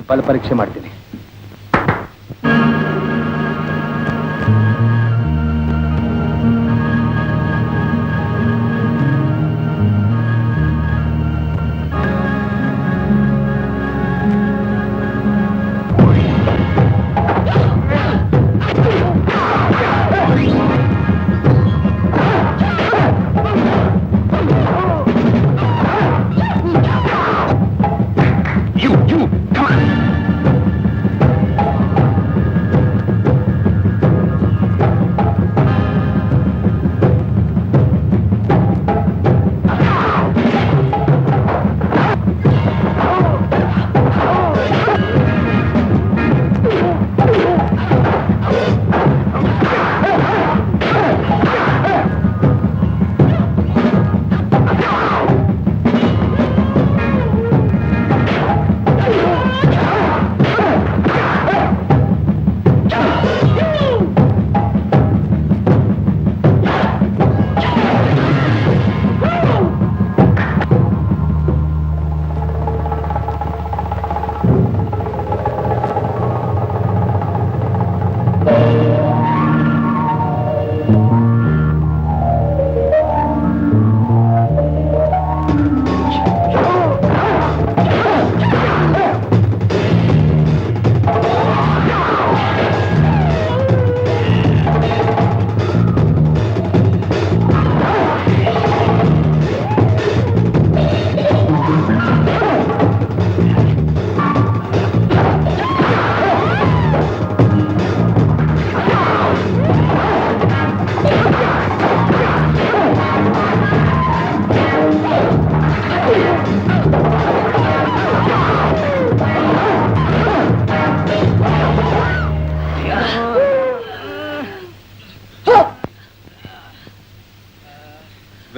ಫಲ ಪರೀಕ್ಷೆ ಮಾಡ್ತೀನಿ.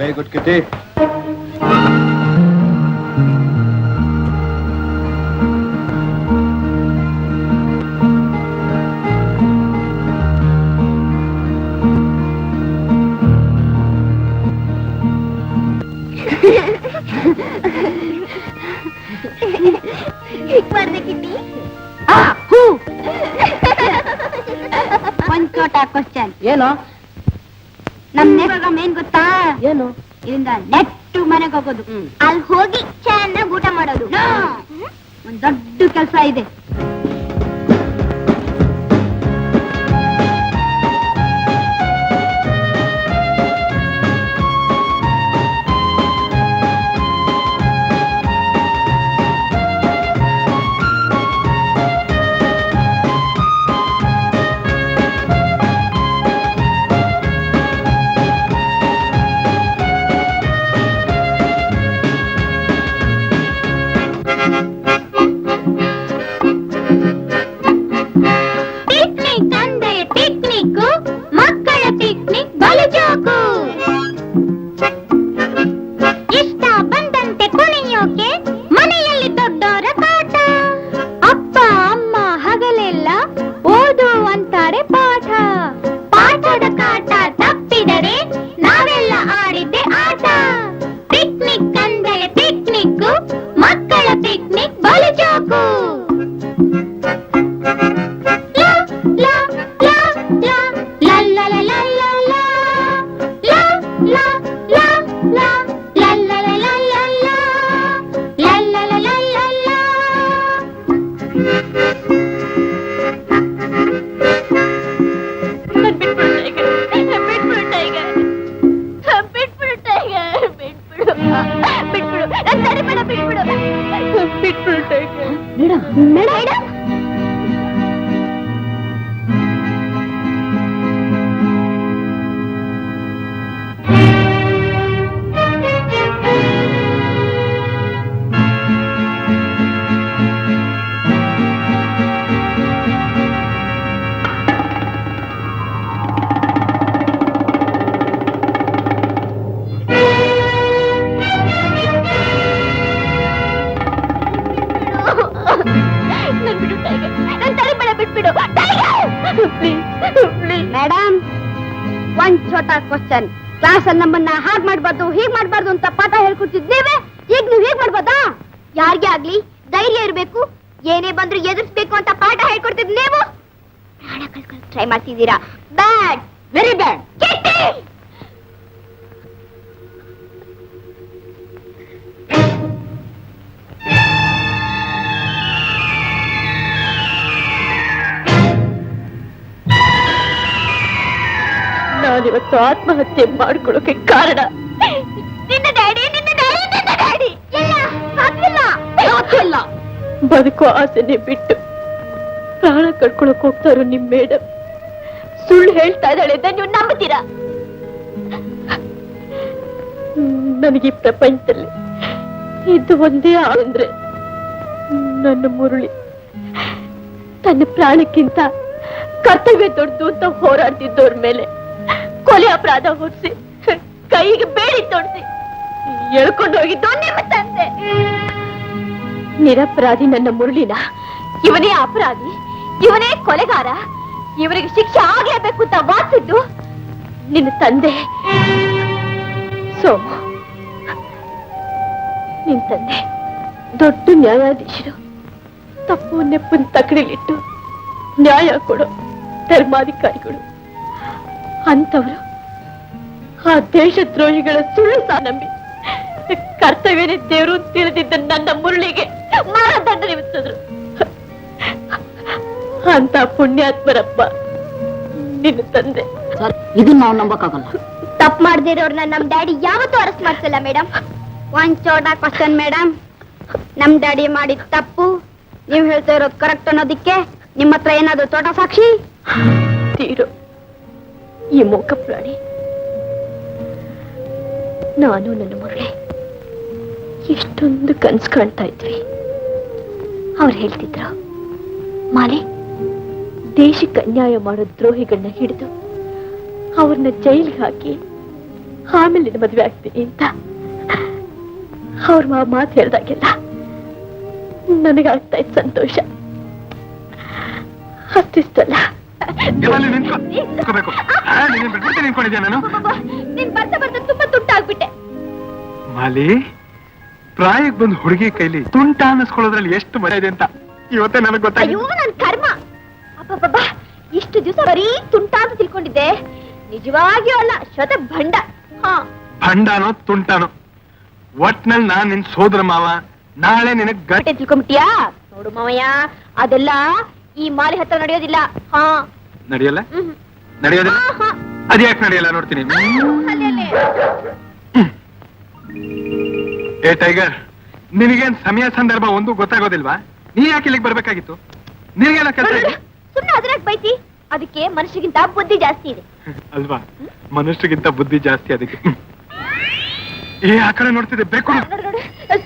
Very good, Kitty. One short question. ಏನೋ ನಮ್ ಪ್ರೋಗ್ರಾಮ್ ಏನ್ ಗೊತ್ತಾ? ಏನು? ಇದರಿಂದ ನೆಟ್ಟು ಮನೆಗೆ ಹೋಗೋದು, ಅಲ್ಲಿ ಹೋಗಿ ಚೆನ್ನಾಗಿ ಊಟ ಮಾಡೋದು. ಒಂದ್ ದೊಡ್ಡ ಕೆಲಸ ಇದೆ. ಮೇಡಮ್, ಒಂದ್ ಛೋಟಾ ಕ್ವಶನ್. ಕ್ಲಾಸ್ ಅಲ್ಲಿ ನಮ್ಮನ್ನ ಹಾಗೆ ಮಾಡ್ಬಾರ್ದು ಹೀಗ್ ಮಾಡ್ಬಾರ್ದು ಅಂತ ಪಾಠ ಹೇಳ್ಕೊಡ್ತಿದ್ ನೀವೇ, ಈಗ ನೀವ್ ಹೀಗ್ ಮಾಡ್ಬೋದಾ? ಯಾರಿಗೆ ಆಗ್ಲಿ ಧೈರ್ಯ ಇರ್ಬೇಕು, ಏನೇ ಬಂದ್ರು ಎದುರಿಸ್ಬೇಕು ಅಂತ ಪಾಠ ಹೇಳ್ಕೊಡ್ತಿದ್ ನೀವು ಪ್ರಾಣ ಕಳ್ಕೊಳ್ಳೋಕೆ ಟ್ರೈ ಮಾಡ್ತಿದ್ದೀರಾ. ಬ್ಯಾಡ್, ವೆರಿ ಬ್ಯಾಡ್. ನಾನಿವತ್ತು ಆತ್ಮಹತ್ಯೆ ಮಾಡ್ಕೊಳ್ಳೋಕೆ ಕಾರಣ ನಿನ್ನ ಡ್ಯಾಡಿ. ಇಲ್ಲ, ಸಾಧ್ಯವಿಲ್ಲ. ಬದುಕೋ ಆಸೆನೆ ಬಿಟ್ಟು ಪ್ರಾಣ ಕಳ್ಕೊಳಕ್ ಹೋಗ್ತಾರೋ ನಿಮ್ ಮೇಡಮ್ ಸುಳ್ಳು ಹೇಳ್ತಾ ಇದ್ದಾಳೆ ಅಂತ ನೀವು ನಂಬ್ತೀರಾ? ನನಗೆ ಈ ಪ್ರಪಂಚದಲ್ಲಿ ಇದು ಒಂದೇ ಅಂದ್ರೆ ನನ್ನ ಮುರಳಿ ತನ್ನ ಪ್ರಾಣಕ್ಕಿಂತ ಕರ್ತವ್ಯ ದೊಡ್ಡದು ಅಂತ ಹೋರಾಡ್ತಿದ್ದವ್ರ ಮೇಲೆ ಕೊಲೆ ಅಪರಾಧ ಹೊರಿಸಿ ಕೈಗೆ ಬೇಡಿ ತೊಡಿಸಿ ಎಳ್ಕೊಂಡು ಹೋಗಿದ್ದು ನಿಮ್ಮ ತಂದೆ. ನಿರಪರಾಧಿ ನನ್ನ ಮುರಳಿನ ಇವನೇ ಅಪರಾಧಿ, ಇವನೇ ಕೊಲೆಗಾರ, ಇವರಿಗೆ ಶಿಕ್ಷೆ ಆಗ್ಲೇಬೇಕು ಅಂತ ವಾದಿಸಿದ್ದು ನಿನ್ನ ತಂದೆ ಸೋಮು. ನಿನ್ ತಂದೆ ದೊಡ್ಡ ನ್ಯಾಯಾಧೀಶರು, ತಪ್ಪು ನೆಪ್ಪನ್ ತಕಡಿಲಿಟ್ಟು ನ್ಯಾಯ ಕೊಡೋ ಧರ್ಮಾಧಿಕಾರಿಗಳು. ಅಂತವರು ಆ ದೇಶದ್ರೋಹಿಗಳ ಸುಳ್ಳು ನಂಬಿ ಕರ್ತವ್ಯನೇ ದೇವರು ತಿಳಿದಿದ್ದ ನನ್ನ ಮುರಳಿಗೆ ಮಾನದಂಡ ವಿಧಿಸಿದ್ರು. ಅಂತ ಪುಣ್ಯಾತ್ಮರಪ್ಪ ನಿನ್ನ ತಂದೆ. ಇದನ್ನ ನಾವು ನಂಬಕ್ಕಾಗಲ್ಲ. ತಪ್ಪು ಮಾಡ್ದಿರೋರ್ನ ನಮ್ ಡ್ಯಾಡಿ ಯಾವತ್ತೂ ಅರೆಸ್ಟ್ ಮಾಡ್ಸಲ್ಲ ಮೇಡಮ್. ಒಂದ್ ಚೋಟ ಕ್ವಶನ್ ಮೇಡಮ್, ನಮ್ ಡ್ಯಾಡಿ ಮಾಡಿದ ತಪ್ಪು ನೀವ್ ಹೇಳ್ತಾ ಇರೋದು ಕರೆಕ್ಟ್ ಅನ್ನೋದಿಕ್ಕೆ ನಿಮ್ಮ ಹತ್ರ ಏನಾದ್ರು ತೋಟ ಸಾಕ್ಷಿ? ತೀರೋ ಈ ಮೂಕ ಪ್ರಾಣಿ ನಾನು ನನ್ನ ಮುರಳಿ ಎಷ್ಟೊಂದು ಕನ್ಸು ಕಾಣ್ತಾ ಇದ್ವಿ. ಅವ್ರು ಹೇಳ್ತಿದ್ರು, ಮಾಲೆ ದೇಶಕ್ಕೆ ಅನ್ಯಾಯ ಮಾಡೋ ದ್ರೋಹಿಗಳನ್ನ ಹಿಡಿದು ಅವ್ರನ್ನ ಜೈಲ್ಗೆ ಹಾಕಿ ಆಮೇಲೆ ಮದುವೆ ಆಗ್ತೀನಿ ಅಂತ. ಅವ್ರ ಮಾತು ಹೇಳ್ದಾಗೆಲ್ಲ ನನಗಾಗ್ತಾ ಇತ್ತು ಸಂತೋಷ. ಅಷ್ಟಿಷ್ಟಲ್ಲ ನೀನ್ ಬರ್ತಾ ಬರ್ತಾ ತುಂಬಾ ತುಂಟಾಗ್ಬಿಟ್ಟೆ. ಮಾಲಿ, ಪ್ರಾಯಕ್ಕೆ ಬಂದು ಹುಡುಗಿ ಕೈಲಿ ತುಂಟ ಅನ್ನಿಸ್ಕೊಳ್ಳೋದ್ರಲ್ಲಿ ಎಷ್ಟು ಮರ ಇದೆ ಅಂತ ಇವತ್ತೇ ನನಗೆ ಗೊತ್ತಾಯ್ತು. ಅಯ್ಯೋ ನನ್ ಕರ್ಮ. ಅಬ್ಬಬ್ಬ, ಇಷ್ಟು ದಿವಸ ಬರೀ ತುಂಟ ಅಂತ ತಿಳ್ಕೊಂಡಿದ್ದೆ. ನಿಜವಾಗಿಯೂ ಅಲ್ಲ, ಶತ ಭಂಡ. ಭಂಡಾನೋ ತುಂಟಾನೋ, ಒಟ್ನಲ್ಲಿ ನಾನ್ ನಿನ್ ಸೋದರ ಮಾವ. ನಾಳೆ ನಿನಗ್ ಗಟ್ಟೆ ತಿಳ್ಕೊಂಬಿಟ್ಟಿಯಾ? ನೋಡು ಮಾವಯ್ಯ, ಅದೆಲ್ಲ ಈ ಮಾಲೆ ಹತ್ರ ನಡೆಯೋದಿಲ್ಲ. ನಡೆಯಲ್ಲ, ನಡೆಯೋದಿಲ್ಲ. ಅದ್ಯಾಕೆ ನಡೆಯಲ್ಲ ನೋಡ್ತೀನಿ. ಏ ಟೈಗರ್, ನಿನಗೇನ್ ಸಮಯ ಸಂದರ್ಭ ಒಂದು ಗೊತ್ತಾಗೋದಿಲ್ವಾ? ನೀ ಯಾಕೆ ಇಲ್ಲಿಗೆ ಬರ್ಬೇಕಾಗಿತ್ತು? ನಿನಗೆಲ್ಲ ಕೆಲಸ ಇದೆ. ಸುಮ್ಮನೆ ಅದ್ರಾಗ ಬೈತಿ. ಅದಕ್ಕೆ ಮನುಷ್ಯಗಿಂತ ಬುದ್ಧಿ ಜಾಸ್ತಿ ಇದೆ ಅಲ್ವಾ? ಮನುಷ್ಯಗಿಂತ ಬುದ್ಧಿ ಜಾಸ್ತಿ ಅದಕ್ಕೆ. ಏ ಆ ಕಡೆ ನೋಡ್ತಿದ್ದೆ, ಬೇಕು.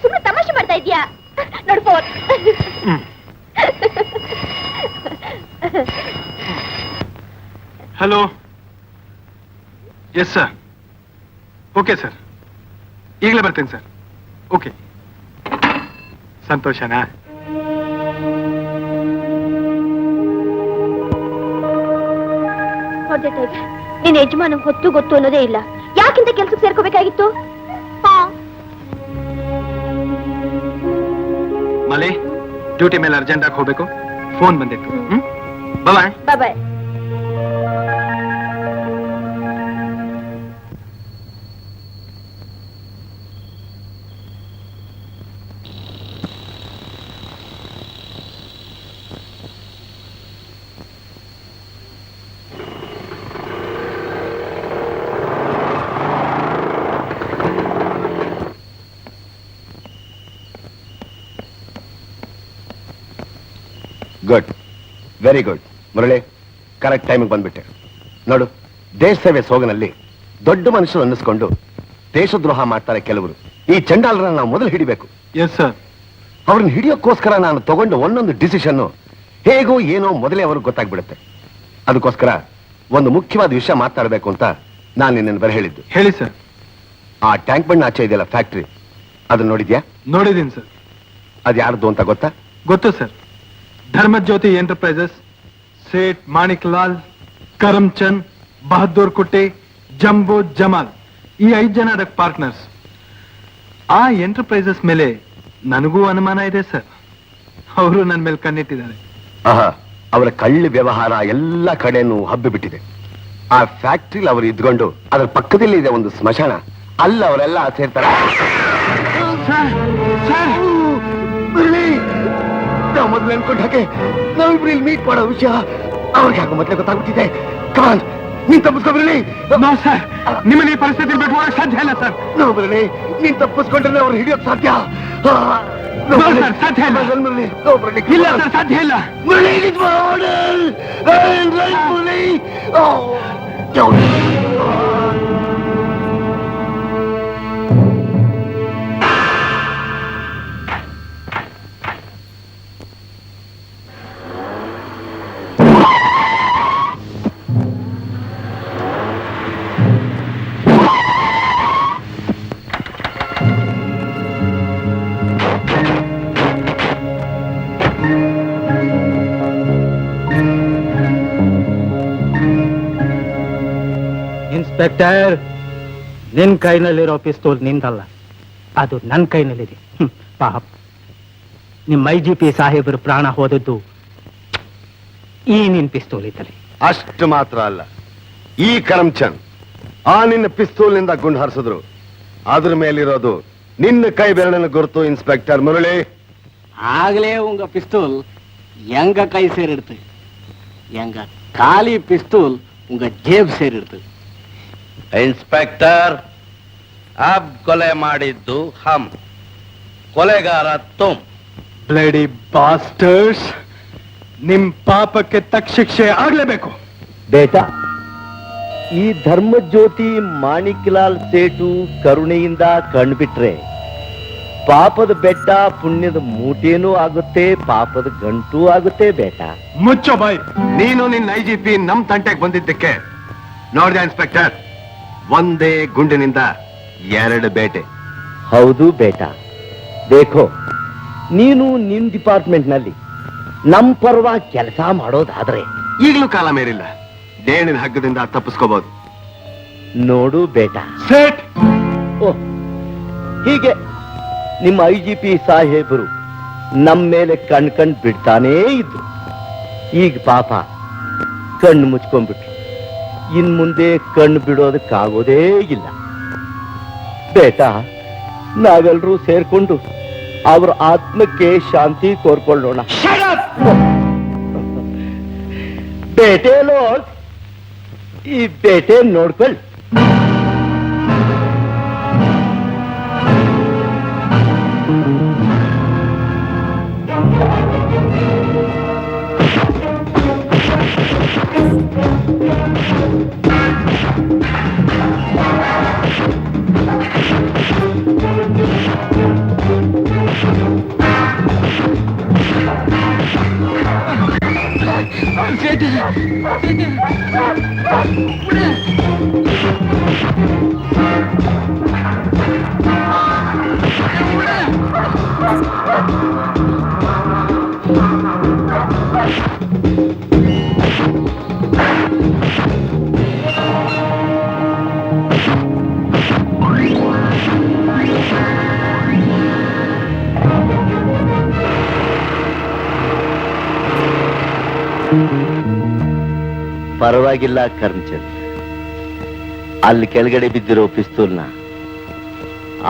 ಸುಮ್ಮನೆ ತಮಾಷೆ ಮಾಡ್ತಾ ಇದೀಯಾ? ನೋಡ್ಕೋ. Hello. Yes sir. Okay sir, ಈಗಲೇ ಬರ್ತೇನೆ ಸರ್. ಓಕೆ, ಸಂತೋಷನಾ? ನಿನ್ನ ಯಜಮಾನ ಹೊತ್ತು ಗೊತ್ತು ಅನ್ನೋದೇ ಇಲ್ಲ. ಯಾಕಿಂತ ಕೆಲ್ಸಕ್ಕೆ ಸೇರ್ಕೋಬೇಕಾಗಿತ್ತು? ಮಲೆ, ಡ್ಯೂಟಿ ಮೇಲೆ ಅರ್ಜೆಂಟ್ ಆಗಿ ಹೋಗ್ಬೇಕು. ಫೋನ್ ಬಂದಿತ್ತು. Bye bye. Good, very good Murali. Correct ಟೈಮಿಗೆ ಬಂದ್ಬಿಟ್ಟೆ. ನೋಡು, ದೇಶ ಸೇವೆ ಸೋಗನಲ್ಲಿ ದೊಡ್ಡ ಮನುಷ್ಯರು ಅನ್ನಿಸ್ಕೊಂಡು ದೇಶದ್ರೋಹ ಮಾಡ್ತಾರೆ ಕೆಲವರು. ಈ ಚಂಡಾಲರನ್ನ ನಾವು ಮೊದಲು ಹಿಡಿಬೇಕು. Yes sir. ಅವ್ರನ್ನ ಹಿಡಿಯೋಕ್ಕೋಸ್ಕರ ನಾನು ತಗೊಂಡು ಒಂದೊಂದು ಡಿಸಿಷನ್ನು ಹೇಗೋ ಏನೋ ಮೊದಲೇ ಅವ್ರಿಗೆ ಗೊತ್ತಾಗ್ಬಿಡುತ್ತೆ. ಅದಕ್ಕೋಸ್ಕರ ಒಂದು ಮುಖ್ಯವಾದ ವಿಷಯ ಮಾತಾಡಬೇಕು ಅಂತ ನಾನು ನಿನ್ನನ್ನು ಬರ ಹೇಳಿದ್ದು. ಹೇಳಿ ಸರ್. ಆ ಟ್ಯಾಂಕ್ ಬಂಡ್ ಆಚೆ ಇದೆಯಲ್ಲ ಫ್ಯಾಕ್ಟ್ರಿ, ಅದನ್ನ ನೋಡಿದ್ಯಾ? ನೋಡಿದ್ದೀನಿ ಸರ್. ಅದು ಯಾರ್ದು ಅಂತ ಗೊತ್ತಾ? ಗೊತ್ತು sir. Dharmajyoti enterprises, Seth Manik Lal, Karamchand, Bahadur Kutte, jumbo Jamal, ಈ 5 ಜನ ಅದಕ್ಕೆ ಪಾರ್ಟ್ನರ್ಸ್. ಆ ಎಂಟರ್ಪ್ರೈಸಸ್ ಮೇಲೆ ನನಗೂ ಅನುಮಾನ ಇದೆ ಸರ್. ಅವರು ನನ್ನ ಮೇಲೆ ಕಣ್ಣಿಟ್ಟಿದ್ದಾರೆ. ಆಹಾ, ಅವರ ಕಳ್ಳ ವ್ಯವಹಾರ ಎಲ್ಲ ಕಡೆನೂ ಹಬ್ಬಿಬಿಟ್ಟಿದೆ. ಆ ಫ್ಯಾಕ್ಟ್ರಿಲಿ ಅವರು ಇದ್ಕೊಂಡು ಅದ್ರ ಪಕ್ಕದಲ್ಲಿ ಇದೆ ಒಂದು ಸ್ಮಶಾನ, ಅಲ್ಲ ಅವರೆಲ್ಲ ಸೇರ್ತಾರೆ. ನಾವು ಮೊದಲು ಅನ್ಕೊಂಡಾಗೆ ನಾವಿಬ್ರು ಇಲ್ಲಿ ಮೀಟ್ ಮಾಡೋ ವಿಷಯ ಅವ್ರಿಗೆ ಯಾಕೋ ಮೊದಲೇ ಗೊತ್ತಾಗ್ಬಿಟ್ಟಿದೆ. ಕಮಾನ್, ನೀನ್ ತಪ್ಪಿಸ್ಕೊಬ್ರಲಿ. ಸರ್, ನಿಮ್ಮನ್ನ ಈ ಪರಿಸ್ಥಿತಿ ಬಿಟ್ಟು ಹೋಗಕ್ಕೆ ಸಾಧ್ಯ ಇಲ್ಲ ಸರ್. ನೋಡ್ರಿ, ನೀನ್ ತಪ್ಪಿಸ್ಕೊಂಡ್ರೆ ಅವ್ರು ಹಿಡಿಯೋಕ್ ಸಾಧ್ಯ. ಸರ್, ಸಾಧ್ಯ ಇಲ್ಲ. ಇಲ್ಲ ಸರ್, ಸಾಧ್ಯ ಇಲ್ಲ. ಇನ್ಸ್ಪೆಕ್ಟರ್, ನಿನ್ ಕೈನಲ್ಲಿರೋ ಪಿಸ್ತೂಲ್ ನಿಂದಲ್ಲ, ಅದು ನನ್ನ ಕೈನಲ್ಲಿದೆ. ಪಾಪ, ನಿಮ್ಮ IGP ಸಾಹೇಬರು ಪ್ರಾಣ ಹೋದದ್ದು ಈ ನಿನ್ ಪಿಸ್ತೂಲ್ ಇದ್ದಲ್ಲಿ. ಅಷ್ಟು ಮಾತ್ರ ಅಲ್ಲ, ಈ ಕರಮ್ಚಂದ್ ಆ ನಿನ್ನ ಪಿಸ್ತೂಲ್ನಿಂದ ಗುಂಡು ಹಾರಿಸಿದ್ರು, ಅದ್ರ ಮೇಲಿರೋದು ನಿನ್ನ ಕೈ ಬೆರಳಿನ ಗುರುತು. ಇನ್ಸ್ಪೆಕ್ಟರ್ ಮುರಳಿ, ಆಗ್ಲೇ ಉಂಗ ಪಿಸ್ತೂಲ್ ಎಂಗ ಕೈ ಸೇರಿಡ್ತು, ಎಂಗ ಖಾಲಿ ಪಿಸ್ತೂಲ್ ಉಂಗ ಜೇಬ್ ಸೇರಿಡ್ತು. ಇನ್ಸ್ಪೆಕ್ಟರ್, ಅಬ್ ಕೊಲೆ ಮಾಡಿದ್ದು ಹಮ್, ಕೊಲೆಗಾರ ತುಮ್. ಬ್ಲಡಿ ಬಾಸ್ಟರ್ಸ್, ನಿಮ್ ಪಾಪಕ್ಕೆ ತಕ್ಕ ಶಿಕ್ಷೆ ಆಗ್ಲೇಬೇಕು. ಬೇಟಾ, ಈ ಧರ್ಮಜ್ಯೋತಿ ಮಾಣಿಕ್ಲಾಲ್ ಸೇಟು ಕರುಣೆಯಿಂದ ಕಣ್ಬಿಟ್ರೆ ಪಾಪದ ಬೆಟ್ಟ ಪುಣ್ಯದ ಮೂಟೇನೂ ಆಗುತ್ತೆ, ಪಾಪದ ಗಂಟೂ ಆಗುತ್ತೆ. ಬೇಟಾ, ಮುಚ್ಚೋ ಬಾಯ್. ನೀನು ನಿನ್ನ IGP ನಮ್ ತಂಟೆಗೆ ಬಂದಿದ್ದಕ್ಕೆ ನೋಡಿದೆ ಇನ್ಸ್ಪೆಕ್ಟರ್, ಒಂದೇ ಗುಂಡಿನಿಂದ 2 ಬೇಟೆ. ಹೌದು ಬೇಟಾ. ಬೇಕೋ, ನೀನು ನಿಮ್ ಡಿಪಾರ್ಟ್ಮೆಂಟ್ ನಲ್ಲಿ ನಮ್ ಪರವಾಗಿ ಕೆಲಸ ಮಾಡೋದಾದ್ರೆ ಈಗಲೂ ಕಾಲ ಮೇರಿಲ್ಲ, ನೇಣಿನ ಹಗ್ಗದಿಂದ ತಪ್ಪಿಸ್ಕೋಬಹುದು. ನೋಡು ಬೇಟಾ. ಸೇಟ್, ಓಹ್, ಹೀಗೆ ನಿಮ್ಮ IGP ಸಾಹೇಬರು ನಮ್ಮ ಮೇಲೆ ಕಣ್ ಬಿಡ್ತಾನೇ ಇದ್ರು. ಈಗ ಪಾಪ ಕಣ್ಣು ಮುಚ್ಕೊಂಡ್ಬಿಟ್ರು, ಇನ್ ಮುಂದೆ ಕಣ್ಣು ಬಿಡೋದಕ್ಕಾಗೋದೇ ಇಲ್ಲ. ಬೇಟಾ, ನಾವೆಲ್ಲರೂ ಸೇರ್ಕೊಂಡು ಅವ್ರ ಆತ್ಮಕ್ಕೆ ಶಾಂತಿ ಕೋರ್ಕೊಳ್ಳೋಣ. ಬೇಟೆ ಲೋಡ್, ಈ ಬೇಟೆ ನೋಡ್ಕೊಳ್ಳಿ. ಪರವಾಗಿಲ್ಲ ಕರ್ಮಚಂದ್, ಅಲ್ಲಿ ಕೆಳಗಡೆ ಬಿದ್ದಿರೋ ಪಿಸ್ತೂಲ್ನ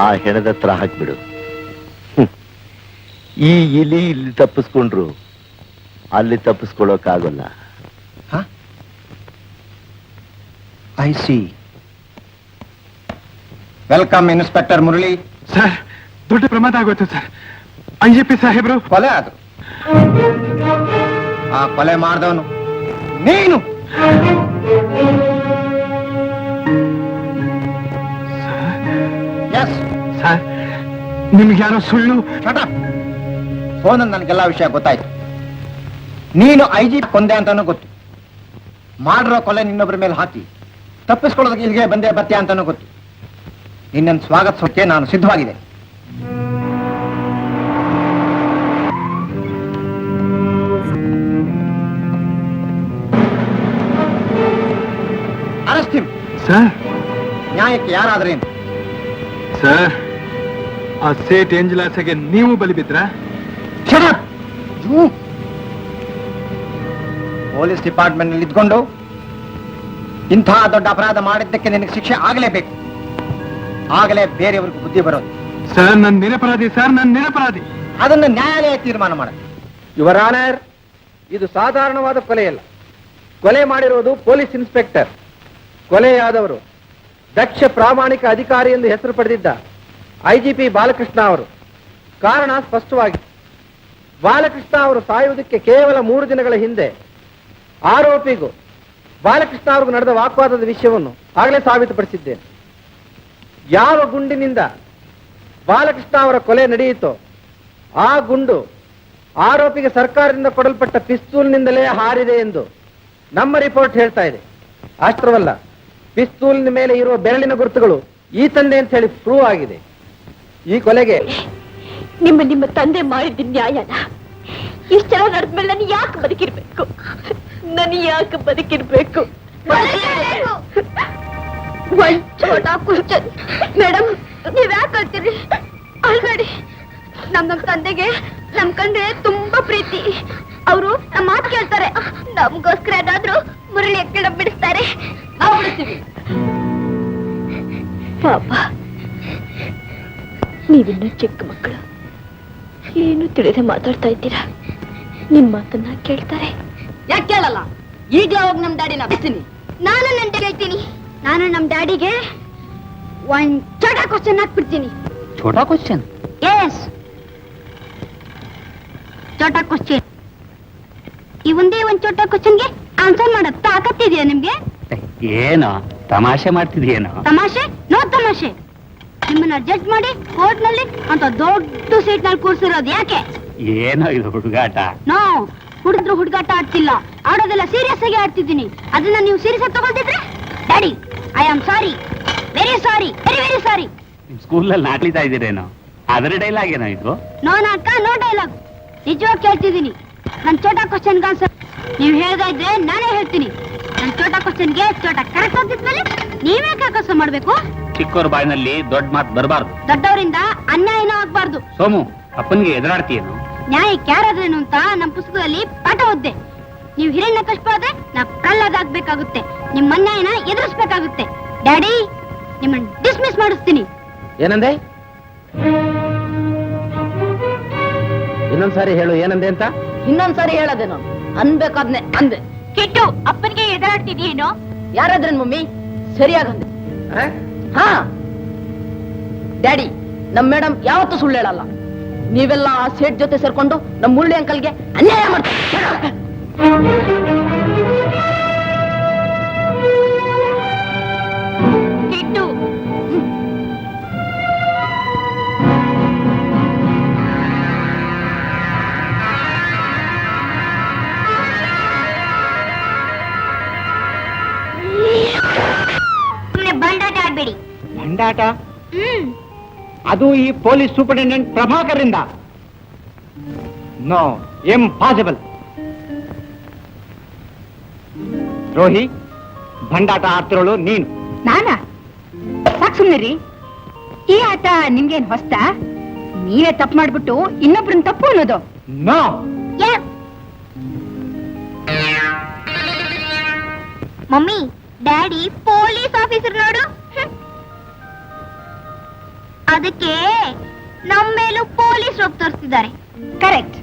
ಆ ಹೆಣದ ಹತ್ರ ಹಾಕ್ಬಿಡು. ಈ ಇಲಿ ಇಲ್ಲಿ ತಪ್ಪಿಸ್ಕೊಂಡ್ರು ಅಲ್ಲಿ ತಪ್ಪಿಸ್ಕೊಳ್ಳೋಕ್ಕಾಗಲ್ಲ. I see. Welcome inspector Murali. Sir, ದೊಡ್ಡ ಪ್ರಮಾದ ಆಗೋಯ್ತು ಸರ್. IGP ಸಾಹೇಬ್ರು ಕೊಲೆ ಆದ್ರು. ಆ ಕೊಲೆ ಮಾಡಿದವನು ನೀನು. ಎಸ್ ಸರ್, ನಿಮ್ಗೆ ಯಾರೋ ಸುಳ್ಳು. ಫೋನಲ್ಲಿ ನನಗೆಲ್ಲ ವಿಷಯ ಗೊತ್ತಾಯ್ತು. ನೀನು IGP ಕೊಂದೆ ಅಂತಾನೂ ಗೊತ್ತು, ಮಾಡಿರೋ ಕೊಲೆ ನಿನ್ನೊಬ್ಬರ ಮೇಲೆ ಹಾಕಿ ತಪ್ಪಿಸ್ಕೊಳ್ಳೋದಕ್ಕೆ ಇಲ್ಲಿಗೆ ಬಂದೇ ಬರ್ತೀಯ ಅಂತಾನೂ ಗೊತ್ತು. ನಿನ್ನನ್ನು ಸ್ವಾಗತಿಸೋಕೆ ನಾನು ಸಿದ್ಧವಾಗಿದೆ. Arrest him. ಸರ್, ನ್ಯಾಯಕ್ಕೆ ಯಾರಾದ್ರೇನು? ಸರ್, ಆ ಸೇಟ್ ಏಂಜಲಾಸೆಗೆ ನೀವು ಬಲಿ ಬಿದ್ರಾ? Shut up! ಪೊಲೀಸ್ ಡಿಪಾರ್ಟ್ಮೆಂಟ್ ನಲ್ಲಿ ಇದ್ಕೊಂಡು ಇಂತಹ ದೊಡ್ಡ ಅಪರಾಧ ಮಾಡಿದ್ದಕ್ಕೆ ನಿನಗೆ ಶಿಕ್ಷೆ ಆಗಲೇಬೇಕು. ಆಗಲೇ ಬೇರೆಯವ್ರಿಗೆ ಬುದ್ಧಿ ಬರೋದು. ಸರ್ ನನ್ನ ನಿರಪರಾಧಿ, ಸರ್ ನನ್ನ ನಿರಪರಾಧಿ. ಅದನ್ನು ನ್ಯಾಯಾಲಯ ತೀರ್ಮಾನ ಮಾಡುತ್ತೆ. ಯುವರ್ ಆನರ್, ಇದು ಸಾಧಾರಣವಾದ ಕೊಲೆಯಲ್ಲ. ಕೊಲೆ ಮಾಡಿರುವುದು ಪೊಲೀಸ್ ಇನ್ಸ್ಪೆಕ್ಟರ್. ಕೊಲೆಯಾದವರು ದಕ್ಷ ಪ್ರಾಮಾಣಿಕ ಅಧಿಕಾರಿ ಎಂದು ಹೆಸರು ಪಡೆದಿದ್ದ ಐಜಿಪಿ ಬಾಲಕೃಷ್ಣ ಅವರು. ಕಾರಣ ಸ್ಪಷ್ಟವಾಗಿದೆ. ಬಾಲಕೃಷ್ಣ ಅವರು ಸಾಯುವುದಕ್ಕೆ ಕೇವಲ 3 ದಿನಗಳ ಹಿಂದೆ ಆರೋಪಿಗೂ ಬಾಲಕೃಷ್ಣ ಅವ್ರಿಗೂ ನಡೆದ ವಾಗ್ವಾದದ ವಿಷಯವನ್ನು ಆಗಲೇ ಸಾಬೀತುಪಡಿಸಿದ್ದೇನೆ. ಯಾವ ಗುಂಡಿನಿಂದ ಬಾಲಕೃಷ್ಣ ಅವರ ಕೊಲೆ ನಡೆಯಿತೋ ಆ ಗುಂಡು ಆರೋಪಿಗೆ ಸರ್ಕಾರದಿಂದ ಕೊಡಲ್ಪಟ್ಟ ಪಿಸ್ತೂಲ್ನಿಂದಲೇ ಹಾರಿದೆ ಎಂದು ನಮ್ಮ ರಿಪೋರ್ಟ್ ಹೇಳ್ತಾ ಇದೆ. ಅಷ್ಟರವಲ್ಲ, ಪಿಸ್ತೂಲಿನ ಮೇಲೆ ಇರುವ ಬೆರಳಿನ ಗುರುತುಗಳು ಈ ತಂದೆ ಅಂತ ಹೇಳಿ ಪ್ರೂವ್ ಆಗಿದೆ. ಈ ಕೊಲೆಗೆ ನಿಮ್ಮ ತಂದೆ ಮಾಡಿದ ನ್ಯಾಯನ ಇಷ್ಟೆಲ್ಲ ನಡೆದ್ಮೇಲೆ ನಾನು ಯಾಕೆ ಬದುಕಿರ್ಬೇಕು? ನಾನು ಯಾಕೆ ಬದುಕಿರ್ಬೇಕು? ಮೇಡಮ್, ನೀವ್ ಯಾಕೆ ಹೇಳ್ತೀರಿ? ಅಲ್ಬೇಡಿ, ನಮ್ ತಂದೆಗೆ ನಮ್ ಕಂಡ್ರೆ ತುಂಬಾ ಪ್ರೀತಿ. ಅವರು ನಮ್ಮ ಮಾತು ಕೇಳ್ತಾರೆ. ನಮ್ಗೋಸ್ಕರ ಅದಾದ್ರೂ ಮುರಳಿ ಎಕ್ಕಡ ಬಿಡಿಸ್ತಾರೆ. ಪಾಪ, ನೀವಿನ್ನೂ ಚಿಕ್ಕ ಮಕ್ಕಳು, ಏನು ತಿಳಿದೆ ಮಾತಾಡ್ತಾ ಇದ್ದೀರಾ. ನಿಮ್ ಮಾತನ್ನ ಕೇಳ್ತಾರೆ. ಯಾಕೆ ಕೇಳಲ್ಲ? ಈಗಲೇ ಹೋಗಿ ನಮ್ ಡ್ಯಾಡಿನ ಬಿಡ್ತೀನಿ. ನಾನು ನನ್ನ ಹೇಳ್ತೀನಿ. ನಾನು ನಮ್ ಡ್ಯಾಡಿಗೆ ಒಂದ್ ಚೋಟ ಕ್ವಶನ್ ಹಾಕ್ಬಿಡ್ತೀನಿ. ಛೋಟಾ ಕ್ವಶನ್? ಎಸ್, ಚೋಟ ಕ್ವಶನ್. ಈ ಒಂದೇ ಒಂದ್ ಚೋಟ ಕ್ವಶನ್ಗೆ ಆನ್ಸರ್ ಮಾಡೋ ತಾಕತ್ತಿದೆಯಾ ನಿಮ್ಗೆ? ಏನೋ ತಮಾಷೆ ಮಾಡ್ತಿದ್ಯೇನೋ? ತಮಾಷೆ? ನೋ ತಮಾಷೆ. ನಿಮ್ಮನ್ನ ಜಡ್ಜ್ ಮಾಡಿ ಕೋರ್ಟ್ ನಲ್ಲಿ ಅಂತ ದೊಡ್ಡ ಸೀಟ್ ನಲ್ಲಿ ಕೂರ್ಸಿರೋದು ಯಾಕೆ? ಏನೋ ಇದು ಹುಡುಗಾಟ. ನೋ, ಹುಡುಗಾಟ ಆಡ್ತಿಲ್ಲ. ಆಡೋದೆಲ್ಲ ಸೀರಿಯಸ್ ಆಗಿ ಆಡ್ತಿದ್ದೀನಿ. ಅದನ್ನ ನೀವು ಸೀರಿಯಸ್ ಆಗಿ ತಗೊಳ್ತಿದ್ರೆ daddy, I am sorry, very sorry, very very sorry. ಸ್ಕೂಲಲ್ಲಿ ನಾಟ್ಲಿತಾ ಇದ್ದೀರೇನೋ? ಅದರ ಡೈಲಾಗ್ ಏನೋ ಇದು? ನೋ ನಾಟಕ, ನೋ ಡೈಲಾಗ್. ನಿಜವಾಗಿ ಕೇಳ್ತಿದ್ದೀನಿ. ನನ್ ಚೋಟ ಕ್ವಶನ್ಗೆ ಆನ್ಸರ್ ನೀವು ಹೇಳ್ತಾ ಇದ್ರೆ ನಾನೇ ಹೇಳ್ತೀನಿ. ನನ್ ಚೋಟ ಕ್ವಶನ್ಗೆ ಚೋಟ ಕರೆಕ್ಟ್ ಆಗಿದ್ಮೇಲೆ ನೀವೇ ಕಾಕಸ ಮಾಡ್ಬೇಕು. ಚಿಕ್ಕವ್ರ ಬಾಯಿನಲ್ಲಿ ದೊಡ್ಡ ಮಾತು ಬರಬಾರ್ದು. ದೊಡ್ಡವರಿಂದ ಅನ್ಯಾಯನೂ ಆಗ್ಬಾರ್ದು. ಸೋಮು, ಅಪ್ಪನಿಗೆ ಎದುರಾಡ್ತೀಯೇನು? ನ್ಯಾಯಕ್ಕೆ ಯಾರಾದ್ರೇನು ಅಂತ ನಮ್ ಪುಸ್ತಕದಲ್ಲಿ ಪಾಠ ಓದ್ದೆ. ನೀವು ಹಿರಣ್ಯ ಕಷ್ಟ ಆದ್ರೆ ನಾ ಪ್ರಹ್ಲಾದ ಆಗ್ಬೇಕಾಗುತ್ತೆ. ನಿಮ್ಮ ಅನ್ಯಾಯನ ಎದುರಿಸ್ಬೇಕಾಗುತ್ತೆ. ಡ್ಯಾಡಿ, ನಿಮ್ಮನ್ನ ಡಿಸ್ಮಿಸ್ ಮಾಡಿಸ್ತೀನಿ. ಏನಂದೆ? ಇನ್ನೊಂದ್ಸಾರಿ ಹೇಳು, ಏನಂದೆ ಅಂತ. ಇನ್ನೊಂದ್ಸರಿ ಹೇಳೋದೇನು? ಅನ್ಬೇಕಾದ್ನೆ ಅಂದೆ. ಕೆಟ್ಟು ಅಪ್ಪನಿಗೆ ಎದುರಾಡ್ತಿದ್ಯೇನೋ? ಯಾರಾದ್ರೇನ್ ಮಮ್ಮಿ? ಸರಿಯಾಗಂದೆ. ಹಾ, ಡ್ಯಾಡಿ, ನಮ್ ಮೇಡಮ್ ಯಾವತ್ತೂ ಸುಳ್ಳು ಹೇಳಲ್ಲ. ನೀವೆಲ್ಲ ಆ ಸೇಟ್ ಜೊತೆ ಸೇರ್ಕೊಂಡು ನಮ್ ಮುರಳಿ ಅಂಕಲ್ಗೆ ಅನ್ಯಾಯ ಮಾಡ್ತೀರಿ. ಕೆಟ್ಟು ಬಂಡಾಟ ಆಡ್ಬೇಡಿ. ಭಂಡಾಟ? ಅದು ಈ ಪೊಲೀಸ್ ಸೂಪರಿಂಟೆಂಡೆಂಟ್ ಪ್ರಭಾಕರಿಂದ. No, impossible. ರೋಹಿ, ಭಂಡಾಟ ಆಡ್ತಿರೋಳು ನೀನು. ನಾನಾ? ಸಾಕ್ ಸುಮ್ನಿರಿ. ಈ ಆಟ ನಿಮ್ಗೇನ್ ಹೊಸ್ತಾ? ನೀವೇ ತಪ್ಪು ಮಾಡ್ಬಿಟ್ಟು ಇನ್ನೊಬ್ರನ್ನ ತಪ್ಪು ಅನ್ನೋದು. No. Mummy, daddy police officer ನೋಡು. ಅದಕ್ಕೆ ನಮ್ಮ ಮೇಲೂ ಪೊಲೀಸ್ ರೋಗ್ ತೋರಿಸ್ತಿದ್ದಾರೆ. ಕರೆಕ್ಟ್.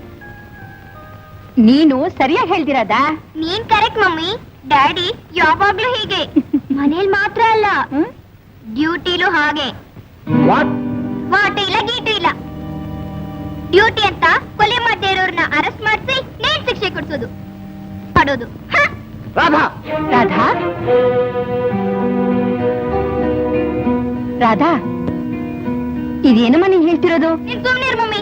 ನೀನು ಸರಿಯಾಗಿ ಹೇಳ್ತಿರೋದಾ? ನೀನ್ ಕರೆಕ್ಟ್ ಮಮ್ಮಿ. ಡ್ಯಾಡಿ ಯಾವಾಗ್ಲೂ ಹೀಗೆ. ಮನೇಲಿ ಮಾತ್ರ ಅಲ್ಲ, ಡ್ಯೂಟಿಲೂ ಹಾಗೆ. ವಾಟ ಇಲ್ಲ, ಗೀಟು ಇಲ್ಲ. ಡ್ಯೂಟಿ ಅಂತ ಕೊಲೆ ಮಾಡದೇ ಇರೋರ್ನ ಅರೆಸ್ಟ್ ಮಾಡಿಸಿ ನೇಣ್ ಶಿಕ್ಷೆ ಕೊಡ್ಸೋದು ಮಾಡೋದು. ರಾಧಾ, ರಾಧಾ, ರಾಧಾ, ಇದೇನಮ್ಮ ನೀನ್ ಹೇಳ್ತಿರೋದು? ನೀನ್ ಸುಮ್ನೆ ಇರು ಮಮ್ಮಿ.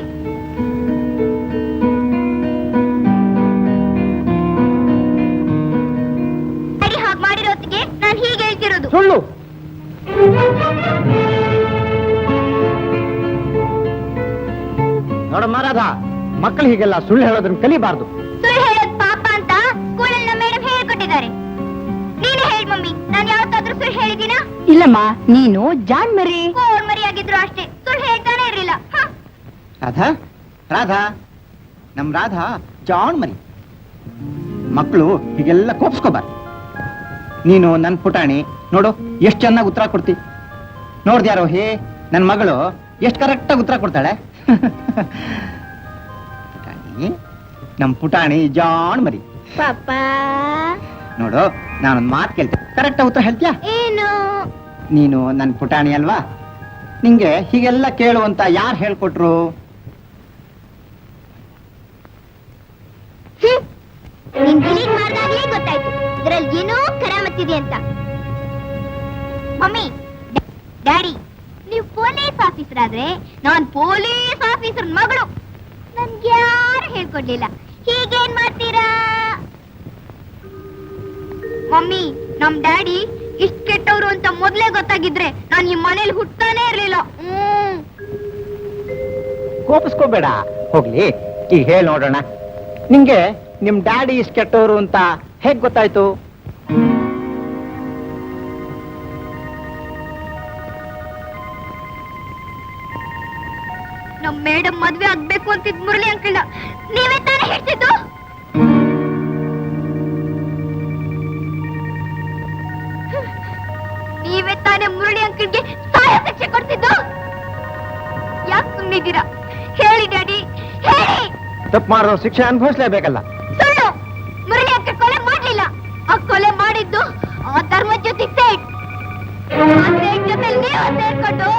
ಡ್ಯಾಡಿ ಹಾಗೆ ಮಾಡಿರೋತ್ತಿಗೆ ನಾನು ಹೀಗೆ ಹೇಳ್ತಿರೋದು. ಸುಳ್ಳು. ನೋಡಮ್ಮ ರಾಧಾ, ಮಕ್ಕಳು ಹೀಗೆಲ್ಲ ಸುಳ್ಳು ಹೇಳೋದನ್ನ ಕಲಿಬಾರ್ದು. ಸುಳ್ಳು ಹೇಳೋದ್ ಪಾಪ ಅಂತ ಸ್ಕೂಲಲ್ಲಿ ನಮ್ಮ ಮೇಡಮ್ ಹೇಳ್ಕೊಟ್ಟಿದ್ದಾರೆ. ನೀನೇ ಹೇಳಿ ಮಮ್ಮಿ, ನಾನು ಯಾವತ್ತಾದ್ರೂ ಸುಳ್ಳು ಹೇಳಿದೀನಾ? ಇಲ್ಲಮ್ಮ, ನೀನು ಜಾನ್ ಮರಿ ಕೋರ್ ಮರಿ ಆಗಿದ್ರು ಅಷ್ಟೇ, ಸುಳ್ಳು ಹೇಳ್ತಾನೆ ಇರ್ಲಿಲ್ಲ. ರಾಧಾ, ರಾಧಾ, ನಮ್ ರಾಧಾ ಜಾಣ್ ಮರಿ. ಮಕ್ಕಳು ಹೀಗೆಲ್ಲ ಕೋಪಿಸ್ಕೋಬಾರ್ದು. ನೀನು ನನ್ ಪುಟಾಣಿ ನೋಡು ಎಷ್ಟು ಚೆನ್ನಾಗಿ ಉತ್ತರ ಕೊಡ್ತಿ. ನೋಡ್ದ್ಯಾರೋ ಹೇ ನನ್ ಮಗಳು ಎಷ್ಟು ಕರೆಕ್ಟಾಗಿ ಉತ್ತರ ಕೊಡ್ತಾಳೆ. ಪುಟಾಣಿ, ನಮ್ ಪುಟಾಣಿ ಜಾಣ್ ಮರಿ. ಪಾಪ ನೋಡು ನಾನೊಂದ್ ಮಾತು ಕೇಳ್ತೀನಿ, ಕರೆಕ್ಟ್ ಉತ್ತರ ಹೇಳ್ತೀಯಾ? ಏನು? ನೀನು ನನ್ ಪುಟಾಣಿ ಅಲ್ವಾ? ನಿಂಗೆ ಹೀಗೆಲ್ಲ ಕೇಳು ಅಂತ ಯಾರು ಹೇಳ್ಕೊಟ್ರು? ನಿನ್ ಡಿಲೀಟ್ ಮಾಡ್ದಾಗ್ಲೇ ಗೊತ್ತಾಯ್ತು ಇದ್ರಲ್ಲಿ ಏನೋ ಕರಾಮತ್ತಿದೆ ಅಂತ. ಮಮ್ಮಿ, ಡ್ಯಾಡಿ, ನೀವು ಪೊಲೀಸ್ ಆಫೀಸರ್ ಆದ್ರೆ ನಾನ್ ಪೊಲೀಸ್ ಆಫೀಸರ್ ಮಗಳು. ನನ್ಗೆ ಯಾರು ಹೇಳ್ಕೊಡ್ಲಿಲ್ಲ. ಹೀಗೇನ್ ಮಾಡ್ತೀರಾ? ಮಮ್ಮಿ, ನಮ್ ಡ್ಯಾಡಿ ಇಷ್ಟ ಕೆಟ್ಟವ್ರು ಅಂತ ಮೊದ್ಲೇ ಗೊತ್ತಾಗಿದ್ರೆ ನಾನು ಈ ಮನೇಲಿ ಹುಟ್ಟಾನೇ ಇರ್ಲಿಲ್ಲ. ಕೋಪಿಸ್ಕೋಬೇಡ, ಹೋಗ್ಲಿ. ಈಗ ಹೇಳಿ ನೋಡೋಣ, ನಿಂಗೆ ನಿಮ್ ಡ್ಯಾಡಿ ಇಷ್ಟ ಕೆಟ್ಟವರು ಅಂತ ಹೇಗ್ ಗೊತ್ತಾಯ್ತು? ನಮ್ ಮೇಡಮ್ ಮದ್ವೆ ಆಗ್ಬೇಕು ಅಂತಿದ್ ಮುರಳಿ ಅಂಕಲ್ ನೀವೇ ತಾನೇ ಹೇಳ್ತಿದ್ದು? ನೀವೇ ತಾನೇ ಮುರಳಿ ಅಂಕಲ್ಗೆ ಸಾಯ ಶಿಕ್ಷೆ ಕೊಡ್ತಿದ್ದು? ಯಾಕೆ ಸುಮ್ಮನಿದ್ದೀರಾ? ಹೇಳಿ ಡ್ಯಾಡಿ, ಹೇಳಿ. ತಪ್ಪು ಮಾಡಿದವ್ರು ಶಿಕ್ಷೆ ಅನುಭವಿಸ್ಲೇಬೇಕಲ್ಲ. ಸುಳ್ಳು. ಮುರಳಿ ಅಂಕಲ್ ಕೊಲೆ ಮಾಡ್ಲಿಲ್ಲ. ಆ ಕೊಲೆ ಮಾಡಿದ್ದು ಆ ಧರ್ಮದ ಜೊತೆ ಸೇಟ್. ಆ ಸೇಟ್ ಜೊತೆ ನೀವು ಸೇರ್ಕೊಂಡು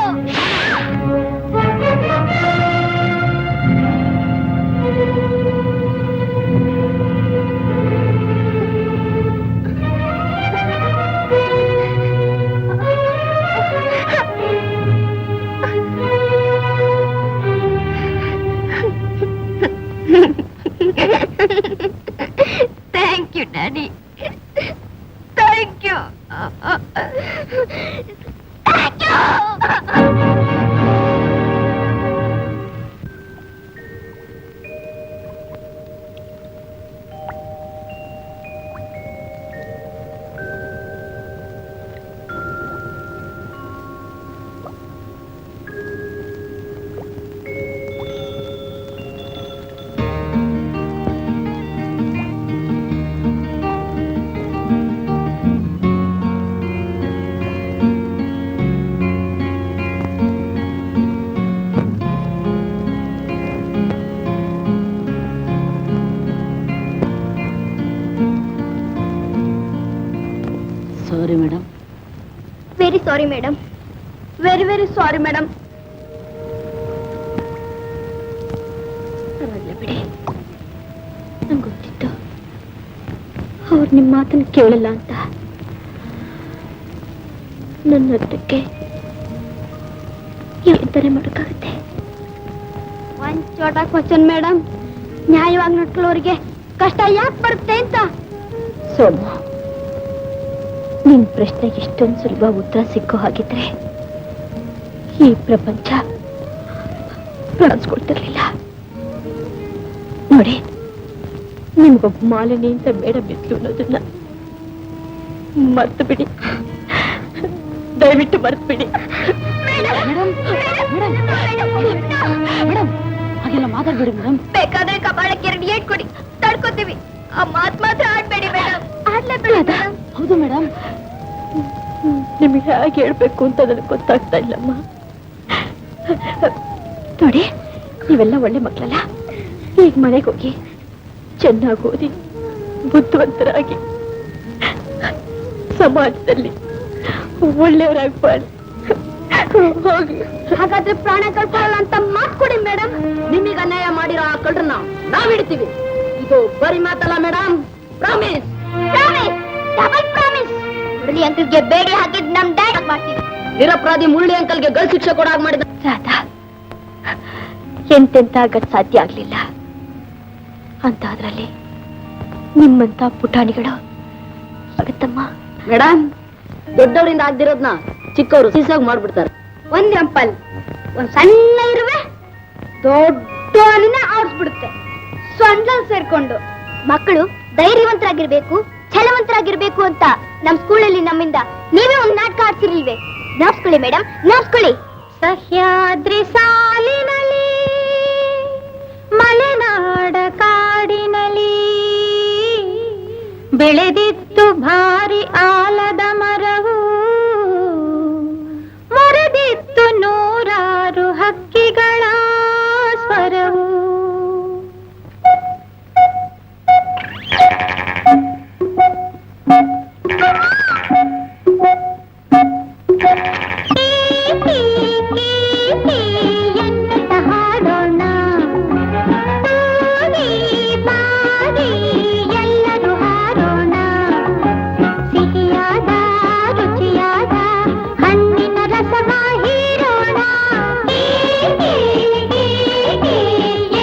Thank you, Daddy. Thank you. Thank you. Sorry madam. Very sorry, madam. Very, very sorry, madam. ಪರವಾಗಿಲ್ಲ ಬಿಡಿ, ನಂಗೆ ಗೊತ್ತಿತ್ತು ಅವ್ರು ನಿಮ್ಮ ಮಾತನ್ನು ಕೇಳಲ್ಲ ಅಂತ. ನನ್ನ ಹತ್ರಕ್ಕೆ ಎಂತಾನೆ ಮಾಡೋಕ್ಕಾಗುತ್ತೆ? ಒಂದ್ ಚೋಟ ಕ್ವಶನ್ ಮೇಡಮ್, ನ್ಯಾಯವಾಗಿ ನೋಡ್ಕೊಳ್ಳೋರಿಗೆ ಕಷ್ಟ ಯಾಕೆ ಬರುತ್ತೆ ಅಂತ. ಸೋಮು, ನಿನ್ ಪ್ರಶ್ನೆಗೆ ಇಷ್ಟೊಂದು ಸುಲಭ ಉತ್ತರ ಸಿಕ್ಕೋ ಹಾಗಿದ್ರೆ ಈ ಪ್ರಪಂಚ ಪ್ರಾಣಿಸ್ಕೊಳ್ತಿರ್ಲಿಲ್ಲ. ನೋಡಿ, ನಿಮ್ಗೊಬ್ಬ ಮಾಲಿನಿ ಅಂತ ಮೇಡಮ್ ಇದ್ಲು ಅನ್ನೋದನ್ನ ಮರ್ತು ಬಿಡಿ, ದಯವಿಟ್ಟು ಮರ್ತು ಬಿಡಿ. ಮೇಡಮ್ ಹಾಗೆಲ್ಲ ಮಾತಾಡ್ಬೇಡಿ ಮೇಡಮ್. ಬೇಕಾದ್ರೆ ಕಪಾಳಕ್ಕೆ 2 ಏಟ್ ಕೊಡಿ, ತಡ್ಕೋತೀವಿ. ಆ ಮಾತ್ ಮಾತ್ರ ಆಡ್ಬೇಡಿ ಮೇಡಮ್. ಆಡ್ಲೇಬೇಡ ಮೇಡಮ್. ಹೌದು ಮೇಡಮ್. ನಿಮಗೆ ಹೇಗೆ ಹೇಳ್ಬೇಕು ಅಂತ ನನಗೆ ಗೊತ್ತಾಗ್ತಾ ಇಲ್ಲಮ್ಮ. ನೋಡಿ, ನೀವೆಲ್ಲ ಒಳ್ಳೆ ಮಕ್ಕಳಲ್ಲ. ಈಗ ಮನೆಗೆ ಹೋಗಿ ಚೆನ್ನಾಗಿ ಓದಿ ಬುದ್ಧಿವಂತರಾಗಿ ಸಮಾಜದಲ್ಲಿ ಒಳ್ಳೆಯವರಾಗಿ ಬಾಳಿ ಹೋಗಿ. ಹಾಗಾದ್ರೆ ಪ್ರಾಣ ಕಳ್ಕೊಳ್ಳಲ್ಲ ಅಂತ ಮಾತು ಕೊಡಿ ಮೇಡಮ್. ನಿಮಗೆ ಅನ್ಯಾಯ ಮಾಡಿರೋ ಆ ಕಳ್ಳರನ್ನ ನಾವ್ ಹಿಡಿತೀವಿ. ಇದು ಬರೀ ಮಾತಲ್ಲ madam, promise. Promise, double promise. Murali ಅಂಕಲ್ಗೆ ಬೇಡಿ ಹಾಕಿದ್ ನಮ್ ಡ್ಯಾಡ್ ಮಾಡ್ತೀವಿ. ನಿರಪರಾಧಿ ಮುರಳಿ ಅಂಕಲ್ಗೆ ಗಲ್ ಶಿಕ್ಷೆ ಕೊಡಾಗ ಮಾಡಿದ ರಾಧಾ, ಎಂತೆಂತ ಆಗದ್ ಸಾಧ್ಯ ಆಗ್ಲಿಲ್ಲ ಅಂತ ಅದ್ರಲ್ಲಿ ನಿಮ್ಮಂತ ಪುಟಾಣಿಗಳು ಆಗತ್ತಮ್ಮ. ಮೇಡಮ್, ದೊಡ್ಡವರಿಂದ ಆಗ್ದಿರೋದ್ನ ಚಿಕ್ಕವರು ಸೀಸಾಗಿ ಮಾಡ್ಬಿಡ್ತಾರೆ. ಒಂದ್ ರಂಪಲ್, ಒಂದ್ ಸಣ್ಣ ಇರುವೆ ದೊಡ್ಡ ಆನೆನ ಆಡಿಸ್ಬಿಡುತ್ತೆ ಸೊಂಡ್ಲಲ್ಲಿ ಸೇರ್ಕೊಂಡು. ಮಕ್ಕಳು ಧೈರ್ಯವಂತರಾಗಿರ್ಬೇಕು, ಛಲವಂತರಾಗಿರ್ಬೇಕು ಅಂತ ನಮ್ ಸ್ಕೂಲಲ್ಲಿ ನಮ್ಮಿಂದ ನೀವೇ ಒಂದ್ ನಾಟಕ ಆಡ್ತಿರ್ಲಿಲ್ವೇ? ಜ್ಞಾಪಿಸ್ಕೊಳ್ಳಿ ಮೇಡಮ್, ಜ್ಞಾಪಿಸ್ಕೊಳ್ಳಿ. ಸಹ್ಯಾದ್ರಿ ಸಾಲಿನಲ್ಲಿ ಮಲೆನಾಡ ಬೆಳೆದಿತ್ತು ಭಾರಿ ಆಲದ ಮರವು, ಮೊರೆದಿತ್ತು ನೂರಾರು ಹಕ್ಕಿಗಳ ಸ್ವರವು. ಎನ್ನುತ್ತ ಹಾಡೋಣ, ಬಾರಿ ಎಲ್ಲರೂ ಹಾರೋಣ. ಸಿಹಿಯಾದ ರುಚಿಯಾದ ಹಣ್ಣಿನ ರಸವ ಹೀರೋಣ,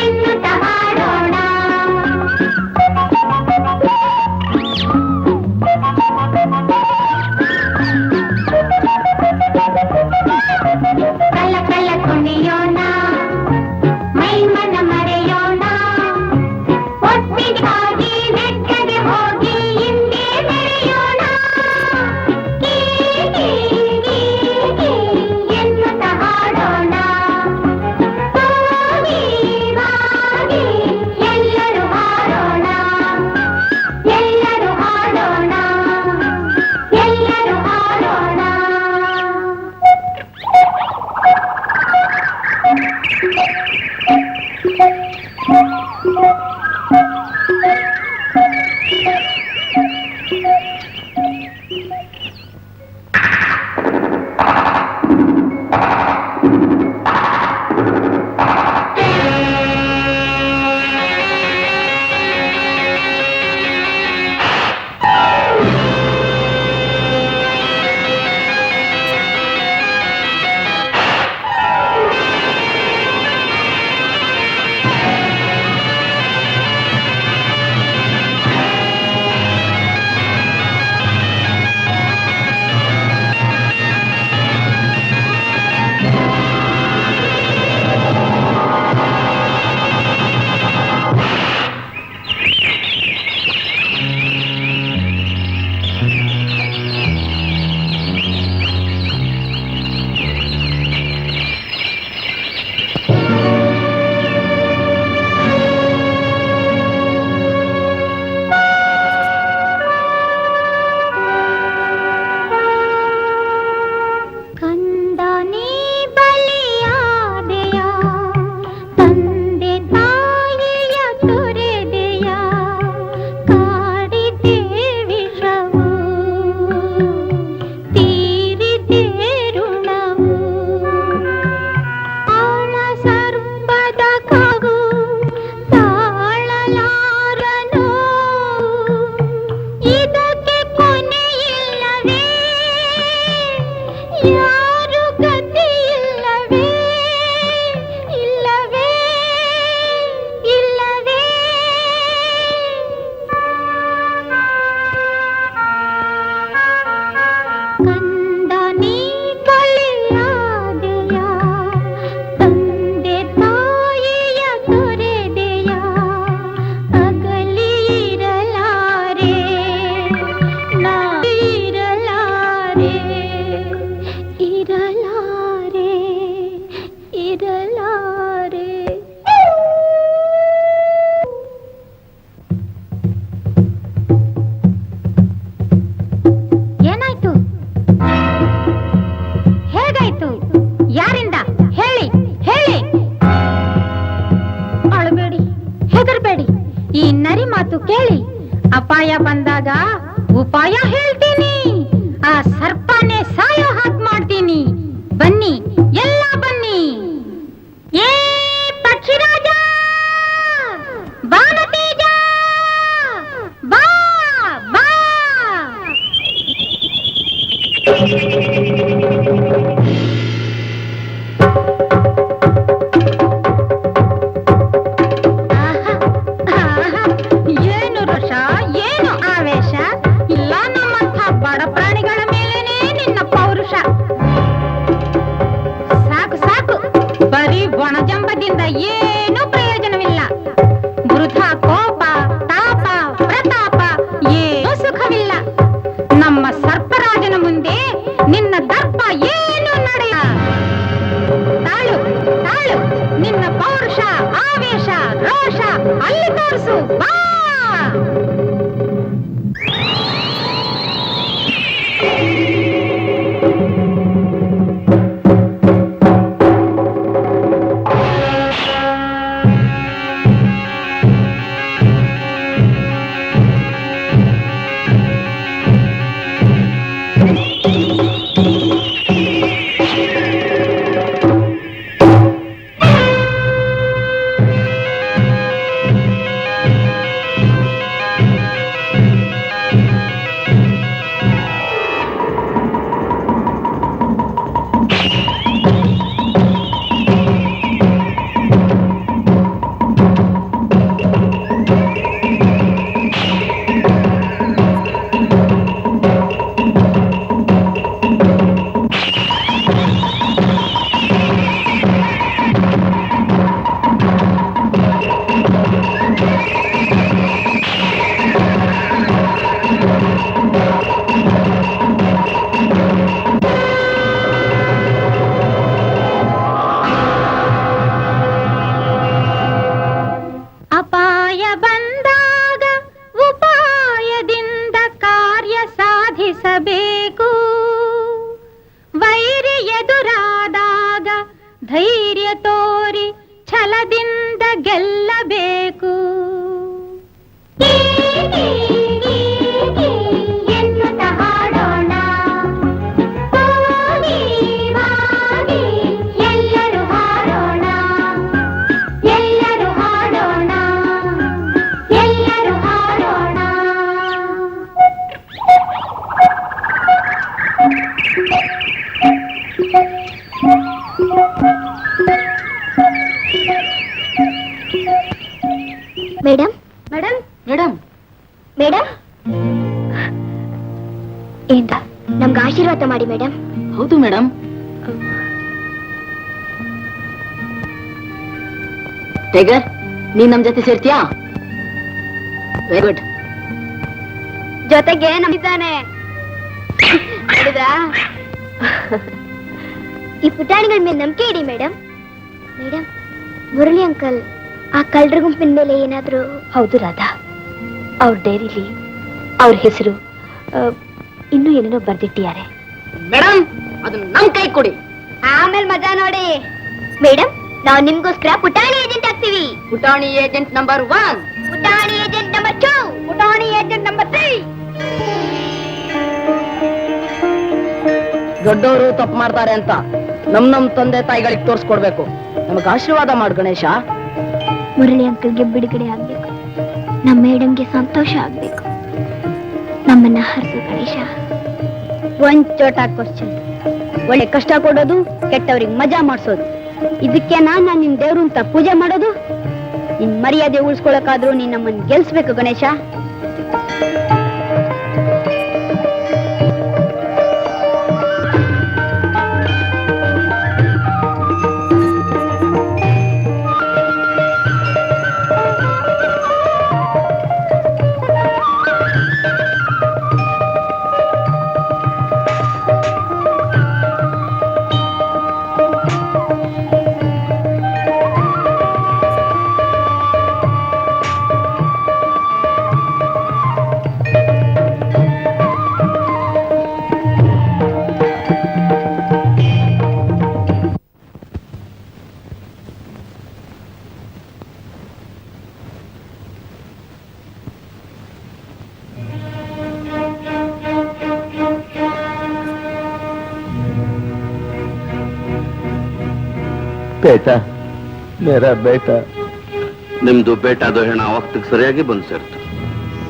ಎನ್ನುತ್ತ ಹಾಡೋಣ. ಕಲ ಕಲ ಕುಣಿಯೋಣ, ಮೈ ಮನ ಮರೆಯೋಣ, ಒಟ್ಟಿಗಾಗಿ ನೆಟ್ಟಗೆ ಹೋಗಿ ಹಿಂದೆ ಬೆಳೆಯೋಣ. ಎನ್ನುತ್ತ ಹಾಡೋಣ, ಹೋಗಿ ಬಾಗಿ ಎಲ್ಲರೂ ಹಾಡೋಣ, ಎಲ್ಲರೂ ಹಾಡೋಣ, ಎಲ್ಲರೂ ಹಾಡೋಣ. ಮಾತು ಕೇಳಿ ಅಪಾಯ ಬಂದಾಗ ಉಪಾಯ ಹೇಳ್ತೀನಿ. ಆ ಸರ್ಪನೇ ಸಾಯೋ ಹಾಗೆ ಮಾಡ್ತೀನಿ. ಬನ್ನಿ, ಎಲ್ಲ ಬನ್ನಿ. ಏ ಪಕ್ಷಿರಾಜ, ಬಾನತೇಜ, ಬಾ ಬಾ. ಏನು ರೋಷ, ಏನು ಆವೇಶ ಇಲ್ಲ ನಮ್ಮಂಥ ಬಡ ಪ್ರಾಣಿಗಳ ಮೇಲೇನೆ ನಿನ್ನ ಪೌರುಷ. ಸಾಕು ಸಾಕು, ಬರೀ ಒಣಜಂಬದಿಂದ ಏನು ಪ್ರಯೋಜನವಿಲ್ಲ. ವೃಥಾ ಕೋಪ, ತಾಪ, ಪ್ರತಾಪ ಏನೂ ಸುಖವಿಲ್ಲ. ನಮ್ಮ ಸರ್ಪರಾಜನ ಮುಂದೆ ನಿನ್ನ ದರ್ಪ ಏನು ನಡೆಯ. ತಾಳು ತಾಳು, ನಿನ್ನ ಪೌರುಷ, ಆವೇಶ, ರೋಷ ಅಲ್ಲಿ ತೋರಿಸು. ಬಾ ಧೈರ್ಯ ತೋರಿ ಛಲದಿಂದ ಗೆಲ್ಲಬೇಕು. ಮೇಡಮ್ ಮೇಡಮ್ ಮೇಡಮ್ ಮೇಡಮ್ ಏಂತ ನಮ್ಗೆ ಆಶೀರ್ವಾದ ಮಾಡಿ ಮೇಡಮ್. ಹೌದು ಮೇಡಮ್. ಟೈಗರ್, ನೀನ್ ನಮ್ ಜೊತೆ ಸೇರ್ತೀಯಾ? Very good. ಜೊತೆಗೆ ನಮ್ಮಿದ್ದಾನೆ ಈ ಪುಟಾಣಿಗಳ ಮೇಲೆ ನಂಬಿಕೆ ಇಡಿ ಮೇಡಮ್. ಮೇಡಮ್, ಮುರಳಿ ಅಂಕಲ್ ಆ ಕಳ್ಳರ ಗುಂಪಿನ ಮೇಲೆ ಏನಾದ್ರು? ಹೌದು ರಾಧಾ, ಅವ್ರ ಡೈರಿಲಿ ಅವ್ರ ಹೆಸರು ಇನ್ನೂ ಏನೇನೋ ಬರ್ದಿಟ್ಟಿದ್ದಾರೆ. ಮೇಡಮ್, ಅದನ್ನ ನಮ್ ಕೈ ಕೊಡಿ. ಆಮೇಲೆ ಮಜಾ ನೋಡಿ. ಮೇಡಮ್, ನಾವು ನಿಮ್ಗೋಸ್ಕರ ಪುಟಾಣಿ ಏಜೆಂಟ್ ಆಗ್ತೀವಿ. ಪುಟಾಣಿ ಏಜೆಂಟ್ ನಂಬರ್ 1, ಪುಟಾಣಿ ಏಜೆಂಟ್ ನಂಬರ್ 2, ಪುಟಾಣಿ ಏಜೆಂಟ್ ನಂಬರ್ 3. ದೊಡ್ಡವರು ತಪ್ಪು ಮಾಡ್ತಾರೆ ಅಂತ ನಮ್ ತಂದೆ ತಾಯಿಗಳಿಗೆ ತೋರ್ಸ್ಕೊಡ್ಬೇಕು. ನಮಗ್ ಆಶೀರ್ವಾದ ಮಾಡು ಗಣೇಶ. ಮುರಳಿ ಅಂಕಲ್ಗೆ ಬಿಡುಗಡೆ ಆಗ್ಬೇಕು, ನಮ್ಮ ಮೇಡಮ್ಗೆ ಸಂತೋಷ ಆಗ್ಬೇಕು. ನಮ್ಮನ್ನ ಹರಿಸು ಗಣೇಶ. ಒಂದ್ ಚೋಟ ಕ್ವಶನ್, ಒಳ್ಳೆ ಕಷ್ಟ ಕೊಡೋದು, ಕೆಟ್ಟವ್ರಿಗೆ ಮಜಾ ಮಾಡ್ಸೋದು, ಇದಕ್ಕೆ ನಾನು ನಿನ್ ದೇವ್ರು ಅಂತ ಪೂಜೆ ಮಾಡೋದು. ನಿನ್ ಮರ್ಯಾದೆ ಉಳಿಸ್ಕೊಳಕಾದ್ರೂ ನೀನ್ ನಮ್ಮನ್ನ ಗೆಲ್ಸ್ಬೇಕು ಗಣೇಶ. ಬೇಟ, ಮೇರಾ ಬೇಟ. ನಿಮ್ದು ಬೇಟಾದ ಹೆಣ ವಕ್ತಿಗೆ ಸರಿಯಾಗಿ ಬಂದು ಸೇರ್ತು.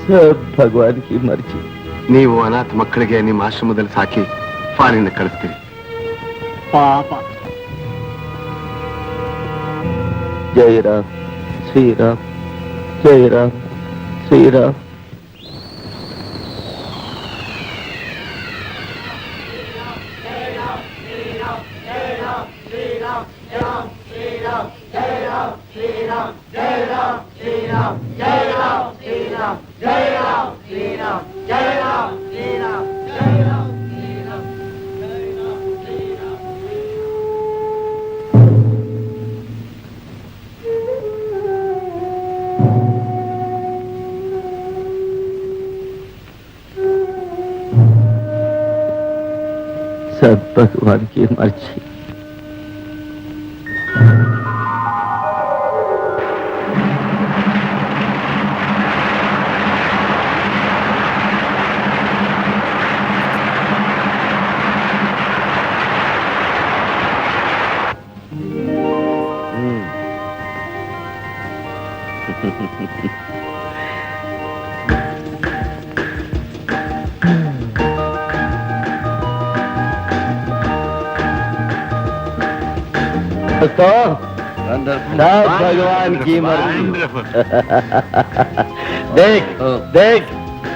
ಸಬ್ ಭಗವಾನ್ ಕಿ ಮರ್ಜಿ. ನೀವು ಅನಾಥ ಮಕ್ಕಳಿಗೆ ನಿಮ್ಮ ಆಶ್ರಮದಲ್ಲಿ ಸಾಕಿ ಫಾರಿನ್ ಕಳಿಸ್ತೀರಿ. ಪಾಪ. ಜೈ ರಾಮ್ ಶ್ರೀರಾಮ್, ಜೈ ರಾಮ್ ಶ್ರೀರಾಮ್. सब भगवान की मर्जी. तो सब भगवान की मर्जी. देख देख,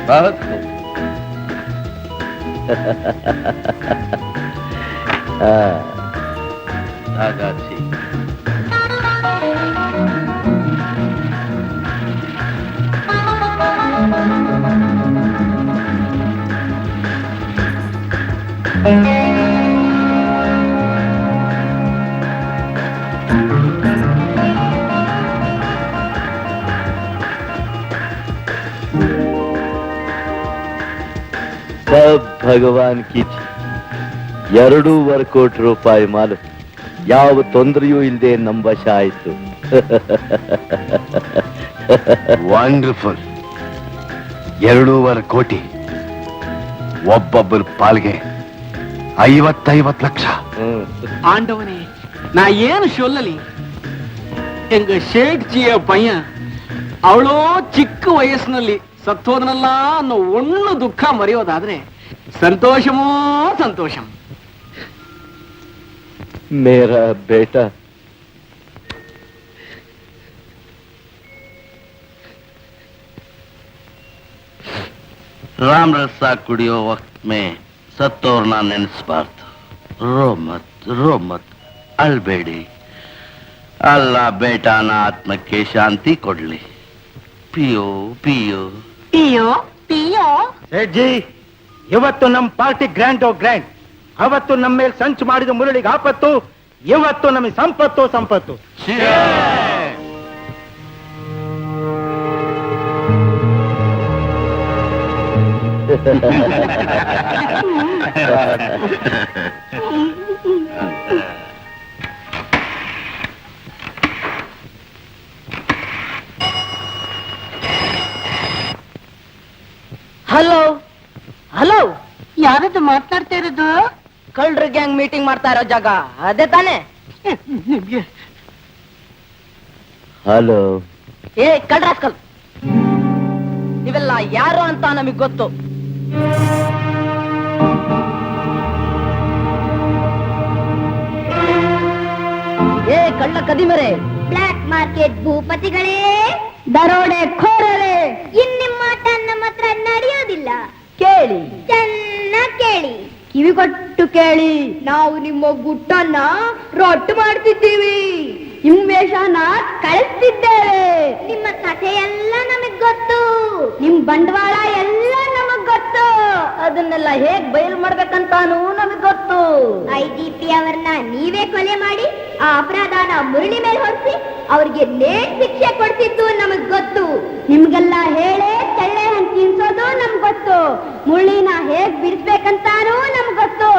बहुत दादाजी. सब भगवान की 2.25 ಕೋಟಿ ರೂಪಾಯಿ ಮಾಲು ಯಾವ ತೊಂದರೆಯೂ ಇಲ್ಲದೆ ನಮ್ಮ ವಶ ಆಯ್ತು. ವಂಡರ್ಫುಲ್. 2.5 ಕೋಟಿ, ಒಬ್ಬೊಬ್ಬರ ಪಾಲ್ಗೆ 50 ಲಕ್ಷ. ஆண்டவனே, நான் ஏன் சொல்லலி? எங்க ಶೇಠ್ಜಿಯ ಪಯ್ಯ ಅವಳೋ ಚಿಕ್ಕ ವಯಸ್ಸಿನಲ್ಲಿ ಸತ್ತೋದನಲ್ಲ ಅನ್ನೋ ಒಣ್ಣು ದುಃಖ ಮರೆಯೋದಾದ್ರೆ ಸಂತೋಷಮೋ ಸಂತೋಷಂ. ಮೇರಾ ಬೇಟಾ ರಾಮ್ ರಸ ಕುಡಿಯೋ ವಕ್ತ್ ಮೇ ಸತ್ತೋರ್ನ ನೆನೆಸ್ಬಾರ್ದು. ರೋ ಮತ್ ಅಳ್ಬೇಡಿ. ಅಲ್ಲ ಬೇಟಾನ ಆತ್ಮಕ್ಕೆ ಶಾಂತಿ ಕೊಡ್ಲಿ. ಪಿಯೋ ಪಿಯೋ ಪಿಯೋ ಪಿಯೋ. ಸೇಠ್ಜಿ, ಇವತ್ತು ನಮ್ಮ ಪಾರ್ಟಿ ಗ್ರ್ಯಾಂಡ್ ಗ್ರ್ಯಾಂಡ್. ಅವತ್ತು ನಮ್ಮ ಮೇಲೆ ಸಂಚು ಮಾಡಿದ ಮುರಳಿಗೆ ಆಪತ್ತು, ಇವತ್ತು ನಮಗೆ ಸಂಪತ್ತು ಸಂಪತ್ತು. ಹಲೋ ಹಲೋ, ಯಾರದು ಮಾತನಾಡ್ತಾ ಇರೋದು? ಕಳ್ರ ಗ್ಯಾಂಗ್ ಮೀಟಿಂಗ್ ಮಾಡ್ತಾ ಇರೋ ಜಾಗ ಅದೇ ತಾನೇ? ಹಲೋ. ಏ ಕಳ್ರಾಸ್ಕಲ್, ನೀವೆಲ್ಲ ಯಾರು ಅಂತ ನಮಗ್ ಗೊತ್ತು. ಏ ಕಳ್ಳ ಕದಿಮರೆ, ಬ್ಲ್ಯಾಕ್ ಮಾರ್ಕೆಟ್ ಭೂಪತಿಗಳೇ, ದರೋಡೆ ಖೋರರೇ, ಇನ್ನಿಮ್ಮ ಮಾಟ ನಮ್ಮ ಹತ್ರ ನಡೆಯೋದಿಲ್ಲ. ಕೇಳಿ, ಚೆನ್ನಾಗಿ ಕೇಳಿ, ಕಿವಿ ಕೊಟ್ಟು ಕೇಳಿ. ನಾವು ನಿಮ್ಮ ಗುಟ್ಟನ್ನ ರೊಟ್ಟು ಮಾಡ್ತಿದ್ದೀವಿ, ನಿಮ್ಮ ವೇಷನ ಕಳಿಸ್ತಿದ್ದೇವೆ. ನಿಮ್ಮ ಕಥೆ ಎಲ್ಲ ನಮಗ್ ಗೊತ್ತು, ನಿಮ್ ಬಂಡವಾಳ ಎಲ್ಲ ನಮಗ್ ಗೊತ್ತು. ಅದನ್ನೆಲ್ಲ ಹೇಗ್ ಬಯಲು ಮಾಡ್ಬೇಕಂತಾನು ನಮಗ್ ಗೊತ್ತು. IGP ಅವರನ್ನ ನೀವೇ ಕೊಲೆ ಮಾಡಿ ಆ ಅಪರಾಧನ ಮುರಳಿ ಮೇಲೆ ಹೊರಿಸಿ ಅವ್ರಿಗೆ ನೇಟ್ ಶಿಕ್ಷೆ ಕೊಡ್ತಿದ್ದು ನಮಗ್ ಗೊತ್ತು. ನಿಮ್ಗೆಲ್ಲ ಹೇಳೇ ತೆಳ್ಳೆ ಹಂಚಿ ತಿನ್ಸೋದು ನಮ್ಗ್ ಗೊತ್ತು. ಮುರಳಿನ ಹೇಗ್ ಬಿಡಿಸ್ಬೇಕಂತಾನೂ ನಮ್ಗ್ ಗೊತ್ತು.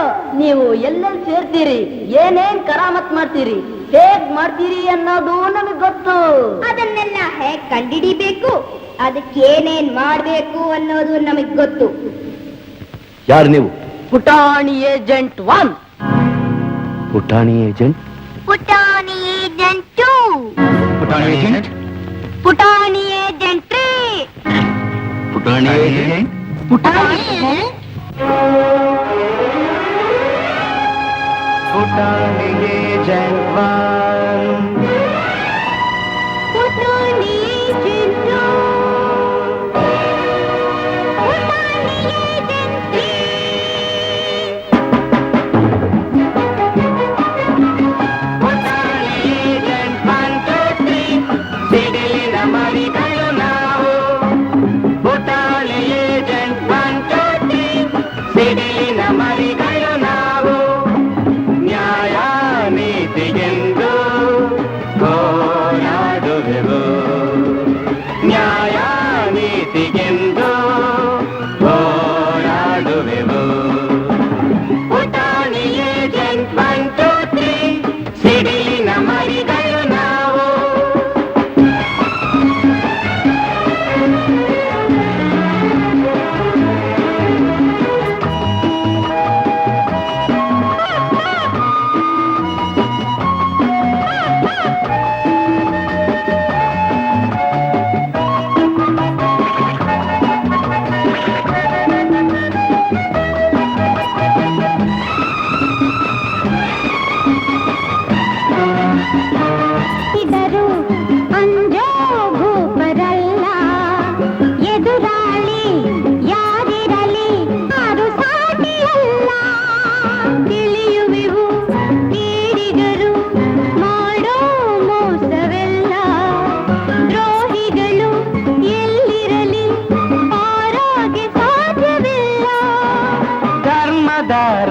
ನೀವು ಎಲ್ಲೆಲ್ಲಿ ಸೇರ್ತೀರಿ, ಏನೇನ್ ಕರಾಮತ್ ಮಾಡ್ತೀರಿ, ಹೇಗ್ ಮಾಡ್ತೀರಿ ಅನ್ನೋದು ನಮಗ್ ಗೊತ್ತು. ಅದನ್ನೆಲ್ಲ ಹೇಗ್ ಕಂಡಿಡಿಬೇಕು, ಅದಕ್ಕೇನೇನ್ ಮಾಡ್ಬೇಕು ಅನ್ನೋದು ನಮಗ್ ಗೊತ್ತು. ಯಾರು ನೀವು? ಪುಟಾಣಿ ಏಜೆಂಟ್ 1. ಪುಟಾಣಿ ಏಜೆಂಟ್? ಪುಟಾಣಿ ಏಜೆಂಟ್ 2. ಪುಟಾಣಿ ಏಜೆಂಟ್? ಪುಟಾಣಿ ಏಜೆಂಟ್ 3. ಪುಟಾಣಿ ಏಜೆಂಟ್? ಪುಟಾಣಿ ಪುಟಾಣಿ ಏಜೆಂಟ್ 1. ಪುಟಾಣಿ ಏಜೆಂಟ್ 2.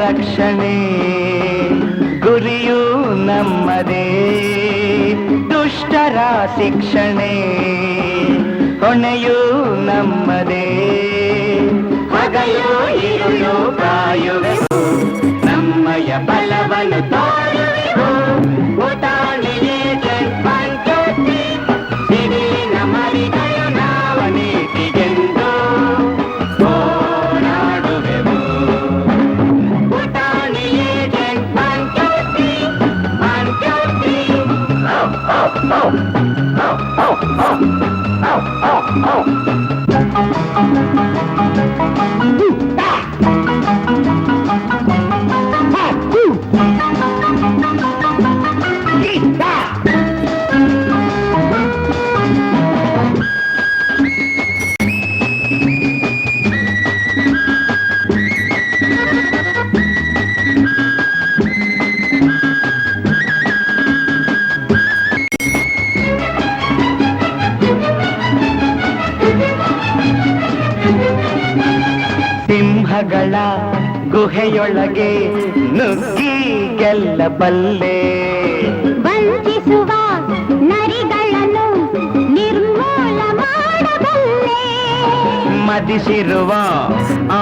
ರಕ್ಷಣೆ ಗುರಿಯು ನಮ್ಮದೇ, ದುಷ್ಟರ ಶಿಕ್ಷಣೆ ಹೊಣೆಯು ನಮ್ಮದೇ. ಹಗಲು ಇರುಳು ಕಾಯುವೆವು, ನಮ್ಮಯ ಬಲವನ್ನು ತೋರುವೆವು. ಸಿಂಹಗಳ ಗುಹೆಯೊಳಗೆ ನುಗ್ಗಿ ಗೆಲ್ಲಬಲ್ಲೆ, ವಂಚಿಸುವ ನರಿಗಳನ್ನು ನಿರ್ಮೂಲ ಮಾಡಬಲ್ಲೆ, ಮದಿಸಿರುವ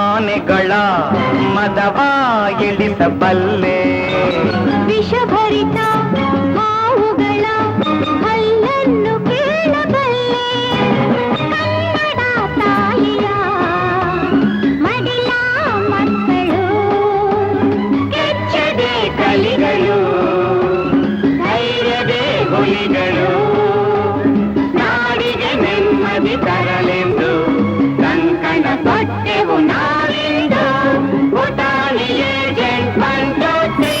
ಆನೆಗಳ ಮದವ ಇಳಿಸಬಲ್ಲೆ, ವಿಷಭರಿತ ಹಾವುಗಳ ಹಲ್ಲನ್ನು ಕೇಳಬಲ್ಲೆ, ಕನ್ನಡ ತಾಯಿಯ ಮಡಿಲ ಮಕ್ಕಳು ಕೆಚ್ಚದೆ ಕಲಿಗಳು, ಧೈರ್ಯದೇ ಹುಲಿಗಳು, ನಾಡಿಗೆ ನೆಮ್ಮದಿ ತರಲೆಂದು ಕಂಕಣ ಕೊಟ್ಟೆವು ನಾವಿಂದು, ಪುಟಾಣಿ ಏಜೆಂಟ್ ಬಂದೋಟಿ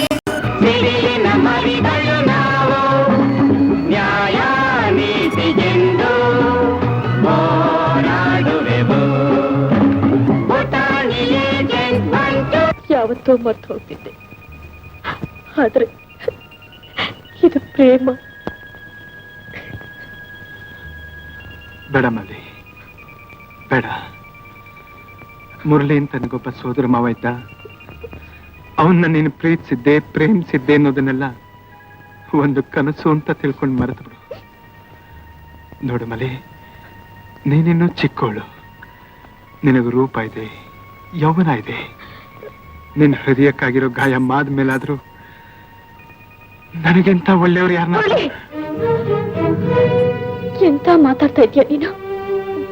ಸಿಡಿಲಿನ ಮರಿಗಳು ನಾವು, ನ್ಯಾಯ ನೀತಿಗೆಂದು ಹೋರಾಡುವೆವು, ಪುಟಾಣಿ ಏಜೆಂಟ್ ಬಂದು. ಯಾವತ್ತೋ ಮರ್ತು ಹೋಗ್ತಿದ್ದೆ, ಆದ್ರೆ ಇದು ಪ್ರೇಮ. ಬೇಡ ಮಲ್ಲಿ, ಬೇಡ. ಮುರಳಿ ಅಂತ ನನಗೊಬ್ಬ ಸೋದರ ಮಾವ ಇದ್ದ. ಅವನ್ನ ನೀನು ಪ್ರೀತಿಸಿದ್ದೆ, ಪ್ರೇಮಿಸಿದ್ದೆ ಅನ್ನೋದನ್ನೆಲ್ಲ ಒಂದು ಕನಸು ಅಂತ ತಿಳ್ಕೊಂಡು ಮರೆತು ಬಿಡು. ನೋಡು ಮಲಿ, ನೀನಿನ್ನೂ ಚಿಕ್ಕವಳು, ನಿನಗೆ ರೂಪ ಇದೆ, ಯೌವನ ಇದೆ. ನಿನ್ನ ಹೃದಯಕ್ಕಾಗಿರೋ ಗಾಯ ಮಾದ ಮೇಲಾದ್ರೂ ನನಗೆಂತ ಒಳ್ಳೆಯವ್ರು ಯಾರನ್ನ. ಎಂತ ಮಾತಾಡ್ತಾ ಇದೀಯ ನೀನು?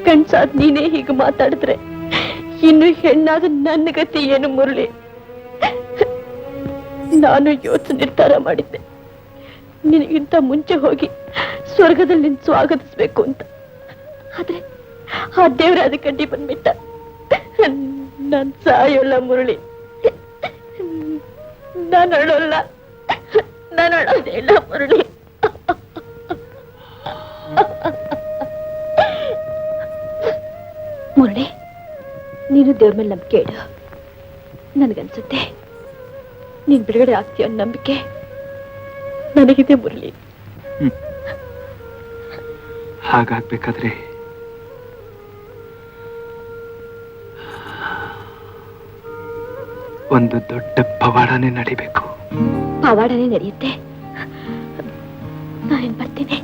ಗಂಡ್ಸಾದ್ ನೀನೇ ಹೀಗೆ ಮಾತಾಡಿದ್ರೆ ಇನ್ನು ಹೆಣ್ಣಾದ ನನ್ನ ಗತಿ ಏನು ಮುರಳಿ? ನಾನು ಯೋಚನೆ ನಿರ್ಧಾರ ಮಾಡಿದ್ದೆ, ನಿನಗಿಂತ ಮುಂಚೆ ಹೋಗಿ ಸ್ವರ್ಗದಲ್ಲಿ ನಿನ್ ಸ್ವಾಗತಿಸ್ಬೇಕು ಅಂತ. ಆದ್ರೆ ಆ ದೇವ್ರ ಅದಕ್ಕೆ ಅಡ್ಡಿ ಬಂದ್ಬಿಟ್ಟ. ನಾನ್ ಸಾಯೋಲ್ಲ ಮುರಳಿ, ನಾನು ಅಳೋಲ್ಲ, ನಾನು ಅಳೋದೇ ಇಲ್ಲ ಮುರಳಿ. ಮುರಳಿ, ನೀನು ದೇವ್ರ ಮೇಲೆ ನಂಬಿಕೆ ಇಡು. ನನಗನ್ಸುತ್ತೆ ನೀನ್ ಬಿಡುಗಡೆ ಆಗ್ತೀಯ ಅನ್ನೋ ನಂಬಿಕೆ ನನಗಿದೆ ಮುರಳಿ. ಹಾಗಾಗ್ಬೇಕಾದ್ರೆ ಒಂದು ದೊಡ್ಡ ಪವಾಡನೇ ನಡಿಬೇಕು. ಪವಾಡನೇ ನಡೆಯುತ್ತೆ. ನಾನೇನ್ ಬರ್ತೀನಿ.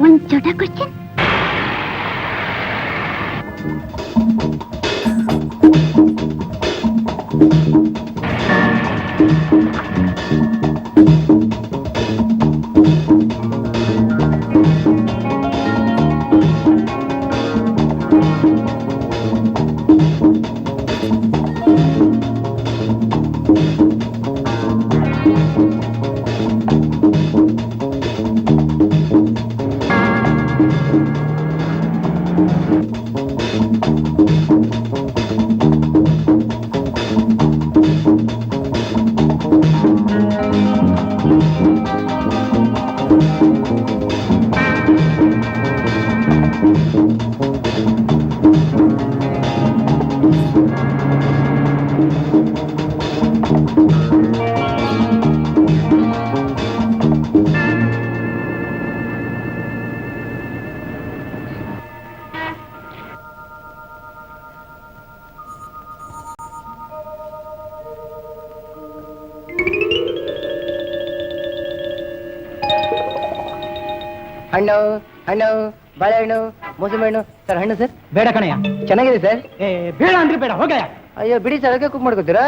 ಒಂದು छोटा क्वेश्चन. ಹಣ್ಣು ಹಣ್ಣು ಬಾಳೆಹಣ್ಣು ಮೋಸಂಬಿ ಹಣ್ಣು ಸರ್ ಹಣ್ಣು ಸರ್ ಬೇಡ ಕಣಯ್ಯ ಚೆನ್ನಾಗಿದೆ ಸರ್ ಬೇಡ ಅಂದ್ರೆ ಬೇಡ ಹೋಗಯ್ಯ ಅಯ್ಯೋ ಬಿಡಿ ಸರ್ ಅದಕ್ಕೆ ಕುಕ್ ಮಾಡ್ಕೋತೀರಾ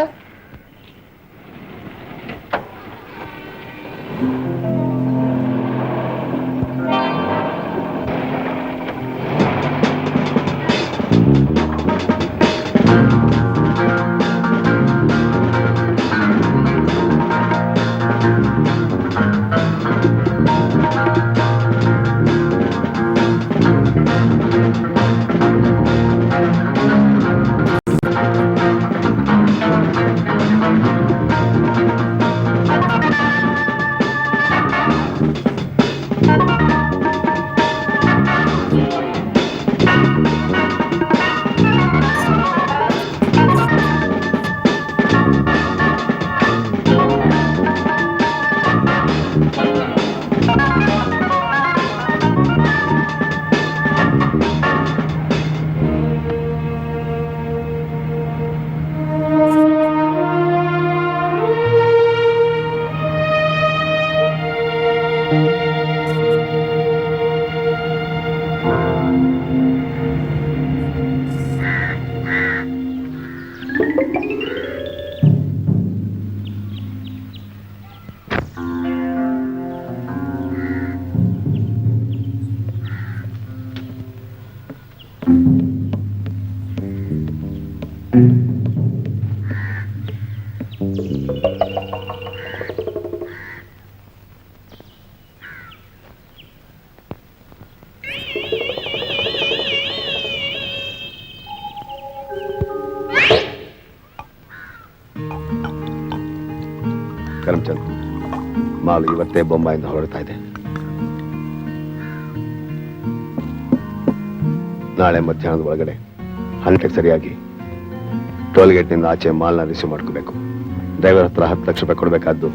ಕರಮ್ಚಂದ್, ಮಾಲು ಇವತ್ತೇ ಬೊಂಬಾಯಿಂದ ಹೊರಡ್ತಾ ಇದೆ. ನಾಳೆ ಮಧ್ಯಾಹ್ನದ ಒಳಗಡೆ 12 ಸರಿಯಾಗಿ ಟೋಲ್ ಗೇಟ್ನಿಂದ ಆಚೆ ಮಾಲ್ನ ರಿಸೀವ್ ಮಾಡ್ಕೋಬೇಕು. ಡ್ರೈವರ್ ಹತ್ರ 10 ಲಕ್ಷ ರೂಪಾಯಿ ಕೊಡಬೇಕಾದ್ದು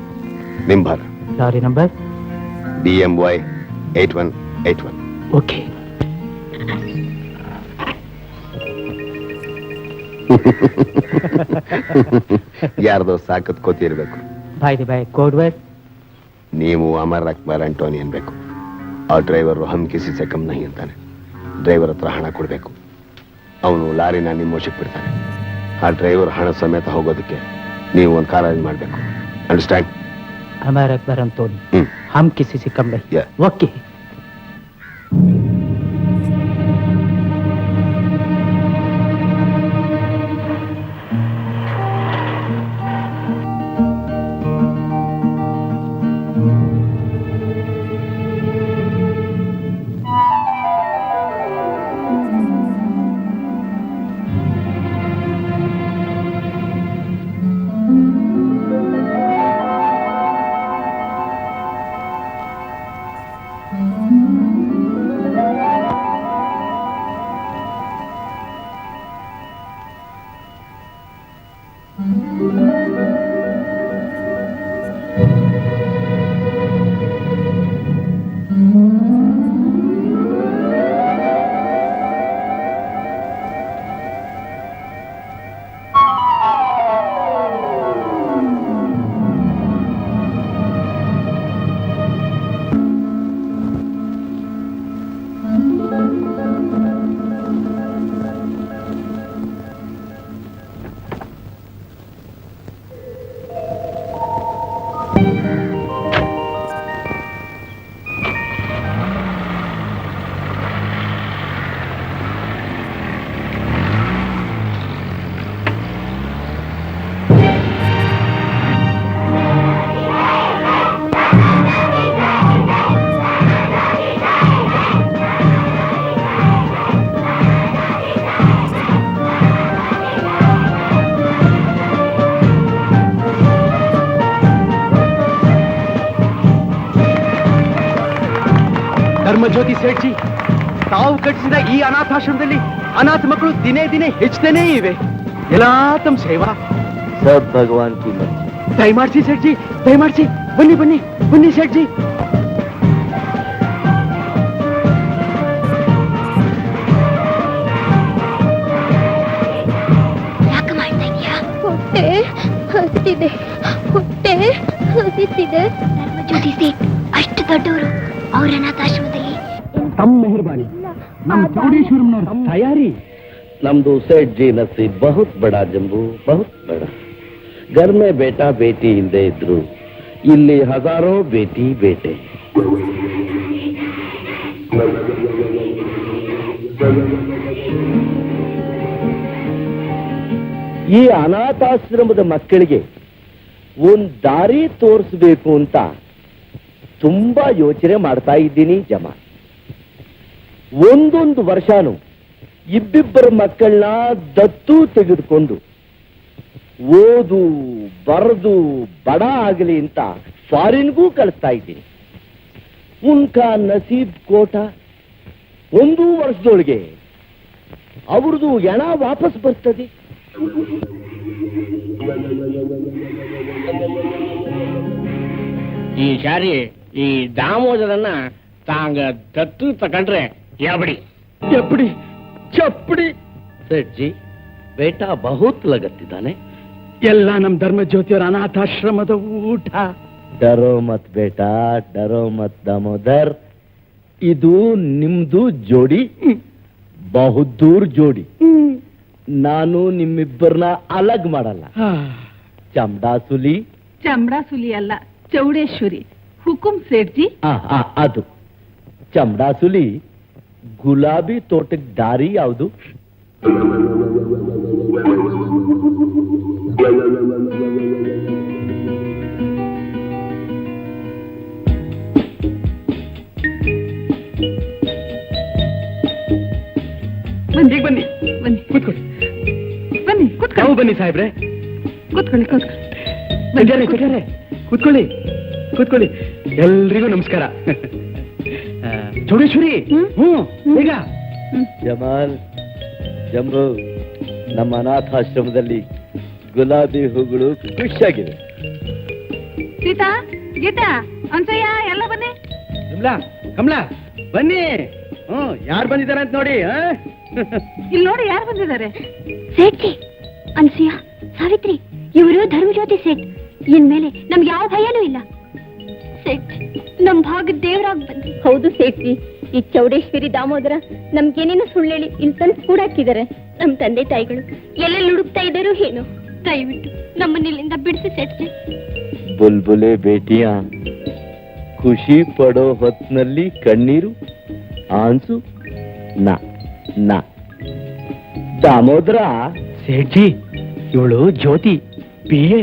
ನಿಮ್ ಭಾರ. Lorry number BMY 8181. ಓಕೆ. ಯಾರ್ದೋ ಸಾಕತ್ ಕೋತಿ ಇರ್ಬೇಕು. ಬಾಯ್ ಕೋಡ್ ವರ್ಡ್. ನೀವು ಅಮರ್ ಅಕ್ಬರ್ ಆಂಟೋನಿ ಅನ್ಬೇಕು. ಆ ಡ್ರೈವರ್ ಹಮ್ ಕಿಸಿ ಸೆ ಕಮ್ ನಹಿ ಅಂತಾನೆ. ಡ್ರೈವರ್ ಹತ್ರ ಹಣ ಕೊಡ್ಬೇಕು. ಅವನು ಲಾರಿನ ನಿಮ್ಮ ವಶಕ್ಕೆ ಬಿಡ್ತಾನೆ. ಆ ಡ್ರೈವರ್ ಹಣ ಸಮೇತ ಹೋಗೋದಕ್ಕೆ ನೀವು ಒಂದು ಕಾರ್ ಅರೇಂಜ್ ಮಾಡಬೇಕು. ಅಂಡರ್ಸ್ಟ್ಯಾಂಡ್? ಅಮರ್ ಅಕ್ಬರ್ ಆಂಟೋನಿ, ಹ್ಮ್. ಹಮ್ ಕಿಸಿ ಸೆ ಕಮ್ ನಹಿ. ಓಕೆ. ಧರ್ಮಜ್ಯೋತಿ ಸೇಠ್ಜಿ, ತಾವು ಕಟ್ಟಿಸಿದ ಈ ಅನಾಥಾಶ್ರಮದಲ್ಲಿ ಅನಾಥ ಮಕ್ಕಳು ದಿನೇ ದಿನೇ ಹೆಚ್ಚುತ್ತೇನೇ ಇವೆ. ಎಲ್ಲ ತಮ್ಮ ಸೇವಾ. सब भगवान की मर्जी. ದಯಮಾಡಿಸಿ ಸೇಠ್ಜಿ, ದಯಮಾಡಿಸಿ. ಬನ್ನಿ ಬನ್ನಿ ಬನ್ನಿ ಸೇಠ್ಜಿ. ಯಾಕೆ ಮಾಡ್ತಾ ಇದೀಯಾ? ಹೊಟ್ಟೆ ಹಸಿತಿದೆ, ಹೊಟ್ಟೆ ಹಸಿತಿದೆ. ಧರ್ಮಜ್ಯೋತಿ ಸೇಠ್ ಅಷ್ಟು ದೊಡ್ಡವರು, ಅವ್ರ ಅನಾಥಾಶ್ರಮದಲ್ಲಿ ತಮ್ಮ ಮೆಹರ್ಬಾನಿ ನಮ್ಮ ಚೌಡೇಶ್ವರಂನವ್ರ ತಯಾರಿ ನಮ್ದು सेठ जी नसीब बहुत बड़ा जंबू बहुत बड़ा घर में बेटा बेटी इल्दे इದ್ರು ಇಲ್ಲಿ ಹಜಾರೋ ಬೇಟಿ ಬೇಟೆ ಈ ಅನಾಥಾಶ್ರಮದ ಮಕ್ಕಳಿಗೆ ಒಂದ್ ದಾರಿ ತೋರಿಸಬೇಕು ಅಂತ ತುಂಬಾ ಯೋಚನೆ ಮಾಡ್ತಾ ಇದ್ದೀನಿ ಜಮಾ. ಒಂದೊಂದು ವರ್ಷನೂ ಇಬ್ಬಿಬ್ಬರ ಮಕ್ಕಳನ್ನ ದತ್ತು ತೆಗೆದುಕೊಂಡು ಓದು ಬರೆದು ಬಡ ಆಗಲಿ ಅಂತ ಫಾರಿನ್ಗೂ ಕಳಿಸ್ತಾ ಇದ್ದೀನಿ. ಉನ್ಕಾ ನಸೀಬ್ ಕೋಟ 1 ವರ್ಷದೊಳಗೆ ಅವ್ರದ್ದು ಎಣ ವಾಪಸ್ ಬರ್ತದೆ. ಈ ಸಾರಿ ಈ ದಾಮೋದರನ್ನ ತಾಂಗ ದತ್ತು ತಕೊಂಡ್ರೆ ಎಬಡಿ ಎಪ್ಪಡಿ ಚಪ್ಪಡಿ सेठ जी ಬೇಟಾ ಬಹುತ್ ಲಗತ್ತಿದ್ದಾನೆ. ಎಲ್ಲ ನಮ್ ಧರ್ಮ ಜ್ಯೋತಿಯವರ ಅನಾಥಾಶ್ರಮದ ಊಟ. ಡರೋ ಮತ್ ಬೇಟಾ ಡರೋ ಮತ್ ದಾಮೋದರ್, ಇದು ನಿಮ್ದು ಜೋಡಿ ಬಹುದೂರ್ ಜೋಡಿ. ನಾನು ನಿಮ್ಮಿಬ್ಬರನ್ನ ಅಲಗ್ ಮಾಡಲ್ಲ. ಚಮಡಾಸುಲಿ ಚಮಡಾಸುಲಿ ಅಲ್ಲ, ಚೌಡೇಶ್ವರಿ. ಹುಕುಂ ಸೇಠ್ಜಿ. ಅದು ಚಮಡಾಸುಲಿ. ಗುಲಾಬಿ ತೋಟಕ್ಕೆ ದಾರಿ ಯಾವುದು? ಬನ್ನಿ ಬನ್ನಿ ಬನ್ನಿ ಕೂತ್ಕೊಳ್ಳಿ. ಬನ್ನಿ ಕೂತ್ಕೊಳ್ಳಿ. ಬನ್ನಿ ಸಾಹೇಬ್ರೆ, ಕೂತ್ಕೊಳ್ಳಿ ಕೂತ್ಕೊಳ್ಳಿ. ಕೂತ್ಕೊಳ್ಳಿ ಕೂತ್ಕೊಳ್ಳಿ. ಎಲ್ರಿಗೂ ನಮಸ್ಕಾರ. ಚೌಡೇಶ್ವರಿ, ಈಗ ಜಮಾಲ್ ಜಂಬು, ನಮ್ಮ ಅನಾಥಾಶ್ರಮದಲ್ಲಿ ಗುಲಾಬಿ ಹೂಗಳು ಖುಷಿಯಾಗಿವೆ. ಸೀತಾ, ಗೀತಾ, ಅನ್ಸಯ್ಯ ಎಲ್ಲ ಬನ್ನಿ. ಕಮಲಾ ಬನ್ನಿ. ಯಾರು ಬಂದಿದ್ದಾರೆ ಅಂತ ನೋಡಿ. ಇಲ್ಲಿ ನೋಡಿ ಯಾರು ಬಂದಿದ್ದಾರೆ. ಸೇಠ್ಜಿ, ಅನ್ಸೂಯ, ಸಾವಿತ್ರಿ, ಇವರು ಧರ್ಮಜ್ಯೋತಿ ಸೇಠ್. ಇನ್ಮೇಲೆ ನಮ್ಗೆ ಯಾವ ಭಯನೂ ಇಲ್ಲ. ಸೇಠ್, ನಮ್ ಭಾಗದ ದೇವರಾಗ್ ಬಂದ್ರಿ. ಹೌದು ಸೇಠ್ಜಿ, ಈ ಚೌಡೇಶ್ವರಿ ದಾಮೋದರ ನಮ್ಗೇನೇನೋ ಸುಳ್ಳೇಳಿ ಇಲ್ಲಿ ತಂದು ಕೂಡ ಹಾಕಿದ್ದಾರೆ. ನಮ್ ತಂದೆ ತಾಯಿಗಳು ಎಲ್ಲೆಲ್ಲಿ ಹುಡುಕ್ತಾ ಇದ್ದಾರೋ ಏನೋ. ದಯವಿಟ್ಟು ನಮ್ಮನ್ನ ಇಲ್ಲಿಂದ ಬಿಡಿಸಿ ಸೇಠ್ಜಿ. ಬುಲ್ಬುಲೆ ಬೇಟಿಯ ಖುಷಿ ಪಡೋ ಹೊತ್ನಲ್ಲಿ ಕಣ್ಣೀರು ಆನ್ಸು ನಾ ನಾ ದಾಮೋದರ. ಸೇಠಿ, ಇವಳು ಜ್ಯೋತಿ PA.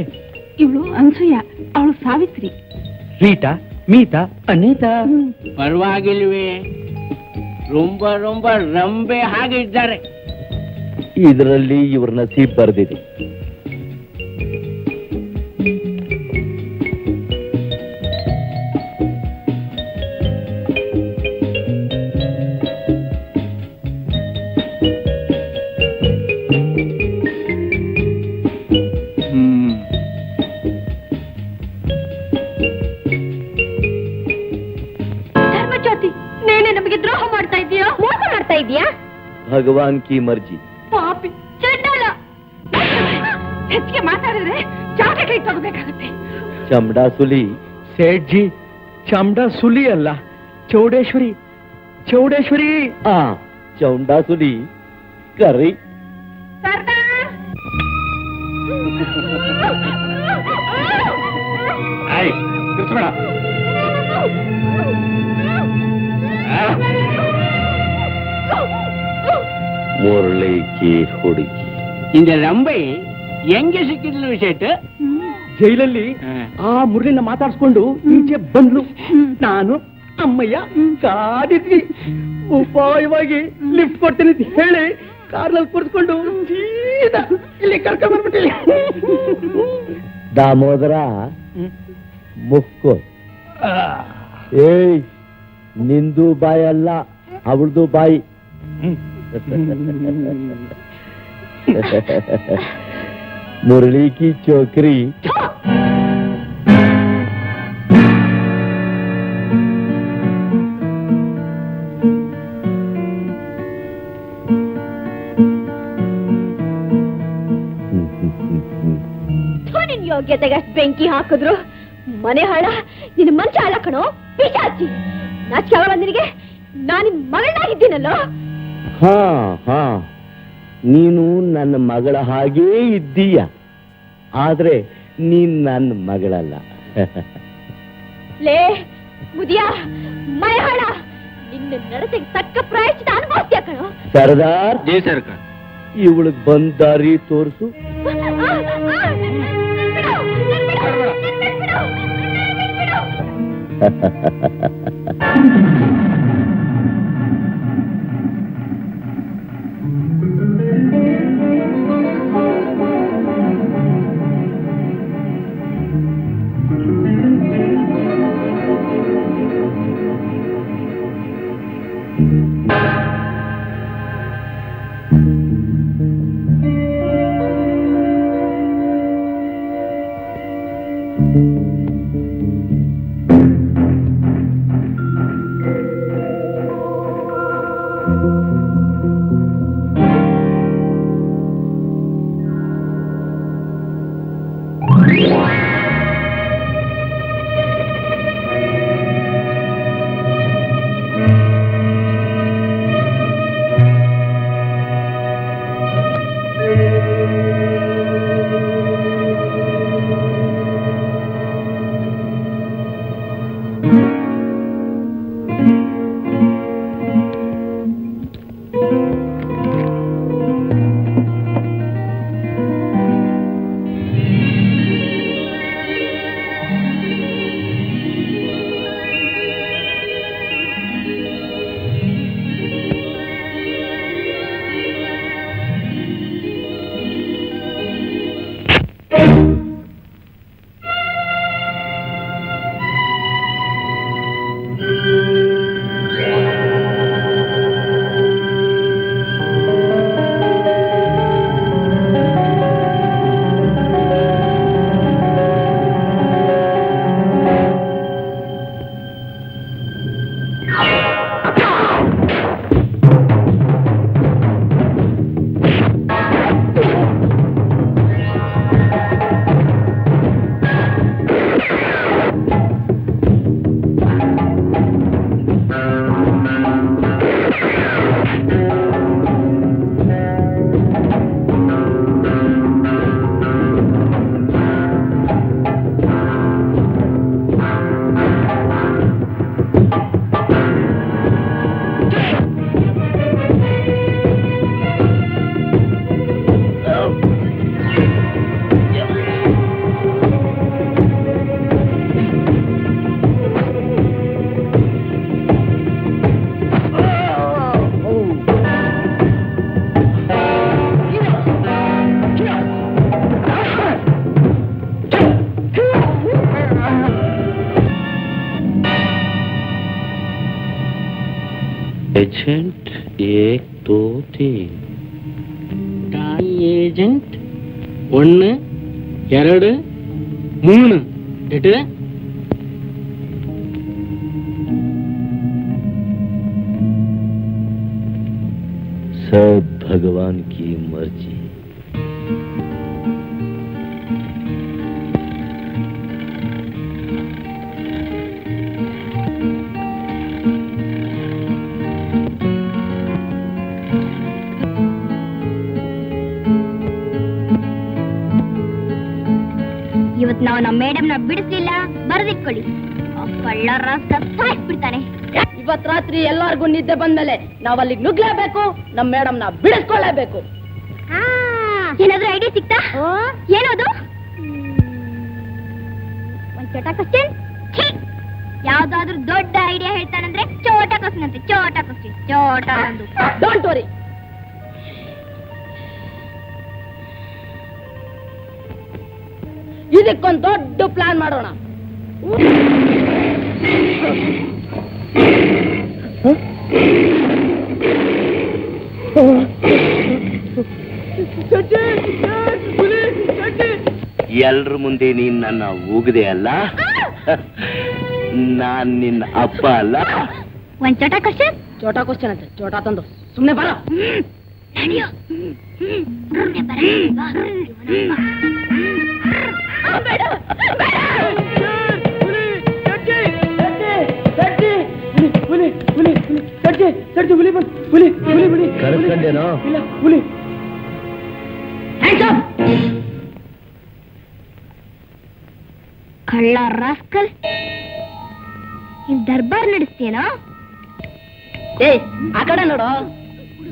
ಇವಳು ಅನ್ಸೂಯ, ಅವಳು ಸಾವಿತ್ರಿ. ರೀಟಾ, ಮೀತಾ, ಅನೀತಾ. ಪರವಾಗಿಲ್ವೇ, ರೊಂಬ ರೊಂಬ ರಂಬೆ ಹಾಗೆ ಇದ್ದಾರೆ. ಇದರಲ್ಲಿ ಇವ್ರ ನಸೀಬ್ ಬರ್ದಿದೆ. ಧರ್ಮಜ್ಯೋತಿ, ನೇನೆ ನಮಗೆ ದ್ರೋಹ ಮಾಡ್ತಾ ಇದೀಯಾ? ಮೋಸ ಮಾಡ್ತಾ ಇದೀಯಾ? ಭಗವಾನ್ ಕಿ ಮರ್ಜಿ. ಪಾಪಿ ಚಂಡಾಲ, ಹೆಚ್ಚಿಗೆ ಮಾತಾಡಿದ್ರೆ ಜಾಗ ಕೈ ತಗೋಬೇಕಾಗುತ್ತೆ. ಚಮಡಾಸುಲಿ. ಸೇಠ್ಜಿ, ಚಾಮಡಾ ಸುಲಿ ಅಲ್ಲ, ಚೌಡೇಶ್ವರಿ. ಚೌಡೇಶ್ವರಿ. ಚೌಂಡಾಸುಲಿ ಕರಿ. ಸರ್ದಾರ್, ಮುರಳಿ ಕಿ ಹುಡುಗಿ. இந்த ರಂಬೆ ಹೆಂಗೆ ಸಿಕ್ಕಿದ್ಲು ವಿಷಯ? ಜೈಲಲ್ಲಿ ಆ ಮುರಳಿನ ಮಾತಾಡ್ಸ್ಕೊಂಡು ಈಚೆ ಬಂದ್ಲು. ನಾನು ಅಮ್ಮಯ್ಯ ಕಾದಿದ್ವಿ. ಉಪಾಯವಾಗಿ ಲಿಫ್ಟ್ ಕೊಡ್ತೀನಿ ಅಂತ ಹೇಳಿ ಕಾರ್ನಲ್ಲಿ ಕೂರಿಸ್ಕೊಂಡು ಸೀದಾ ಇಲ್ಲಿ ಕರ್ಕೊಂಡ್ ಬಂದ್ಬಿಟ್ಟಿಲ್ಲ. ದಾಮೋದರ ಮುಕ್ಕೋ. ಏಯ್, ನಿಂದು ಬಾಯಿ ಅಲ್ಲ, ಅವಳದು ಬಾಯಿ. ಮುರಳಿ ಕಿ ಚೋಕ್ರಿ. ನಿನ್ ಯೋಗ್ಯತೆಗೆ ಅಷ್ಟು ಬೆಂಕಿ ಹಾಕಿದ್ರು ಮನೆ ಹಾಳ, ನಿನ್ನ ಮಂಚ ಹಾಳ ಕಣೋ ಪಿಶಾಚಿ. ನಾಚಿಕೆ ಆಗಲ್ಲ ನಿನಗೆ? ನಾನು ನಿನ್ ಮಗಳಾಗಿದ್ದೀನಲ್ಲೋ. ಹಾ ಹಾ, ನೀನು ನನ್ನ ಮಗಳ ಹಾಗೇ ಇದ್ದೀಯ, ಆದ್ರೆ ನೀನ್ ನನ್ನ ಮಗಳಲ್ಲ. ಲೇ ಮುದಿಯ ಮಯಹಾಳ, ನಿನ್ನ ನಡತೆಗೆ ತಕ್ಕ ಪ್ರಾಯಶ್ಚಿತ ಅನುಭವಿಸ್ತೀಯ ಕಣೋ. ಸರ್ದಾರ್, ಜೈ ಸರ್ಕಾರ. ಇವಳಿಗೆ ಬಂದ್ ದಾರಿ ತೋರಿಸು. ಏಜೆಂಟ್ ಏಕ್ ದೋ ತೀನ್. ಏಜೆಂಟ್ 1 2 3 ಎಟ್ಟು सब भगवान की मर्जी. ಇವತ್ತು ನಾವು ನಮ್ಮ ಮೇಡಮ್ನ ಬಿಡಿಸ್ಲಿಲ್ಲ, ಬರೆದಿಟ್ಕೊಳ್ಳಿ. ಕಳ್ಳರ ಸಾಯಿಸ್ಬಿಡ್ತಾನೆ. ಇವತ್ ರಾತ್ರಿ ಎಲ್ಲಾರ್ಗು ನಿದ್ದೆ ಬಂದ್ಮೇಲೆ ನಾವ್ ಅಲ್ಲಿಗೆ ನುಗ್ಲೇಬೇಕು, ನಮ್ ಮೇಡಮ್ನ ಬಿಡಿಸ್ಕೊಳ್ಳೇಬೇಕು. ಏನಾದ್ರೂ ಐಡಿಯಾ ಸಿಕ್ತಾ? ಏನದು? ಒಂದ್ ಚೋಟ ಕ್ವಶನ್. ಯಾವ್ದಾದ್ರು ದೊಡ್ಡ ಐಡಿಯಾ ಹೇಳ್ತಾನಂದ್ರೆ ಚೋಟ ಕ್ವಶನ್ ಅಂತೆ. ಚೋಟ ಕ್ವಶನ್, ಚೋಟ ಒಂದು. ಡೋಂಟ್ ವರಿ, ಇದಕ್ಕೊಂದು ದೊಡ್ಡ ಪ್ಲಾನ್ ಮಾಡೋಣ. ಎಲ್ರ ಮುಂದೆ ನೀನ್ ನನ್ನ ಊಗದೆ ಅಲ್ಲ, ನಾನ್ ನಿನ್ನ ಅಪ್ಪ ಅಲ್ಲ. ಒಂದ್ ಚೋಟ ಕ್ವಶನ್. ಚೋಟ ಕ್ವಶನ್ ಅಂತ ಚೋಟ ತಂದು ಸುಮ್ನೆ ಬರ. ನಡೆಯೋ. ಅನ್ಕೊಂಡೇನೋ ಕಳ್ಳ ರಾಸ್ಕಲ್ ದರ್ಬಾರ್ ನಡೆಸ್ತೇನೋ? ಏ ಆ ಕಡೆ ನೋಡು,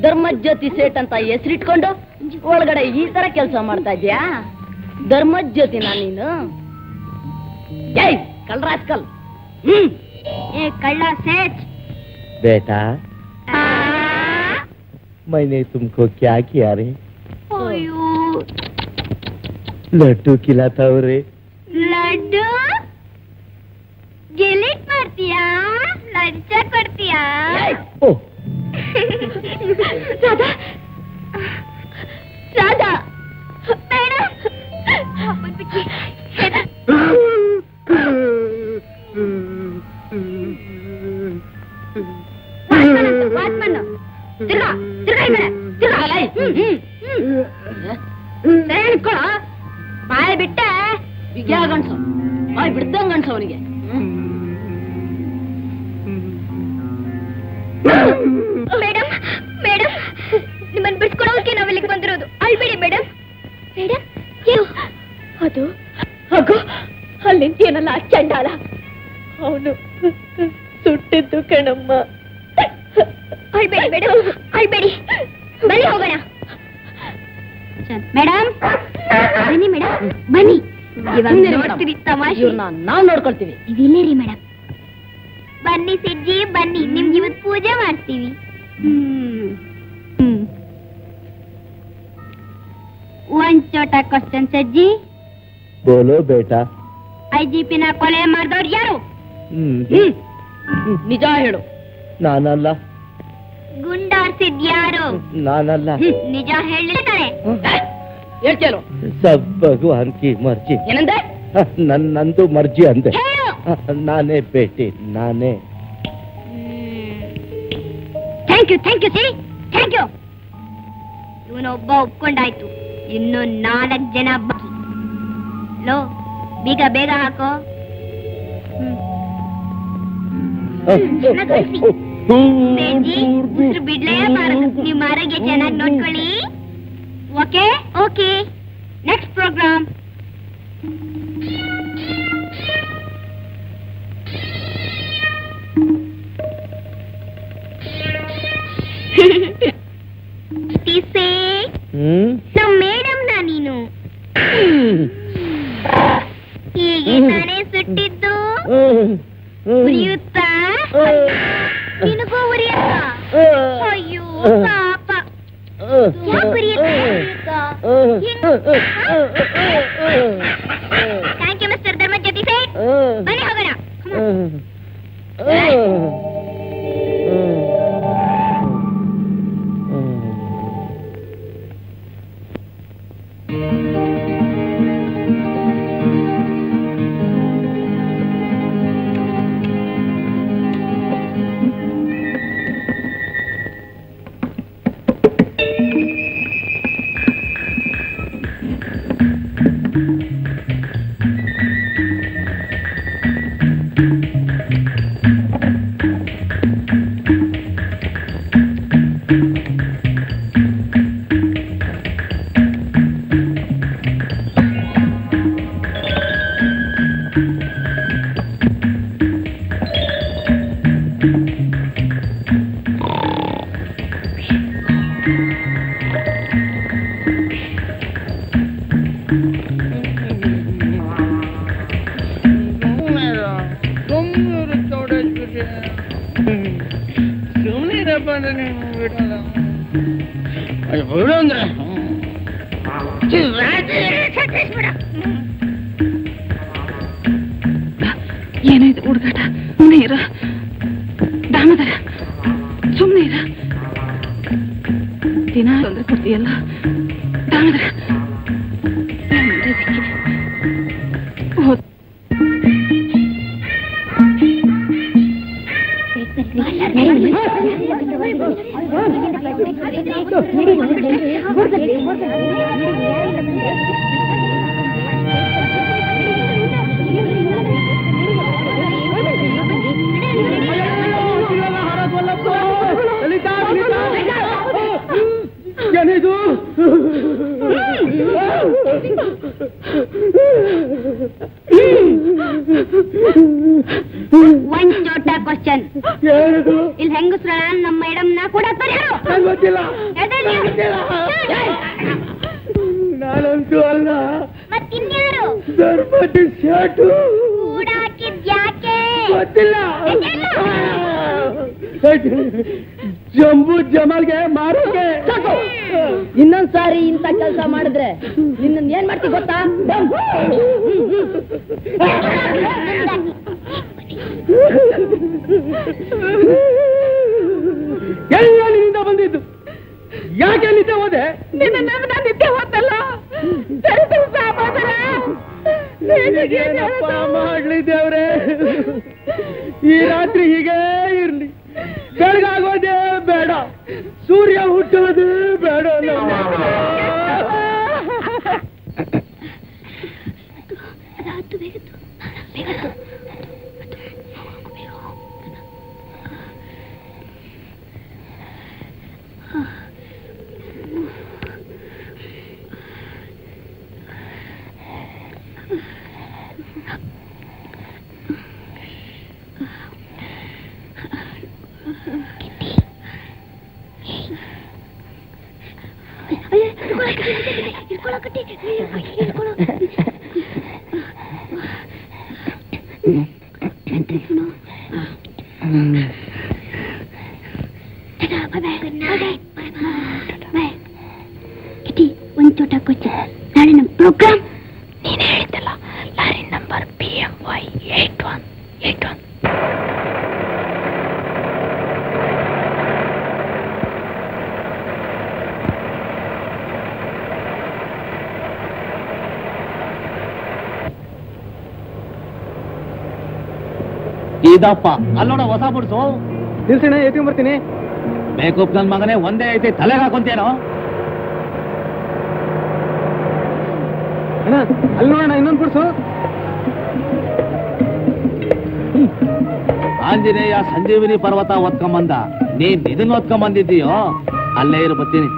ಧರ್ಮಜ್ಯೋತಿ ಸೇಟ್ ಅಂತ ಹೆಸರಿಟ್ಕೊಂಡು ಒಳಗಡೆ ಈ ತರ ಕೆಲಸ ಮಾಡ್ತಾ ಇದ್ಯಾ? ಧರ್ಮಜ್ಯೋತಿನ ನೀನು? ಏಯ್ ಕಳ್ರಾಸ್ಕಲ್. ಏ ಕಳ್ಳ ಸೇಠ್, बेटा मैंने तुमको क्या किया रे? ಅಯ್ಯೋ लड्डू खिलाता हूँ रे. ಲಡ್ಡು ಗಿಲಿಟ್ ಮಾಡ್ತೀಯಾ? ಲಂಚ ಕೊಡ್ತೀಯಾ? ओ ರಾಧಾ ರಾಧಾ ಮೇಡಮ್ ಬಂದ್ಬಿಟ್ಟಿ. ವಾಚ್ಮನ್ ತಿರ್ಗಾ ತಿರ್ಗಾ ಈ ಕಡೆ, ತಿರ್ಗಾ. ಸರಿ ಹಿಡ್ಕೊಳ, ಬಾಯ್ ಬಿಟ್ಟೆ ಬಿಗ್ಯಾ ಗಂಡ್ಸು, ಬಾಯ್ ಬಿಡ್ದಂಗ್ ಗಂಡ್ಸು ಅವನಿಗೆ. ಮೇಡಮ್ ಮೇಡಮ್ ನಿಮ್ಮನ್ನ ಬಿಡ್ಸ್ಕೊಡೋಕೆ ನಾವ್ ಇಲ್ಲಿಗೆ ಬಂದಿರೋದು. ಅಳ್ಬೇಡಿ ಮೇಡಮ್. ಮೇಡಮ್ ಏನು ಅದು ಹಾಗೋ ಅಲ್ಲಿ ನಿಂತೇನಲ್ಲ ಚಂಡಾಳ, ಅವನು ಸುಟ್ಟಿದ್ದು ಕಣಮ್ಮ. ಅಳ್ಬೇಡಿ ಮೇಡಮ್, ಅಳ್ಬೇಡಿ. ಬನ್ನಿ ಹೋಗೋಣ. ಮೇಡಮ್ ಬನ್ನಿ ಮೇಡಮ್, ಬನ್ನಿ. ಇವಾಗ ನೋಡ್ತೀರಿ ತಮಾಷೆ. ಇವ್ರನ್ನ ನಾವ್ ನೋಡ್ಕೊಳ್ತೀವಿ. ಇದಿಲ್ಲೇ ಮೇಡಮ್. ಬನ್ನಿ ಸಿಜ್ಜಿ ಬನ್ನಿ, ನಿಮ್ಗೆ ಇವತ್ತು ಪೂಜೆ ಮಾಡ್ತೀವಿ. ಒಂದ್ ಚೋಟ ಕ್ವಶನ್ ಸಜ್ಜಿ. बोलो बेटा. IGP ನ ಕೊಲೆ ಮಾಡಿದವ್ರು ಯಾರು? ನಿಜ ಹೇಳು. ನಾನಲ್ಲ. ಗುಂಡಾರ್ಸಿದ್ ಯಾರು? ನಾನಲ್ಲ. ನಿಜ ಹೇಳಿರ್ತಾರೆ. ಹೇಳ್ತೇನು? सब भगवान की मर्जी. ಏನಂದೆ? ನಂದು ಮರ್ಜಿ ಅಂದೆ. ಹೇಳು. ನಾನೇ ಬೇಟಿ, ನಾನೇ. Thank you see, thank you. ಇವನೊಬ್ಬ ಒಪ್ಕೊಂಡಾಯ್ತು, ಇನ್ನು 4 ಜನ ಬಾಕಿ. ಲೋ ಬೇಗ ಬೇಗ ಹಾಕೋ. ಉಸಿರು ಬಿಡ್ಲೇಬಾರದು. ನಿಮ್ಮ ಆರೋಗ್ಯ ಚೆನ್ನಾಗಿ ನೋಡ್ಕೊಳ್ಳಿ. Okay okay. Next programme. ನಮ್ಮ ಮೇಡಮ್ ನಾ ನೀನು ಹೀಗೆ ತಾನೇ ಸುಟ್ಟಿದ್ದು? ಉರಿಯುತ್ತಾ? ನಿನಗೂ ಉರಿಯುತ್ತಾ? ಅಯ್ಯೋ ಪಾಪ, ಯಾಕೆ ಉರಿಯುತ್ತಾ? Thank you mister Dharmajyoti Seth. ಬನ್ನಿ ಹೋಗೋಣ. ಏನೋ ಇದು ಹುಡುಗಾಟ. ಸುಮ್ಮನೆ ಇರ ದಾಮೋದರ, ಸುಮ್ಮನೆ ಇರ. ದಿನ ತೊಂದರೆ ಕೊಡ್ತೀಯಲ್ಲ ದಾಮೋದರ. ಜೋಟ ಕ್ವಶನ್ ಇಲ್ಲಿ ಹೆಂಗಸ್ರ ನಮ್ಮ ಮೇಡಮ್ ನ ಕೂಡ ನಾನಂತೂ ಅಲ್ಲ. ಮತ್ತಿನ್ಯಾರು ಧರ್ಮದ ಶಾಟು ಕೂಡ ಹಾಕಿದ್ಯಾಕೆ ಗೊತ್ತಿಲ್ಲ. ಜಂಬೂ ಜಮಲ್ಗೆ ಮಾರೋಗೆ. ಇನ್ನೊಂದ್ಸಾರಿ ಇಂಥ ಕೆಲಸ ಮಾಡಿದ್ರೆ ನಿನ್ನ ಏನ್ ಮಾಡ್ತಿ ಗೊತ್ತಾ? ಎಲ್ಲ ನಿನ್ನಿಂದ ಬಂದಿದ್ದು. ಯಾಕೆ ನಿದ್ದೆ ಹೋದೆ? ನಿದ್ದೆ ಹೋದಲ್ಲ. ಏನಪ್ಪ ಮಾಡ್ಲಿ ದೇವ್ರೆ, ಈ ರಾತ್ರಿ ಹೀಗೆ ಇರ್ಲಿ. ಬೆಳಗಾಗೋದೇ ಬೇಡ, ಸೂರ್ಯ ಹುಟ್ಟೋದೇ ಬೇಡ. ಒಂದ್ ಚೋಟ ಕೊಚ್ಚ ನಾಳೆ ನಮ್ಮ ಪ್ರೋಗ್ರಾಮ್ ನೀನ್ ಹೇಳಿದ್ದಲ್ಲ, ಲಾರಿ ನಂಬರ್ PMY 8181. ಇದಪ್ಪ ಅಲ್ಲೋಡ ಹೊಸ ಬುಡ್ಸು. ನಿಲ್ಸಣ, ಎತ್ಕೊಂಡ್ ಬರ್ತೀನಿ. ಬೇಕೂಪ್ ನನ್ ಮಗನೇ ಒಂದೇ ಐತಿ, ತಲೆಗೆ ಹಾಕೊಂತೇನೋ. ಅಣ್ಣ ಅಲ್ಲಿ ನೋಡೋಣ, ಇನ್ನೊಂದು ಬಿಡ್ಸು. ಆಂಜನೇಯ ಸಂಜೀವಿನಿ ಪರ್ವತ ಒತ್ಕೊಂಬಂದ, ನೀನ್ ಇದನ್ನ ಒತ್ಕೊಂಬಂದಿದ್ದೀಯೋ? ಅಲ್ಲೇ ಇರು, ಬರ್ತೀನಿ.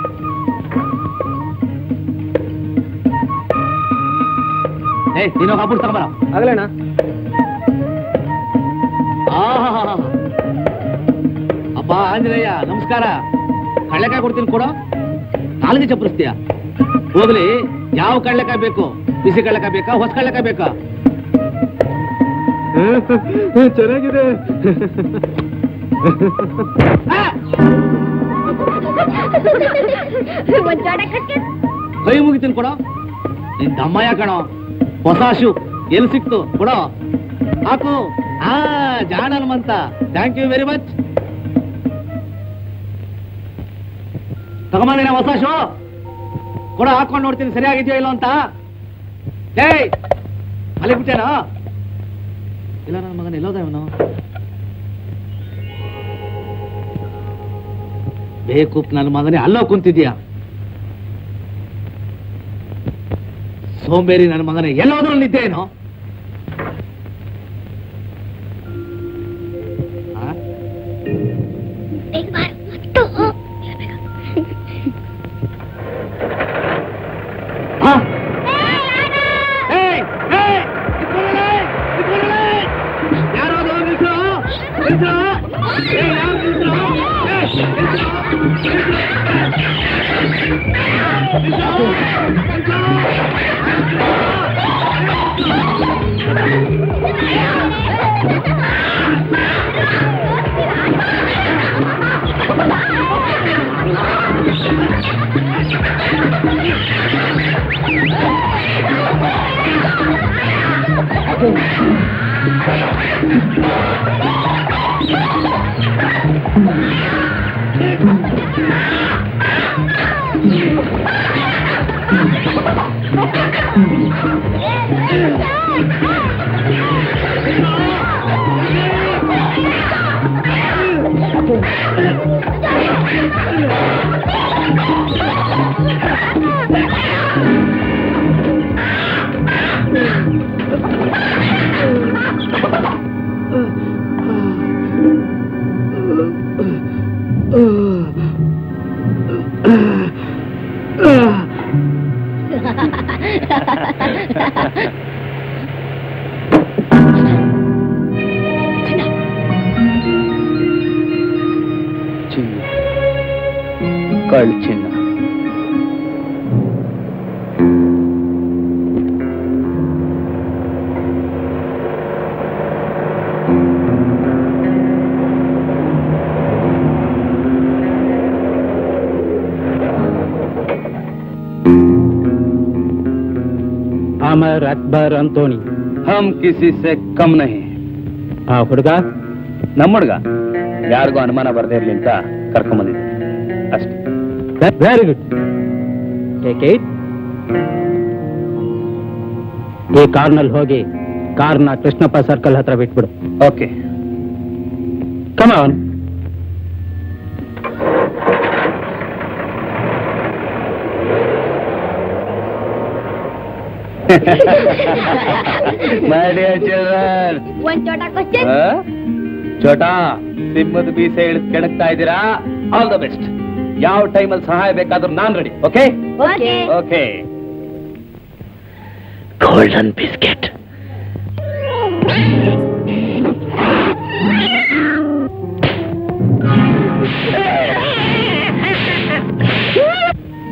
ನೀನು ಹಬ್ಬ ತಗೊಂಬರ. ಆಗಲೇಣ್ಣ. ಅಪ್ಪ ಆಂಜನೇಯ ನಮಸ್ಕಾರ. ಕಳ್ಳೆಕಾಯಿ ಕೊಡ್ತೀನಿ ಕೊಡೋ. ನಾಲ್ಗೆ ಚಪ್ಪರಿಸ್ತೀಯ? ಹೋಗ್ಲಿ, ಯಾವ ಕಳ್ಳೆಕಾಯಿ ಬೇಕು? ಬಿಸಿ ಕಳ್ಳೆಕಾಯಿ ಬೇಕಾ, ಹೊಸ ಕಳ್ಳೆಕಾಯಿ ಬೇಕಾ? ಚೆನ್ನಾಗಿದೆ. ಕೈ ಮುಗಿತೀನಿ ಕೊಡೋ. ನಿನ್ ದಮ್ಮಯ್ಯ ಕಣೋ, ಹೊಸ ಶೂ ಎಲ್ಲಿ ಸಿಕ್ತು ಕೊಡೋ. ಹಾಕು. ಜಾಣ Hanumanta, thank you very much. ತಗೊಂಬಂದಿನ ಹೊಸ ಶೋ ಕೊಡ, ಹಾಕೊಂಡು ನೋಡ್ತೀನಿ ಸರಿಯಾಗಿದೆಯೋ ಇಲ್ಲೋ ಅಂತ. ಏಯ್ ಅಲ್ಲಿ ಬಿಟ್ಟೇನೋ? ಇಲ್ಲ ನನ್ನ ಮಗನ ಎಲ್ಲೋದ ಇವನು? ಬೇಕೂಪ್ ನನ್ನ ಮಗನೇ ಅಲ್ಲೋ ಕುಂತಿದ್ಯಾ? ಸೋಂಬೇರಿ ನನ್ನ ಮಗನೇ ಎಲ್ಲೋದ್ರೂ ನಿದ್ದೇನೋ? ಕಳ್ ಚಿನ್ನ. ಅಮರ್ ಅಕ್ಬರ್ ಅಂತೋಣಿ ಹಮ್ ಕಿಸಿ ಸೆ ಕಮ್ ನಹಿ. ಆ ಹುಡುಗ ನಮ್ಮ ಹುಡುಗ ಯಾರಿಗೂ ಅನುಮಾನ ಬರ್ದೇ ಇರ್ಲಿ ಅಂತ ಕರ್ಕೊಂಬಂದಿದ್ದೆ ಅಷ್ಟೇ. Very good. Take it. ಈ ಕಾರ್ನಲ್ಲಿ ಹೋಗಿ ಕಾರ್ನ ಕೃಷ್ಣಪ್ಪ ಸರ್ಕಲ್ ಹತ್ರ ಬಿಟ್ಬಿಡು. Okay. Come on. My dear children. ಒಂದ್ ಚೋಟ ಕ್ವಶನ್. ಚೋಟಾ, ಸಿಂಹದ ಬೀಸೆ ಇಳಿದು ಕೆಡಕ್ತಾ ಇದ್ದೀರಾ. All the best. ಯಾವ ಟೈಮಲ್ಲಿ ಸಹಾಯ ಬೇಕಾದ್ರೂ ನಾನ್ ready. Okay okay. Okay. Golden biscuit.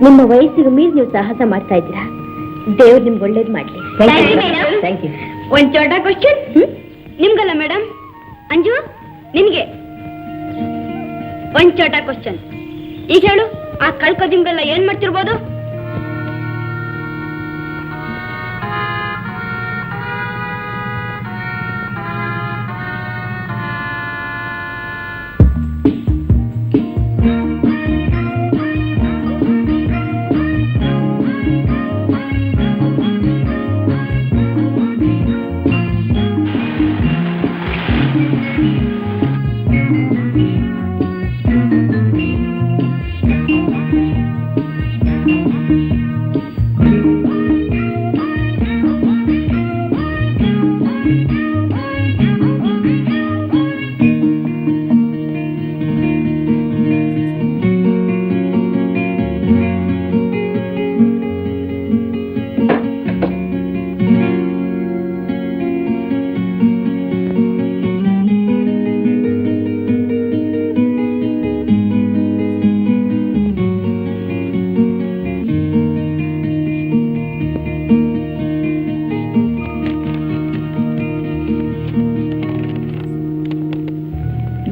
ನಿಮ್ಮ ವಯಸ್ಸಿಗೆ ಮೀರಿ ನೀವು ಸಾಹಸ ಮಾಡ್ತಾ ಇದ್ದೀರಾ. ದೇವ್ರು ನಿಮ್ಗೆ ಒಳ್ಳೇದು ಮಾಡ್ಲಿ. Thank you. ಒಂದ್ ಚೋಟ ಕ್ವಶನ್. ನಿಮ್ಗಲ್ಲ ಮೇಡಮ್, ಅಂಜು ನಿನ್ಗೆ ಒಂದ್ ಚೋಟ ಕ್ವಶನ್. ಈಗ ಹೇಳು, ಆ ಕಳ್ಕೊ ನಿಮ್ಗೆಲ್ಲ ಏನ್ ಮಾಡ್ತಿರ್ಬೋದು?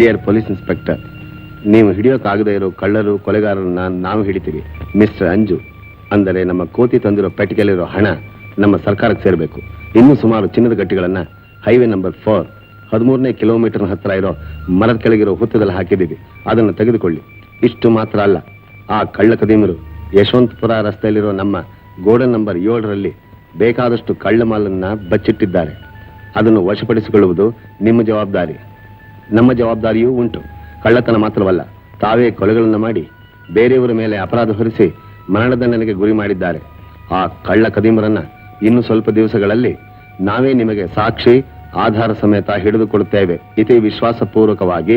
ಡಿಯರ್ ಪೊಲೀಸ್ ಇನ್ಸ್ಪೆಕ್ಟರ್, ನೀವು ಹಿಡಿಯೋಕ್ಕಾಗದೇ ಇರೋ ಕಳ್ಳರು ಕೊಲೆಗಾರರನ್ನ ನಾವು ಹಿಡಿತೀವಿ. ಮಿಸ್ಟರ್ ಅಂಜು, ಅಂದರೆ ನಮ್ಮ ಕೋತಿ ತಂದಿರೋ ಪೆಟ್ಟಿಗೆಯಲ್ಲಿರೋ ಹಣ ನಮ್ಮ ಸರ್ಕಾರಕ್ಕೆ ಸೇರಬೇಕು. ಇನ್ನೂ ಸುಮಾರು ಚಿನ್ನದ ಗಟ್ಟಿಗಳನ್ನ ಹೈವೇ ನಂಬರ್ 4 13ನೇ ಕಿಲೋಮೀಟರ್ ಹತ್ರ ಇರೋ ಮರದ ಕೆಳಗಿರೋ ಹುತ್ತದಲ್ಲಿ ಹಾಕಿದ್ದೀವಿ. ಅದನ್ನು ತೆಗೆದುಕೊಳ್ಳಿ. ಇಷ್ಟು ಮಾತ್ರ ಅಲ್ಲ, ಆ ಕಳ್ಳ ಕದೀಮರು ಯಶವಂತಪುರ ರಸ್ತೆಯಲ್ಲಿರೋ ನಮ್ಮ ಗೋಡನ್ ನಂಬರ್ 7ರಲ್ಲಿ ಬೇಕಾದಷ್ಟು ಕಳ್ಳ ಮಾಲನ್ನ ಬಚ್ಚಿಟ್ಟಿದ್ದಾರೆ. ಅದನ್ನು ವಶಪಡಿಸಿಕೊಳ್ಳುವುದು ನಿಮ್ಮ ಜವಾಬ್ದಾರಿ. ನಮ್ಮ ಜವಾಬ್ದಾರಿಯೂ ಉಂಟು. ಕಳ್ಳತನ ಮಾತ್ರವಲ್ಲ, ತಾವೇ ಕೊಲೆಗಳನ್ನು ಮಾಡಿ ಬೇರೆಯವರ ಮೇಲೆ ಅಪರಾಧ ಹೊರಿಸಿ ಮರಣದಂಡನೆಗೆ ಗುರಿ ಮಾಡಿದ್ದಾರೆ. ಆ ಕಳ್ಳ ಕದೀಮರನ್ನ ಇನ್ನು ಸ್ವಲ್ಪ ದಿವಸಗಳಲ್ಲಿ ನಾವೇ ನಿಮಗೆ ಸಾಕ್ಷಿ ಆಧಾರ ಸಮೇತ ಹಿಡಿದುಕೊಡುತ್ತೇವೆ. ಇತಿ ವಿಶ್ವಾಸಪೂರ್ವಕವಾಗಿ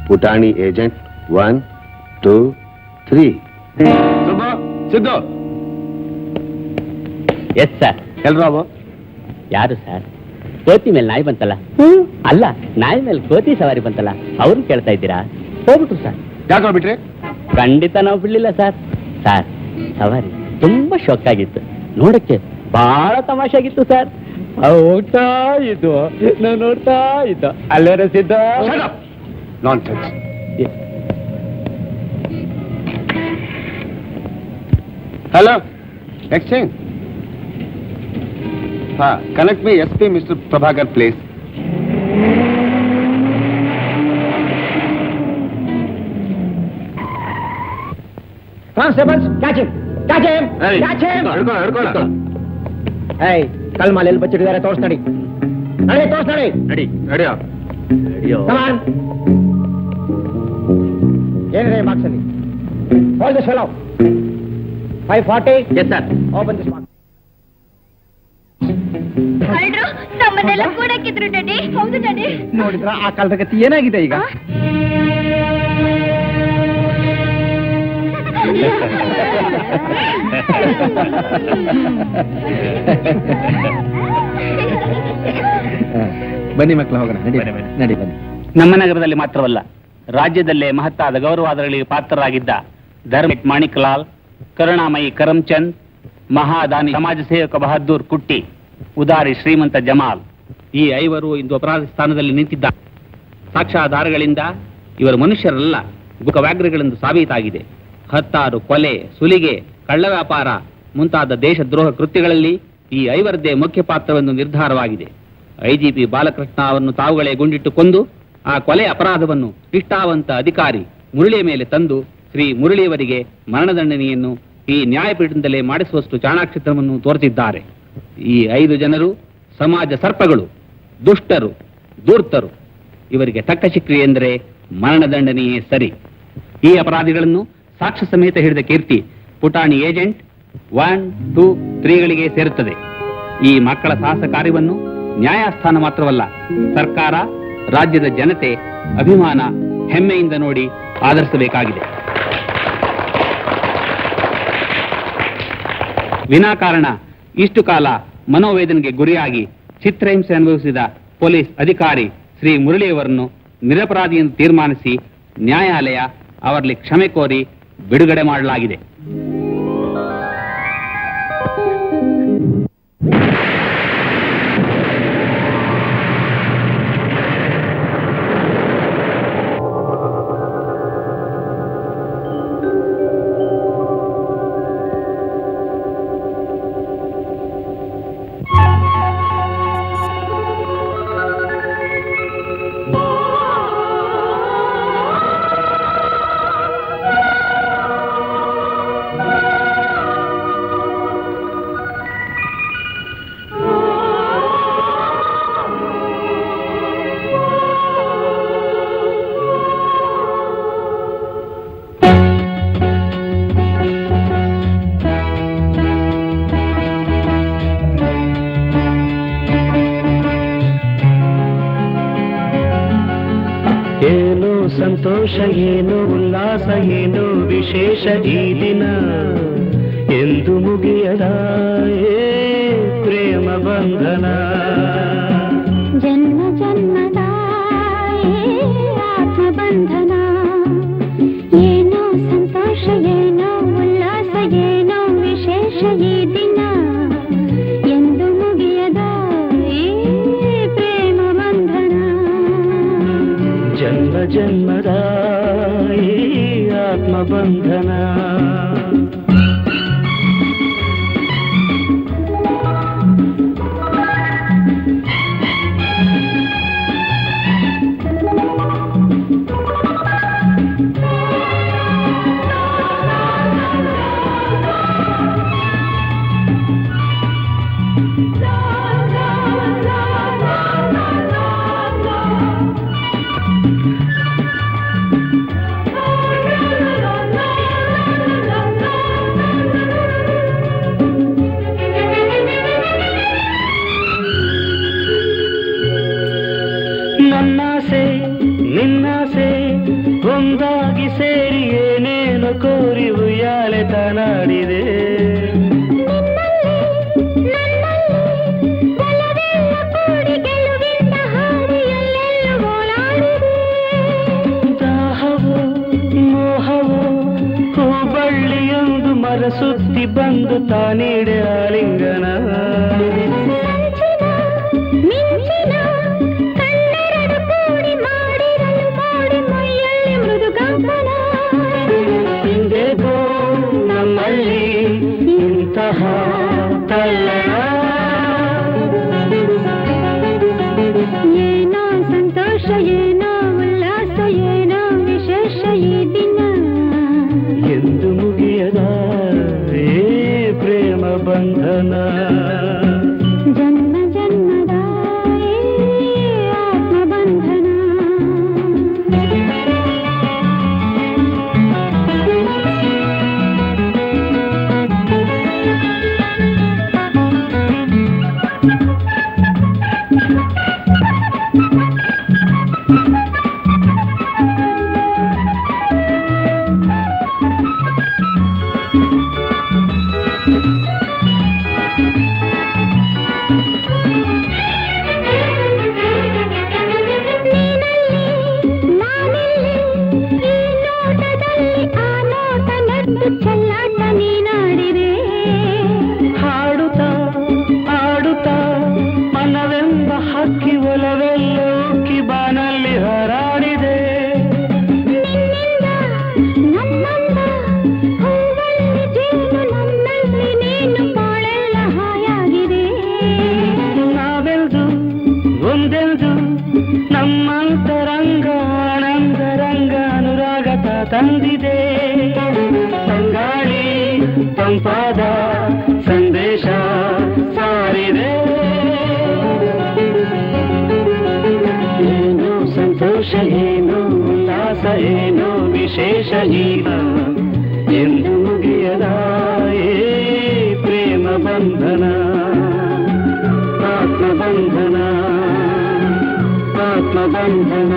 ಪುಟಾಣಿ ಏಜೆಂಟ್ 1 2 3. ಸಿದ್ದು. Yes sir. ಎಲ್ರಾವು? ಯಾರು ಸರ್? ಕೋತಿ ಮೇಲೆ ನಾಯಿ ಬಂತಲ್ಲ, ಅಲ್ಲ ನಾಯಿ ಮೇಲೆ ಕೋತಿ ಸವಾರಿ ಬಂತಲ್ಲ, ಅವ್ರು ಕೇಳ್ತಾ ಇದ್ದೀರಾ? ಹೋಗ್ಬಿಟ್ರು ಸರ್. ಯಾಕೆ ಬಿಟ್ರಿ? ಖಂಡಿತ ನಾವು ಬಿಡ್ಲಿಲ್ಲ ಸರ್. ಸರ್, ಸವಾರಿ ತುಂಬಾ ಶಾಕ್ ಆಗಿತ್ತು, ನೋಡಕ್ಕೆ ಬಹಳ ತಮಾಷೆ ಆಗಿತ್ತು ಸರ್. ಹೋಗ್ತಾ ಇದ್ದು ನಾವು ನೋಡ್ತಾ ಇದ್ದು ಅಲ್ಲೇ ರಸಿದ್ದ. Nonsense. Hello, exchange. Connect me SP mister Prabhakar place. Constables, catch him, catch him, catch him. ಏಯ್, ಕಲ್ಮಾಲ್ ಎಲ್ಲಿ ಬಚ್ಚಿಟ್ಟಿದ್ದಾರೆ ತೋರ್ಸ್ ನಡಿ. ನಡಿ, ತೋರ್ಸ್ ನಡಿ. ನಡಿ. Come on. ಏನಿದೆ ಬಾಕ್ಸ್ ಅಲ್ಲಿ? Hold this fellow. 540. Yes sir. Open this box. ಕಳ್ರು ನಮ್ಮನ್ನೆಲ್ಲ ಕೂಡಕ್ಕಿದ್ರು ಡ್ಯಾಡಿ. ಹೌದು ಡ್ಯಾಡಿ. ನೋಡಿದ್ರ ಆ ಕಾಲದ ಗತಿ ಏನಾಗಿದೆ ಈಗ? ಬನ್ನಿ ಮಕ್ಕಳು, ಹೋಗೋಣ. ನಡಿ ನಡಿ ಬನ್ನಿ. ನಮ್ಮ ನಗರದಲ್ಲಿ ಮಾತ್ರವಲ್ಲ, ರಾಜ್ಯದಲ್ಲೇ ಮಹತ್ತಾದ ಗೌರವಾದಗಳಿಗೆ ಪಾತ್ರರಾಗಿದ್ದ ಧರ್ಮಿಕ್ ಮಾಣಿಕ್ಲಾಲ್, ಕರುಣಾಮಯಿ ಕರಮ್ಚಂದ್, ಮಹಾದಾನಿ ಸಮಾಜ ಸೇವಕ ಬಹದ್ದೂರ್ ಕುಟ್ಟಿ, ಉದಾರಿ ಶ್ರೀಮಂತ ಜಮಾಲ್, ಈ 5 ಇಂದು ಅಪರಾಧ ಸ್ಥಾನದಲ್ಲಿ ನಿಂತಿದ್ದಾರೆ. ಸಾಕ್ಷ್ಯಾಧಾರಗಳಿಂದ ಇವರು ಮನುಷ್ಯರಲ್ಲ, ವ್ಯಾಘ್ರಗಳೆಂದು ಸಾಬೀತಾಗಿದೆ. 10 ಕೊಲೆ, ಸುಲಿಗೆ, ಕಳ್ಳ ವ್ಯಾಪಾರ ಮುಂತಾದ ದೇಶದ್ರೋಹ ಕೃತ್ಯಗಳಲ್ಲಿ ಈ 5ರದ್ದೇ ಮುಖ್ಯ ಪಾತ್ರವೆಂದು ನಿರ್ಧಾರವಾಗಿದೆ. IGP ಬಾಲಕೃಷ್ಣ ಅವರನ್ನು ತಾವುಗಳೇ ಗುಂಡಿಟ್ಟು ಕೊಂದು ಆ ಕೊಲೆ ಅಪರಾಧವನ್ನು ನಿಷ್ಠಾವಂತ ಅಧಿಕಾರಿ ಮುರಳಿಯ ಮೇಲೆ ತಂದು ಶ್ರೀ ಮುರಳಿಯವರಿಗೆ ಮರಣದಂಡನೆಯನ್ನು ಈ ನ್ಯಾಯಪೀಠದಿಂದಲೇ ಮಾಡಿಸುವಷ್ಟು ಚಾಣಾಕ್ಷತನವನ್ನು ತೋರಿಸಿದ್ದಾರೆ. ಈ 5 ಜನರು ಸಮಾಜ ಸರ್ಪಗಳು, ದುಷ್ಟರು, ಧೂರ್ತರು. ಇವರಿಗೆ ತಕ್ಕ ಶಿಕ್ಷೆ ಎಂದರೆ ಮರಣದಂಡನೆಯೇ ಸರಿ. ಈ ಅಪರಾಧಿಗಳನ್ನು ಸಾಕ್ಷ್ಯ ಸಮೇತ ಹಿಡಿದ ಕೀರ್ತಿ ಪುಟಾಣಿ ಏಜೆಂಟ್ 1, 2, 3ಗಳಿಗೆ ಸೇರುತ್ತದೆ. ಈ ಮಕ್ಕಳ ಸಾಹಸ ಕಾರ್ಯವನ್ನು ನ್ಯಾಯಸ್ಥಾನ ಮಾತ್ರವಲ್ಲ, ಸರ್ಕಾರ, ರಾಜ್ಯದ ಜನತೆ ಅಭಿಮಾನ, ಹೆಮ್ಮೆಯಿಂದ ನೋಡಿ ಆದರಿಸಬೇಕಾಗಿದೆ. ವಿನಾಕಾರಣ ಇಷ್ಟು ಕಾಲ ಮನೋವೇದನೆಗೆ ಗುರಿಯಾಗಿ ಚಿತ್ರಹಿಂಸೆ ಅನುಭವಿಸಿದ ಪೊಲೀಸ್ ಅಧಿಕಾರಿ ಶ್ರೀ ಮುರಳಿಯವರನ್ನು ನಿರಪರಾಧಿ ಎಂದು ತೀರ್ಮಾನಿಸಿ ನ್ಯಾಯಾಲಯ ಅವರಲ್ಲಿ ಕ್ಷಮೆ ಕೋರಿ ಬಿಡುಗಡೆ ಮಾಡಲಾಗಿದೆ. ಸಂತೋಷ ಏನು, ಉಲ್ಲಾಸ ಏನು, ವಿಶೇಷ ಈ ದಿನ ಎಂದು ಮುಗಿಯದ ಪ್ರೇಮ ಬಂಧನ. ಜನ್ಮ ಜನ್ಮದ ಆತ್ಮ ಬಂಧನ. ಏನೋ ಸಂತೋಷ ಏನೋ ಉಲ್ಲಾಸ ಏನೋ ವಿಶೇಷ ಈ ದಿನ ಎಂದು ಮುಗಿಯದ ಪ್ರೇಮ ಬಂಧನ. ಜನ್ಮ ಜನ್ಮದ ಆತ್ಮ ಬಂಧನ. ನನ್ನಾಸೆ ನಿನ್ನಾಸೆ ಒಂದಾಗಿ ಸೇರಿ ಏನೇನು ಕೋರಿ ಉಯ್ಯಾಲೆ ತನಾಡಿದೆ. ದಾಹವೋ ಮೋಹವೋ ಹೂಬಳ್ಳಿಯೊಂದು ಮರಸುತ್ತಿ ಬಂದು ತಾನೀಡೆ ಆಲಿಂಗನ. ನಮ್ಮಲ್ಲಿ ಇಂತಹ ತಲ್ಲಣ. ಏನೋ ಸಂತೋಷ ಏನೋ ಉಲ್ಲಾಸ ಏನೋ ವಿಶೇಷ ಈ ದಿನ ಎಂದು ಮುಗಿಯದ ಪ್ರೇಮ ಬಂಧನ. ತಂದಿದೆ ತಂಗಾಳಿ ತಂಪಾದ ಸಂದೇಶ ಸಾರಿದೆ ಏನು ಸಂತೋಷ ಏನು ಉಲ್ಲಾಸ ಏನು ವಿಶೇಷ ಈಗ ಎಂದು ಮುಗಿಯದ ಏ ಪ್ರೇಮ ಬಂಧನ ಆತ್ಮಬಂಧನ ಆತ್ಮಬಂಧನ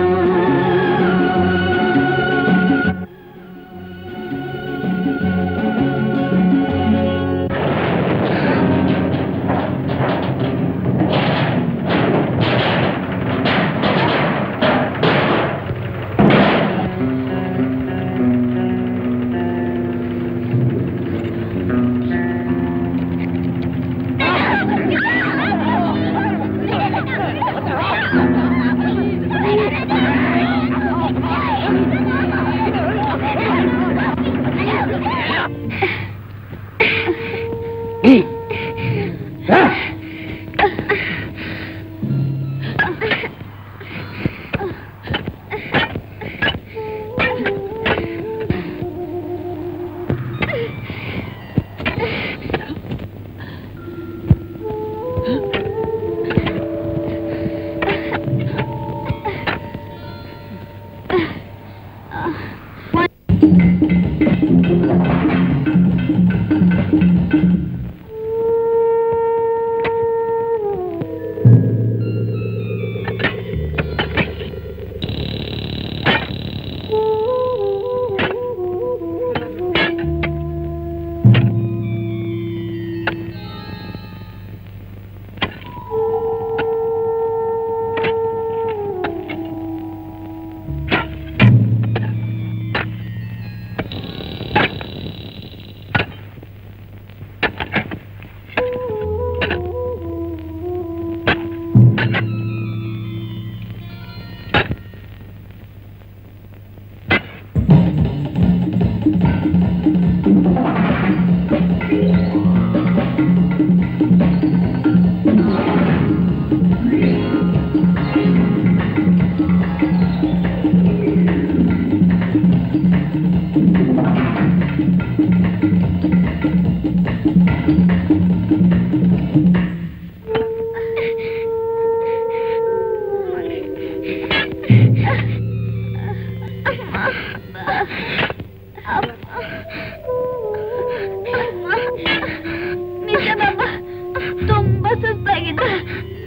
ತುಂಬಾ ಸುಸ್ತಾಗಿದೆ,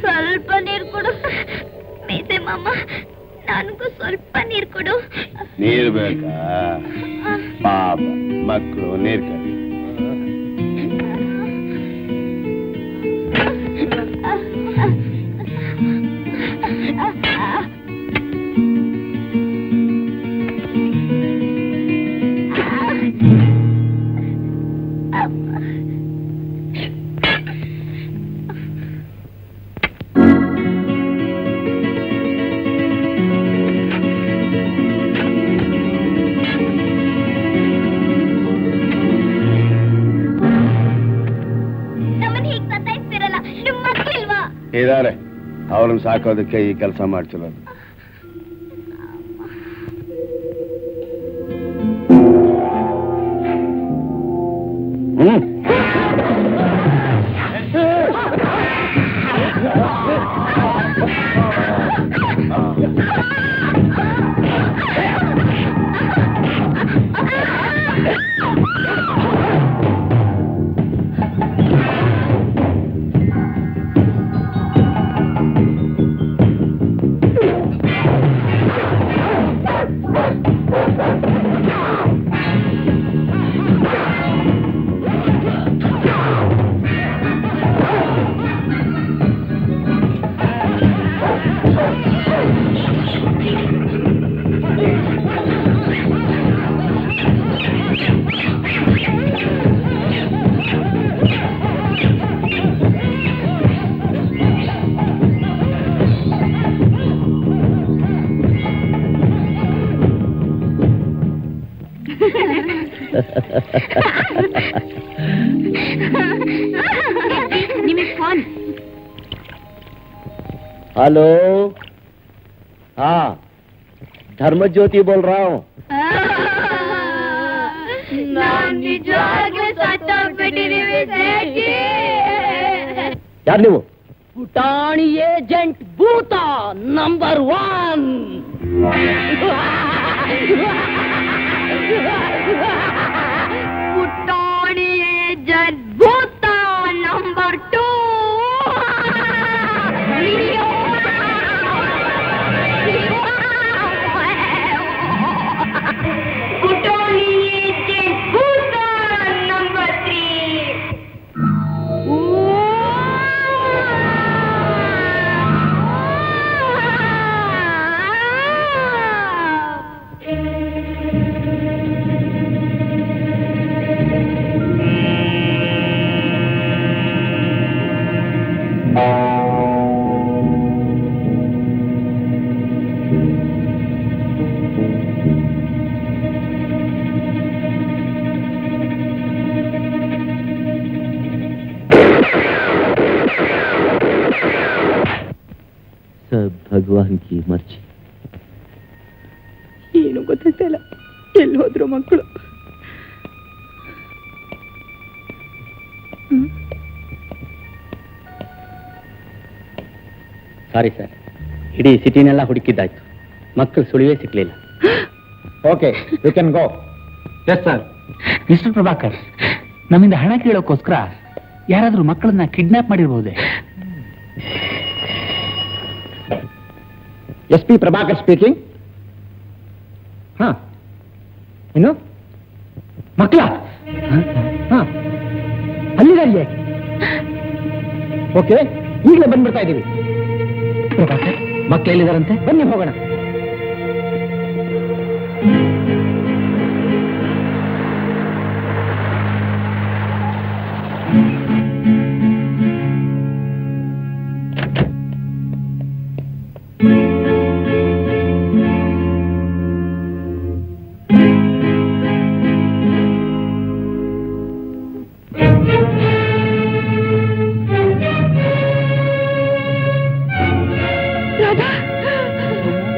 ಸ್ವಲ್ಪ ನೀರು ಕೊಡು. ಮೀಸೆ ಮಾಮ, ನನಗೂ ಸ್ವಲ್ಪ ನೀರು ಕೊಡು. ನೀರ್ ಬೇಕಾ? ಪಾಪ ಮಕ್ಕಳು ನೀರ್ ಕಡಿ. ಇದಾರೆ, ಅವ್ರನ್ನ ಸಾಕೋದಕ್ಕೆ ಈ ಕೆಲಸ ಮಾಡ್ತಿರೋದು. फोन। हेलो, हाँ धर्मज्योति बोल रहा हूँ। ನಾನ್ ನಿಜವಾಗ್ಲೂ ಸತ್ತೋಗ್ಬಿಟ್ಟಿದೀವಿ ಸೇಠಿ. ಯಾರು ನೀವು? ಪುಟಾಣಿ ಏಜೆಂಟ್ ಭೂತ ನಂಬರ್ 1. ಪುಟಾಣಿ ಏಜೆಂಟ್ ಭೂತ ನಂಬರ್ 2. ಪುಟಾಣಿ ಏಜೆಂಟ್ ಭೂತ ನಂಬರ್ 3. सब भगवान की मर्जी. ಏನು ಗೊತ್ತಾಗ್ತಿಲ್ಲ, ಎಲ್ಲಿ ಹೋದ್ರು ಮಕ್ಕಳು? ಸಾರಿ ಸರ್, ಇಡೀ ಸಿಟಿನೆಲ್ಲ ಹುಡುಕಿದ್ದಾಯ್ತು, ಮಕ್ಕಳು ಸುಳಿವೇ ಸಿಕ್ಲಿಲ್ಲ. Okay, you can go. Yes sir. Mister Prabhakar, ನಮ್ಮಿಂದ ಹಣ ಕೇಳೋಕ್ಕೋಸ್ಕರ ಯಾರಾದ್ರೂ ಮಕ್ಕಳನ್ನ ಕಿಡ್ನಾಪ್ ಮಾಡಿರ್ಬೋದೇ? SP Prabhakar speaking. ಹಾ, ಇನ್ನು ಮಕ್ಕಳ ಅಲ್ಲಿದ್ದಾರೆ. ಓಕೆ, ಈಗಲೇ ಬಂದ್ಬಿಡ್ತಾ ಇದ್ದೀವಿ. ಪ್ರಭಾಕರ್, ಮಕ್ಕಳು ಎಲ್ಲಿದ್ದಾರಂತೆ? ಬನ್ನಿ ಹೋಗೋಣ.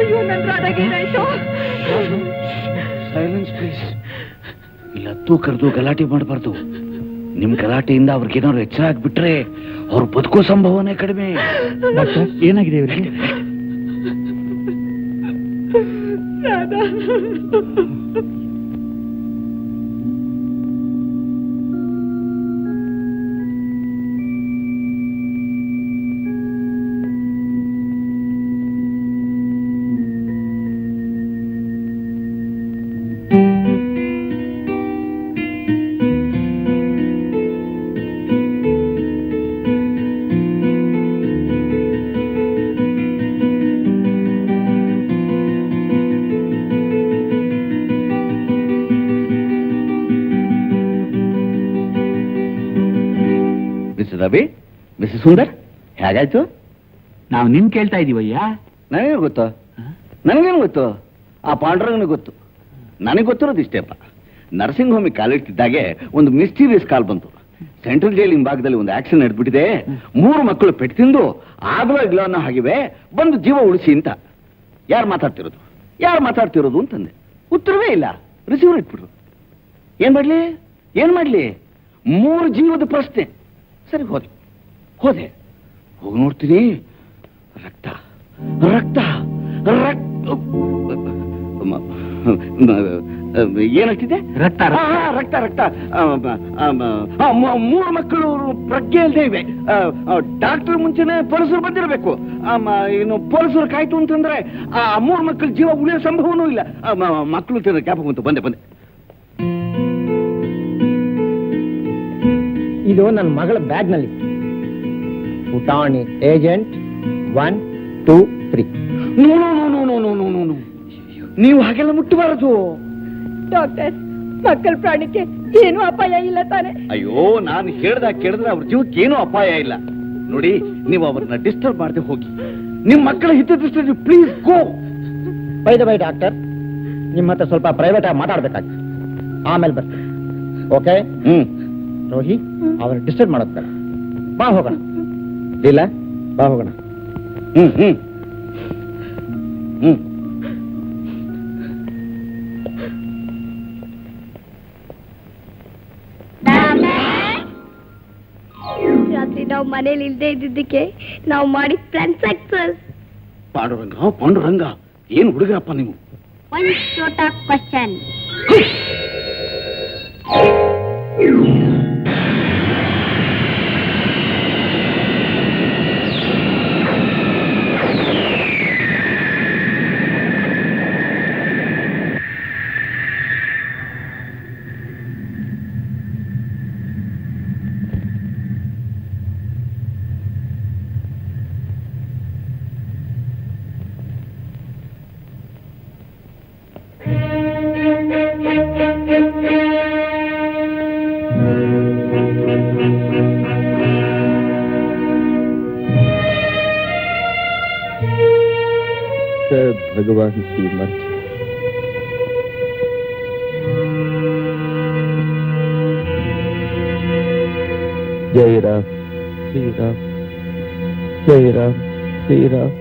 ಅಯ್ಯೋ, ನನ್ ರಾಧಾಗೇನಾಯ್ತು? Silence please. ಇಲ್ಲ ಕರೆದು ಗಲಾಟೆ ಮಾಡಬಾರ್ದು. ನಿಮ್ ಗಲಾಟೆಯಿಂದ ಅವ್ರಿಗೇನಾದ್ರು ಎಚ್ಚರ ಆಗ್ಬಿಟ್ರೆ ಅವ್ರು ಬದುಕೋ ಸಂಭವನೆ ಕಡಿಮೆ. ಡಾಕ್ಟರ್, ಏನಾಗಿದೆ ಇವರಿಗೆ? ರಾಧಾ, ಮಿಸ್ಟರ್ ರವಿ, ಮಿಸ್ಟರ್ ಸುಂದರ್, ಹೇಗಾಯ್ತು? ನಾವು ನಿನ್ ಕೇಳ್ತಾ ಇದೀವಯ್ಯ. ನನಗೇನು ಗೊತ್ತು? ನನಗೇನು ಗೊತ್ತು? ಆ ಪಾಂಡುರಂಗನಿಗೆ ಗೊತ್ತು. ನನಗೆ ಗೊತ್ತಿರೋದು ಇಷ್ಟೇಪ್ಪ. ನರ್ಸಿಂಗ್ ಹೋಮಿಗೆ ಕಾಲಿಡ್ತಿದ್ದಾಗೆ ಒಂದು ಮಿಸ್ಟೀರಿಯಸ್ ಕಾಲ್ ಬಂತು. ಸೆಂಟ್ರಲ್ ಜೈಲ್ ಹಿಂಭಾಗದಲ್ಲಿ ಒಂದು ಆಕ್ಷನ್ ನಡೆದ್ಬಿಟ್ಟಿದೆ, 3 ಮಕ್ಕಳು ಪೆಟ್ಟು ತಿಂದು ಆಗ್ಲೋ ಇಗ್ಲೋ ಅನ್ನೋ ಹಾಗಿವೆ, ಬಂದು ಜೀವ ಉಳಿಸಿ ಅಂತ. ಯಾರು ಮಾತಾಡ್ತಿರೋದು ಅಂತಂದೆ. ಉತ್ತರವೇ ಇಲ್ಲ. ರಿಸೀವರ್ ಇಟ್ಬಿಟ್ರು. ಏನ್ ಮಾಡ್ಲಿ 3 ಜೀವದ ಪ್ರಶ್ನೆ. ಸರಿ, ಹೋದೆ ಹೋಗಿ ನೋಡ್ತೀನಿ, ರಕ್ತ ರಕ್ತ ರಕ್ತ ಏನಾಗ್ತಿದೆ? ರಕ್ತ ರಕ್ತ ರಕ್ತ. 3 ಮಕ್ಕಳು ಪ್ರಜ್ಞೆ ಇಲ್ಲದೆ ಇವೆ. ಡಾಕ್ಟರ್ ಮುಂಚೆನೆ ಪೊಲೀಸರು ಬಂದಿರಬೇಕು. ಇನ್ನು ಪೊಲೀಸರು ಕಾಯ್ತು ಅಂತಂದ್ರೆ ಆ 3 ಮಕ್ಕಳ ಜೀವ ಉಳಿಯೋ ಸಂಭವನೂ ಇಲ್ಲ. ಮಕ್ಕಳು ಜ್ಞಾಪಕ ಬಂತು. ಬಂದೆ. ಇದು ನನ್ನ ಮಗಳ ಬ್ಯಾಗ್ನಲ್ಲಿ. ಪುಟಾಣಿ ಏಜೆಂಟ್ 1, 2, 3. ನೋ, ನೀವು ಹಾಗೆಲ್ಲ ಮುಟ್ಟಬಾರದು. ಡಾಕ್ಟರ್, ಮಕ್ಕಳ ಪ್ರಾಣಕ್ಕೆ ಏನು ಅಪಾಯ ಇಲ್ಲ ತಾನೆ? ಅಯ್ಯೋ, ನಾನು ಕೇಳಿದ್ರೆ ಅವ್ರ ಜೀವಕ್ಕೆ ಏನೂ ಅಪಾಯ ಇಲ್ಲ. ನೋಡಿ, ನೀವು ಅವ್ರನ್ನ ಡಿಸ್ಟರ್ಬ್ ಮಾಡದೆ ಹೋಗಿ. ನಿಮ್ ಮಕ್ಕಳ ಹಿತದೃಷ್ಟಿ ಪ್ಲೀಸ್ ಗೋ. ಬೈ ಡಾಕ್ಟರ್, ನಿಮ್ಮ ಹತ್ರ ಸ್ವಲ್ಪ ಪ್ರೈವೇಟ್ ಆಗಿ ಮಾತಾಡ್ಬೇಕಾಗ್ತದೆ. ಆಮೇಲೆ ಬರ್ತೀನಿ. ಓಕೆ? ರೋಹಿ, ಅವ್ರ ಡಿಸ್ಟರ್ಬ್ ಮಾಡೋದ್ ಬೇಡ. ಬಾ ಹೋಗೋಣ. ಇಲ್ಲ, ಬಾ ಹೋಗೋಣ. ಮನೇಲಿ ಇಲ್ದೇ ಇದ್ದಿದ್ದಕ್ಕೆ ನಾವು ಮಾಡಿದ ಪ್ಲಾನ್ ಸಕ್ಸಸ್. ಪಾಂಡುರಂಗ ಪಾಂಡುರಂಗ ಏನ್ ಹುಡುಗರಪ್ಪ ನೀವು? ಒನ್ ಚೋಟಾ ಕ್ವಶನ್. भगवान की मर्जी। जय राम श्री राम, जय राम श्री राम।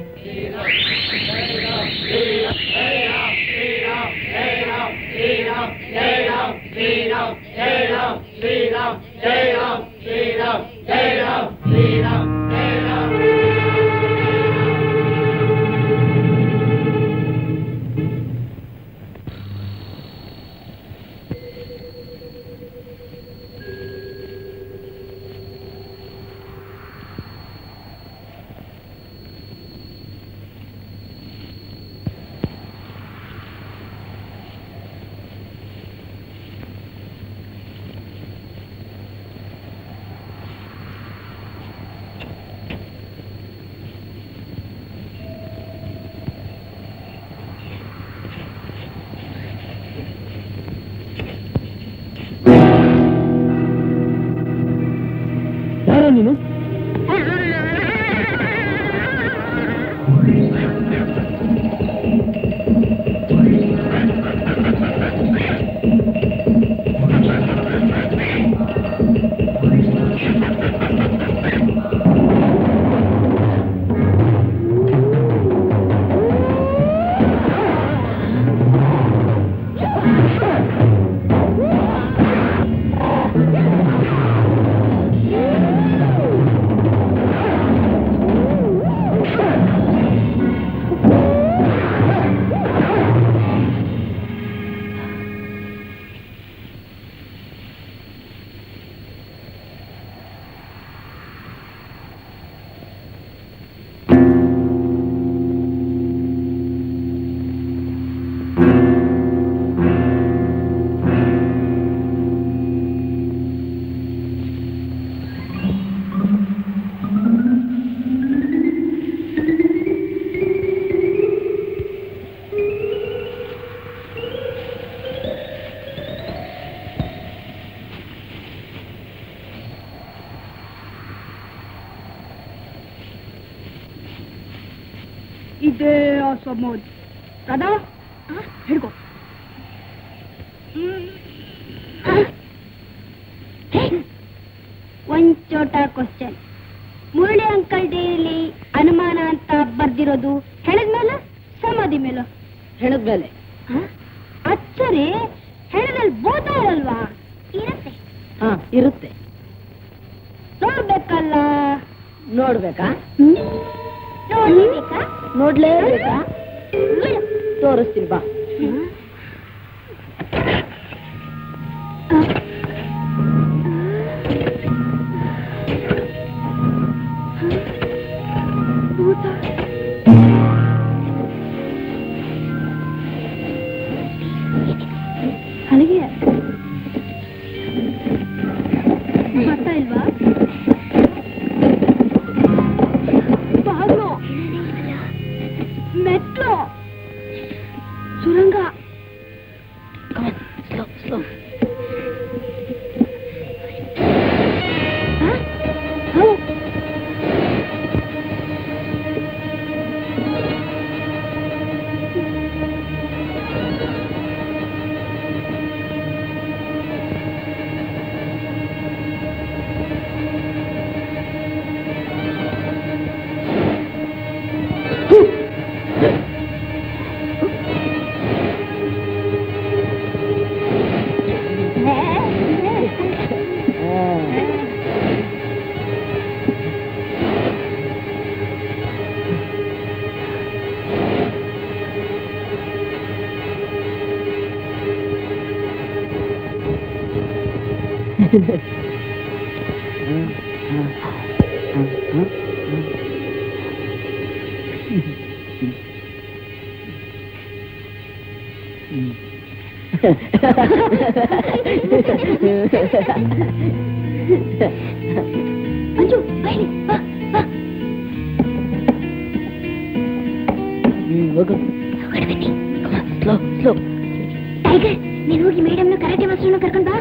ನೀನು ಇದೇ ಸಮೋದ್ ರಾಧಾ ಹಿಡ್ಕೊ. ಒಂದ್ ಚೋಟ ಕ್ವಶನ್. ಮುರಳಿ ಅಂಕಲ್ ಡೈರಿಲಿ ಅನುಮಾನ ಅಂತ ಬರ್ದಿರೋದು ಹೆಣದ ಮೇಲೆ ಸಮಾಧಿ ಮೇಲೆ? ಹೆಣದ ಮೇಲೆ. ಅಚ್ಚರಿ, ಹೆಣದಲ್ಲಿ ಭೂತ ಇರಲ್ವಾ? ಇರುತ್ತೆ. ಇರುತ್ತೆ. ನೋಡ್ಬೇಕಲ್ಲ. ನೋಡ್ಬೇಕಾ? ನೋಡ್ಬೇಕಾ? ನೋಡ್ಲೇಬೇಕಾ? ತೋರಿಸ್ತೀನಿ ಬಾ. ಅಲ್ಲಿಗೆ ಬರ್ತಾ ಇಲ್ವಾ? ಬಾಗ್ಲು, ಮೆಟ್ಲು, ಸುರಂಗ. ಮಂಜು ಬೈಲಿ ಬಾ ಬಾ ಹೋಗು ಸ್ಲೋ ಸ್ಲೋ. ಟೈಗರ್ ನೀನು ಹೋಗಿ ಮೇಡಮ್ನ ಕರಾಟೆ ಮಾಸ್ಟರ್ನ ಕರ್ಕೊಂಡ್ ಬಾ.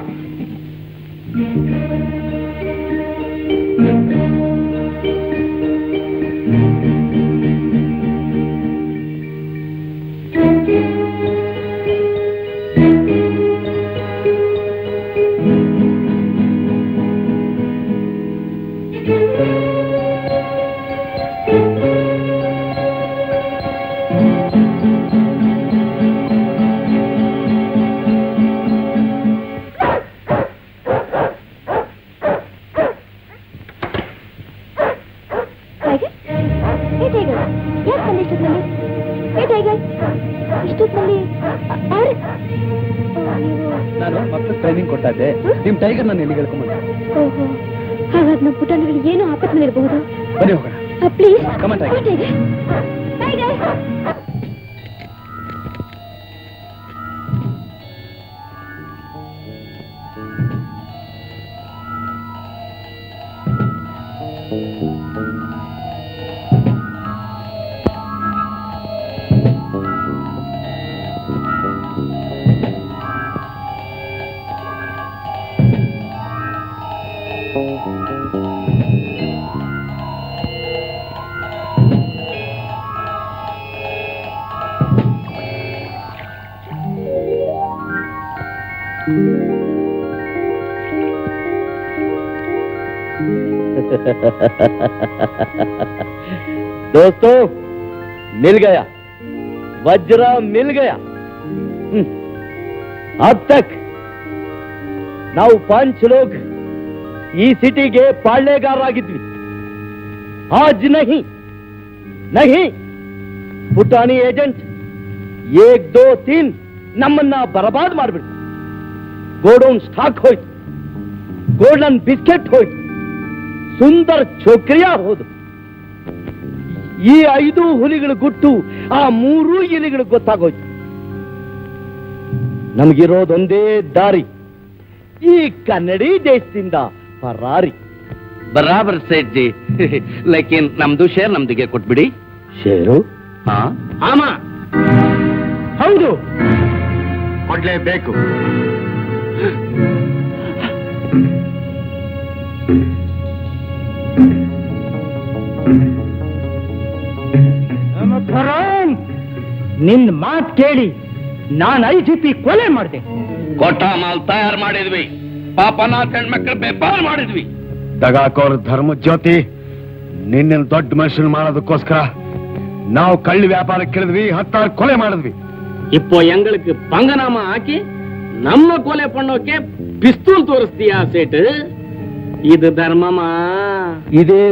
ನಾನು ಮಕ್ಕಳು ಟ್ರೈನಿಂಗ್ ಕೊಟ್ಟಿದ್ದೆ. ನಿಮ್ ಟೈಗರ್ ನಾನು ಎಲ್ಲಿಗೆ ಹೇಳ್ಕೊಂಬಂದೆ. ಓಹೋ, ಹಾಗಾದ್ರೆ ನಮ್ಮ ಪುಟಾಣಿಗಳಿಗೆ ಏನೋ ಆಪತ್ತಿನಲ್ಲಿರಬಹುದು. ಬನ್ನಿ ಹೋಗೋಣ. Please Come on, Tiger. Tiger दोस्तों मिल गया, वज्र मिल गया. अब तक ನಾವು 5 लोग ಈ ಸಿಟಿಗೆ ಪಾಳ್ಯಗಾರರಾಗಿದ್ವಿ. आज नहीं नहीं ಪುಟಾಣಿ ಏಜೆಂಟ್ 1 2 3 ನಮ್ಮನ್ನ ಬರಬಾದ್ ಮಾಡ್ಬಿಟ್ಟು ಗೋಡೌನ್ ಸ್ಟಾಕ್ ಹೋಯ್ತು, ಗೋಲ್ಡನ್ ಬಿಸ್ಕೆಟ್ ಹೋಯ್ತು, ಸುಂದರ್ ಚೋಕ್ರಿಯ ಹೋದು. ಈ 5 ಹುಲಿಗಳು ಗುಟ್ಟು ಆ 3 ಇಲಿಗಳು ಗೊತ್ತಾಗೋಯ್ತು. ನಮಗಿರೋದೊಂದೇ ದಾರಿ, ಈ ಕನ್ನಡಿ ದೇಶದಿಂದ ಪರಾರಿ. ಬರಾಬರ್ ಸೇಠ್ ಜಿ. ಲೇಕಿನ್ ನಮ್ದು ಶೇರ್ ನಮ್ದಿಗೆ ಕೊಟ್ಬಿಡಿ. ಶೇರು? ಹಾ ಆಮ ಹೌದು, ಕೊಡ್ಲೇಬೇಕು. ನಿನ್ ಮಾತ್ ಕೇಳಿ ನಾನು IGP ಕೊಲೆ ಮಾಡಿದೆ. ಕೊಟ್ಟ ಮಾಲ್ ತಯಾರು ಮಾಡಿದ್ವಿ, ಪಾಪನಾಥ್ ಹೆಣ್ಮಕ್ಳು ಬೇಪಾರ್ ಮಾಡಿದ್ವಿ. ದಗಾಕೋರ್ ಧರ್ಮ ಜ್ಯೋತಿ, ನಿನ್ನ ದೊಡ್ಡ ಮನುಷ್ಯನ್ ಮಾಡೋದಕ್ಕೋಸ್ಕರ ನಾವು ಕಳ್ಳಿ ವ್ಯಾಪಾರ ಕೇಳಿದ್ವಿ, 10 ಕೊಲೆ ಮಾಡಿದ್ವಿ. இப்போ எங்களுக்கு பங்கநாம ஆக்கி நம்ம கொலை பண்ணோಕೆ பிஸ்தூல் தோರಿಸ್ತೀಯಾ ಸೇಟ್? ಇದು ಧರ್ಮಮಾ? ಇದೇ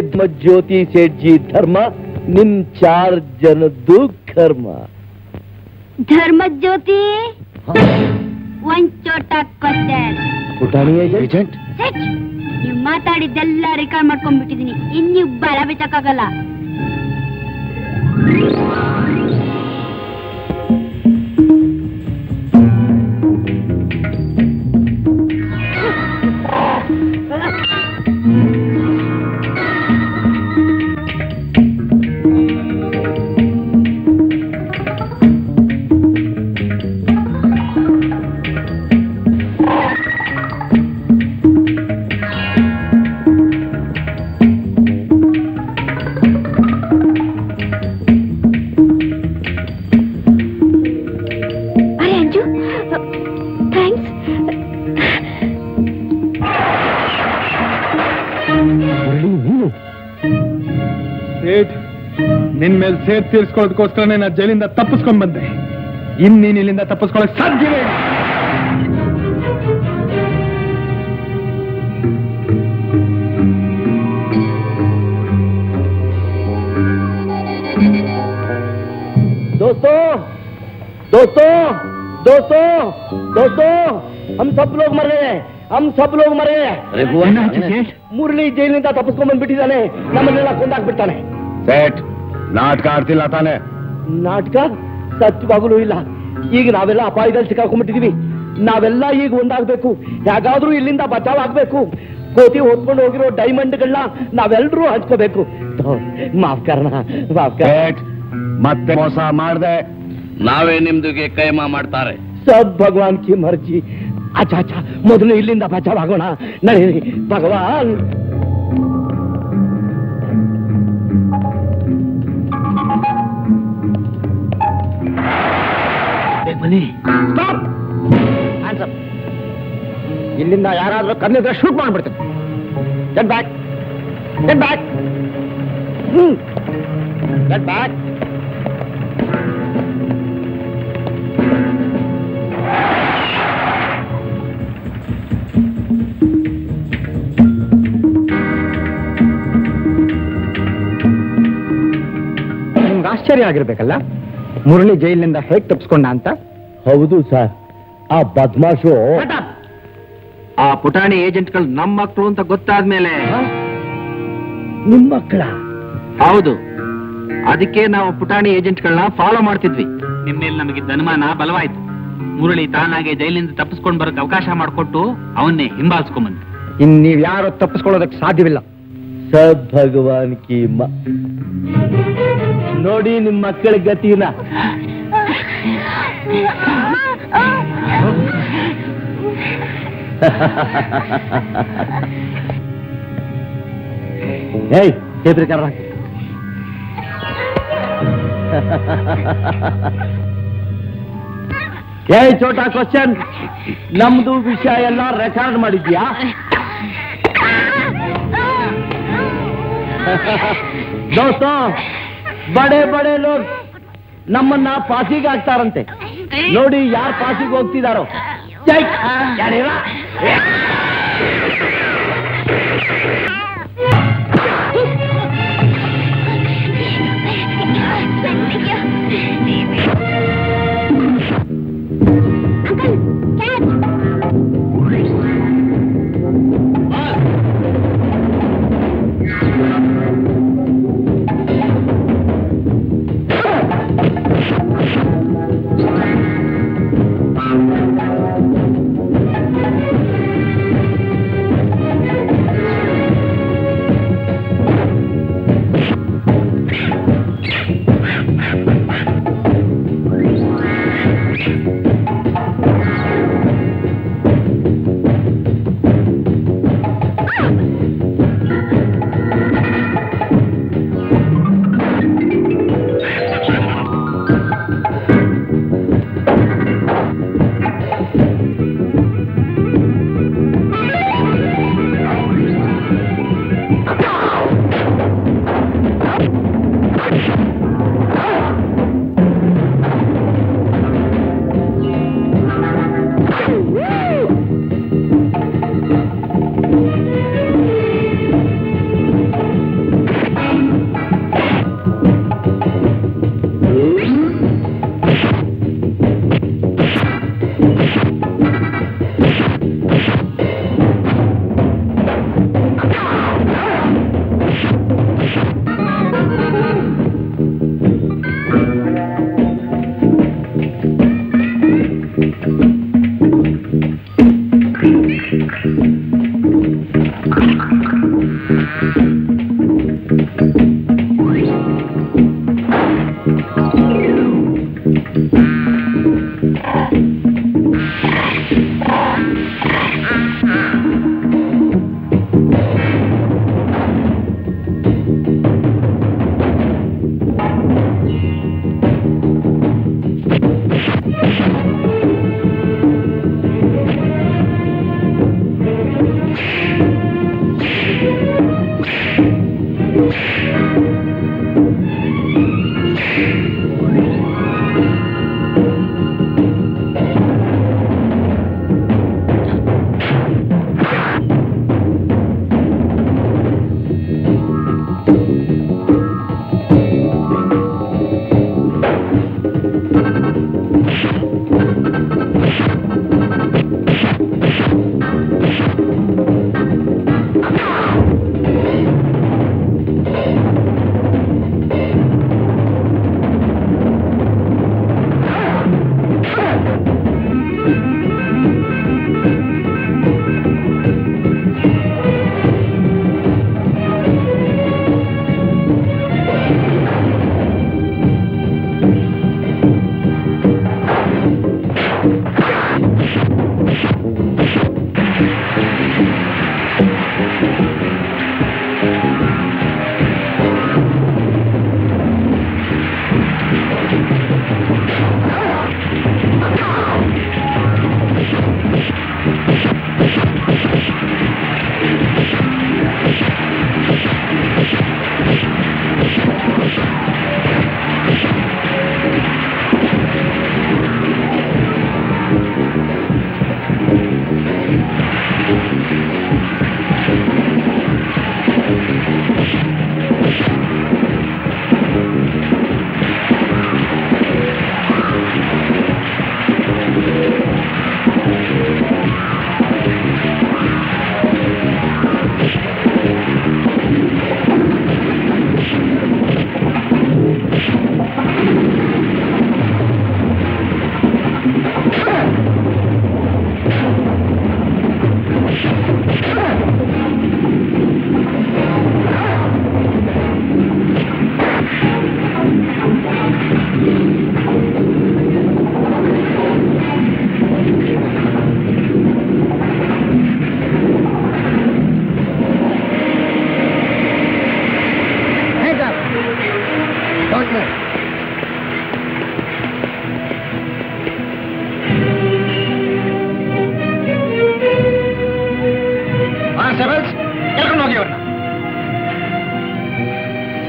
ಜ್ಯೋತಿ ಸೇಠ್ಜಿ ಧರ್ಮ, ನಿಮ್ 4 ಜನದ್ದು ಕರ್ಮ. ಧರ್ಮ ಜ್ಯೋತಿ ಒಂದ್ ಚೋಟ ಕ್ವಶನ್. ಪುಟಾಣಿ ಏಜೆಂಟ್, ನೀವು ಮಾತಾಡಿದ್ದೆಲ್ಲ ರೆಕಾರ್ಡ್ ಮಾಡ್ಕೊಂಡ್ಬಿಟ್ಟಿದೀನಿ, ಇನ್ನು ಬರ ಬಿಟ್ಟಕ್ಕಾಗಲ್ಲ. ನಿನ್ ಮೇಲೆ ಸೇರ್ ತೀರ್ಸ್ಕೊಳ್ಳೋದಕ್ಕೋಸ್ಕರನೇ ನಾನು ಜೈಲಿಂದ ತಪ್ಪಿಸ್ಕೊಂಡ್ ಬಂದೆ. ಇನ್ನೀನ್ ಇಲ್ಲಿಂದ ತಪ್ಪಿಸ್ಕೊಳ್ಳೋಕೆ ಸಾಧ್ಯವೇ ಇಲ್ಲ. दोस्तों दोस्तों दोस्तों दोस्तों, हम सब लोग मर गए हैं, ಹಮ್ ಸಬ್ ಲೋಗ್ ಮರೆ ಮುರಳಿ ಜೈಲಿನಿಂದ ತಪ್ಪಿಸ್ಕೊಂಡ್ ಬಂದ್ಬಿಟ್ಟಿದ್ದಾನೆ, ನಮ್ಮನ್ನೆಲ್ಲ ಕೊಂದಾಕ್ಬಿಡ್ತಾನೆ. ಸೇಟ್ ನಾಟಕ ಆಡ್ತಿಲ್ಲ ತಾನೆ? ನಾಟಕ ಸತ್ಯವಾಗಲೂ ಇಲ್ಲ. ಈಗ ನಾವೆಲ್ಲ ಅಪಾಯದಲ್ಲಿ ಸಿಕ್ಕಾಕೊಂಡ್ಬಿಟ್ಟಿದೀವಿ. ನಾವೆಲ್ಲ ಈಗ ಒಂದಾಗ್ಬೇಕು, ಹೇಗಾದ್ರೂ ಇಲ್ಲಿಂದ ಬಚಾವ್ ಆಗ್ಬೇಕು. ಕೋತಿ ಹೊತ್ಕೊಂಡು ಹೋಗಿರೋ ಡೈಮಂಡ್ಗಳನ್ನ ನಾವೆಲ್ಲರೂ ಹಂಚ್ಕೋಬೇಕು. ಮಾಫ್ ಕರ್ಣ, ಮಾಫ್ ಕರ್. ಸೇಟ್ ಮತ್ತೆ ಮೋಸ ಮಾಡ್ದೆ ನಾವೇ ನಿಮ್ದುಗೆ ಕೈಮಾ ಮಾಡ್ತಾರೆ. ಸಬ್ ಭಗವಾನ್ ಕಿ ಮರ್ಜಿ. ಅಚ್ಚಾ ಅಚ್ಚಾ, ಮೊದಲು ಇಲ್ಲಿಂದ ಬಚಾವ್ ಆಗೋಣ. ನಡೀರಿ ಭಗವಾನ್. ಇಲ್ಲಿಂದ ಯಾರಾದ್ರೂ ಕಣ್ಣಿದ್ರೆ ಶೂಟ್ ಮಾಡ್ಬಿಡ್ತೀನಿ. Get back, get back, get back. ನಿಮ್ಗೆ ಆಶ್ಚರ್ಯ ಆಗಿರ್ಬೇಕಲ್ಲ ಮುರಳಿ ಜೈಲಿನಿಂದ ಹೇಗ್ ತಪ್ಪಿಸ್ಕೊಂಡ ಅಂತ. ಹೌದು ಸರ್, ಆ ಬದ್ಮಾಶು ಆ ಪುಟಾಣಿ ಏಜೆಂಟ್ಗಳು ನಮ್ಮ ಮಕ್ಕಳು ಅಂತ ಗೊತ್ತಾದ್ಮೇಲೆ ನಿಮ್ ಮಕ್ಕಳ. ಹೌದು, ಅದಕ್ಕೆ ನಾವು ಪುಟಾಣಿ ಏಜೆಂಟ್ಗಳನ್ನ ಫಾಲೋ ಮಾಡ್ತಿದ್ವಿ. ನಿಮ್ಮೇಲೆ ನಮಗಿದ್ದ ಅನುಮಾನ ಬಲವಾಯ್ತು. ಮುರಳಿ ತಾನಾಗೆ ಜೈಲಿಂದ ತಪ್ಪಿಸ್ಕೊಂಡ್ ಬರಕ್ ಅವಕಾಶ ಮಾಡಿಕೊಟ್ಟು ಅವನ್ನೇ ಹಿಂಬಾಲಿಸ್ಕೊಂಬಂದು. ಇನ್ ನೀವ್ ಯಾರು ತಪ್ಪಿಸ್ಕೊಳ್ಳೋದಕ್ಕೆ ಸಾಧ್ಯವಿಲ್ಲ. ಸಬ್ ಭಗವಾನ್ ಕಿ ನೋಡಿ ನಿಮ್ ಮಕ್ಕಳ ಗತಿನ. ಏಯ್ ಚೇತ್ರಿಕಾರ, ಏಯ್ ಚೋಟಾ ಕ್ವಶನ್, ನಮ್ದು ವಿಷಯ ಎಲ್ಲ ರೆಕಾರ್ಡ್ ಮಾಡಿದ್ಯಾ? ದೋಸ್ತೋ, ಬಡೆ ಬಡೆ ಲೋಗ್ ನಮ್ಮನ್ನ ಪಾಸಿಗೆ ಹಾಕ್ತಾರಂತೆ. ನೋಡಿ ಯಾರು ಪಾಸಿಗೆ ಹೋಗ್ತಿದಾರೋ.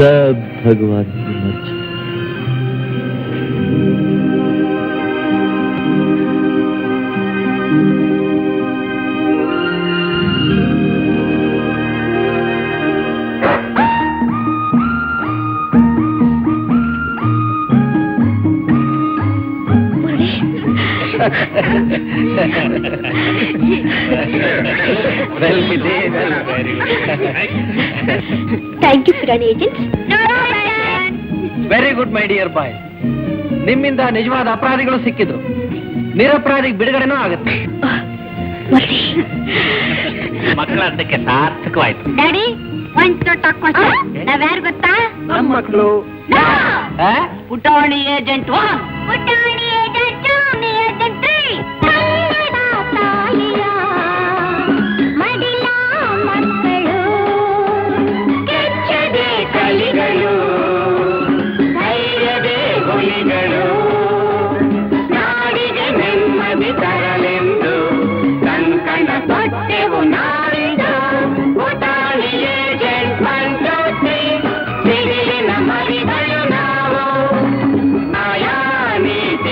सब भगवान की मर्जी। Thank you Kiran agent. Very good my dear boy. ನಿಮ್ಮಿಂದ ನಿಜವಾದ ಅಪರಾಧಿಗಳು ಸಿಕ್ಕಿದ್ರು, ನಿರಪರಾಧಿಗೆ ಬಿಡುಗಡೆನೂ ಆಗುತ್ತೆ. ಮಕ್ಕಳ ಅದಕ್ಕೆ ಸಾರ್ಥಕವಾಯ್ತು. ಡ್ಯಾಡಿ, ಒಂದ್ ಚೋಟ ಕ್ವಶನ್. ನಾವ್ಯಾರು ಗೊತ್ತಾ? ನಮ್ಮ ಮಕ್ಕಳು. ಪುಟಾಣಿ ಏಜೆಂಟ್ 1, ಪುಟಾಣಿ ಏಜೆಂಟ್ 2, ಏಜೆಂಟ್ 3. ಕನ್ನಡ ತಾಯಿಯ ಮಡಿಲ ಮಕ್ಕಳು, ಕೆಚ್ಚದೆ ಕಲಿಗಳು, ಧೈರ್ಯದೇ ಹುಲಿಗಳು, ನಾಡಿಗೆ ನೆಮ್ಮದಿ ತರಲೆಂದು ಕಂಕಣ ತೊಟ್ಟೆವು ನಾಡಿದು. ಪುಟಾಣಿ ಏಜೆಂಟ್ 1, 2, 3, ಸಿಡಿಲಿನ ಮರಿಗಳು ನಾವು. ಮಾಯಾ ನೀತಿ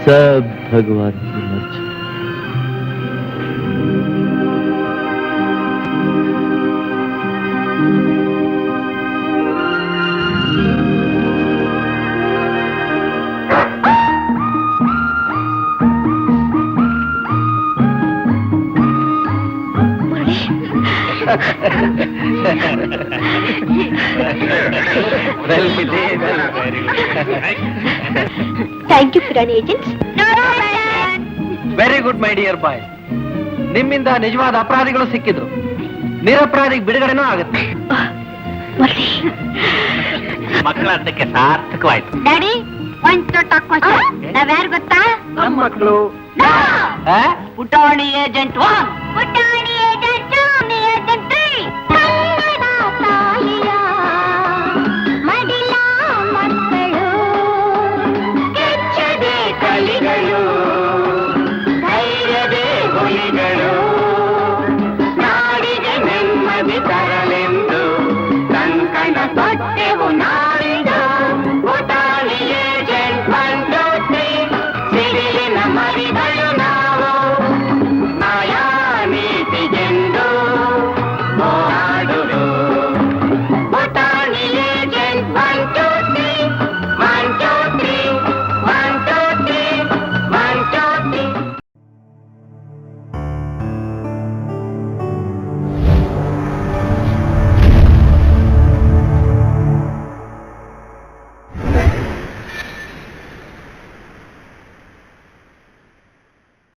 सब भगवान की मर्जी। Thank you Kiran agents. Very good my dear boy. ನಿಮ್ಮಿಂದ ನಿಜವಾದ ಅಪರಾಧಿಗಳು ಸಿಕ್ಕಿದ್ರು, ನಿರಪರಾಧಿಗೆ ಬಿಡುಗಡೆನೂ ಆಗುತ್ತೆ. ಮಕ್ಕಳ ಅದಕ್ಕೆ ಸಾರ್ಥಕವಾಯ್ತು. ಡ್ಯಾಡಿ, ಒಂದ್ ಚೋಟ ಕ್ವಶನ್. ನಾವ್ಯಾರು ಗೊತ್ತಾ? ನಮ್ಮ ಮಕ್ಕಳು ಪುಟಾಣಿ ಏಜೆಂಟ್ 1. ಪುಟಾಣಿ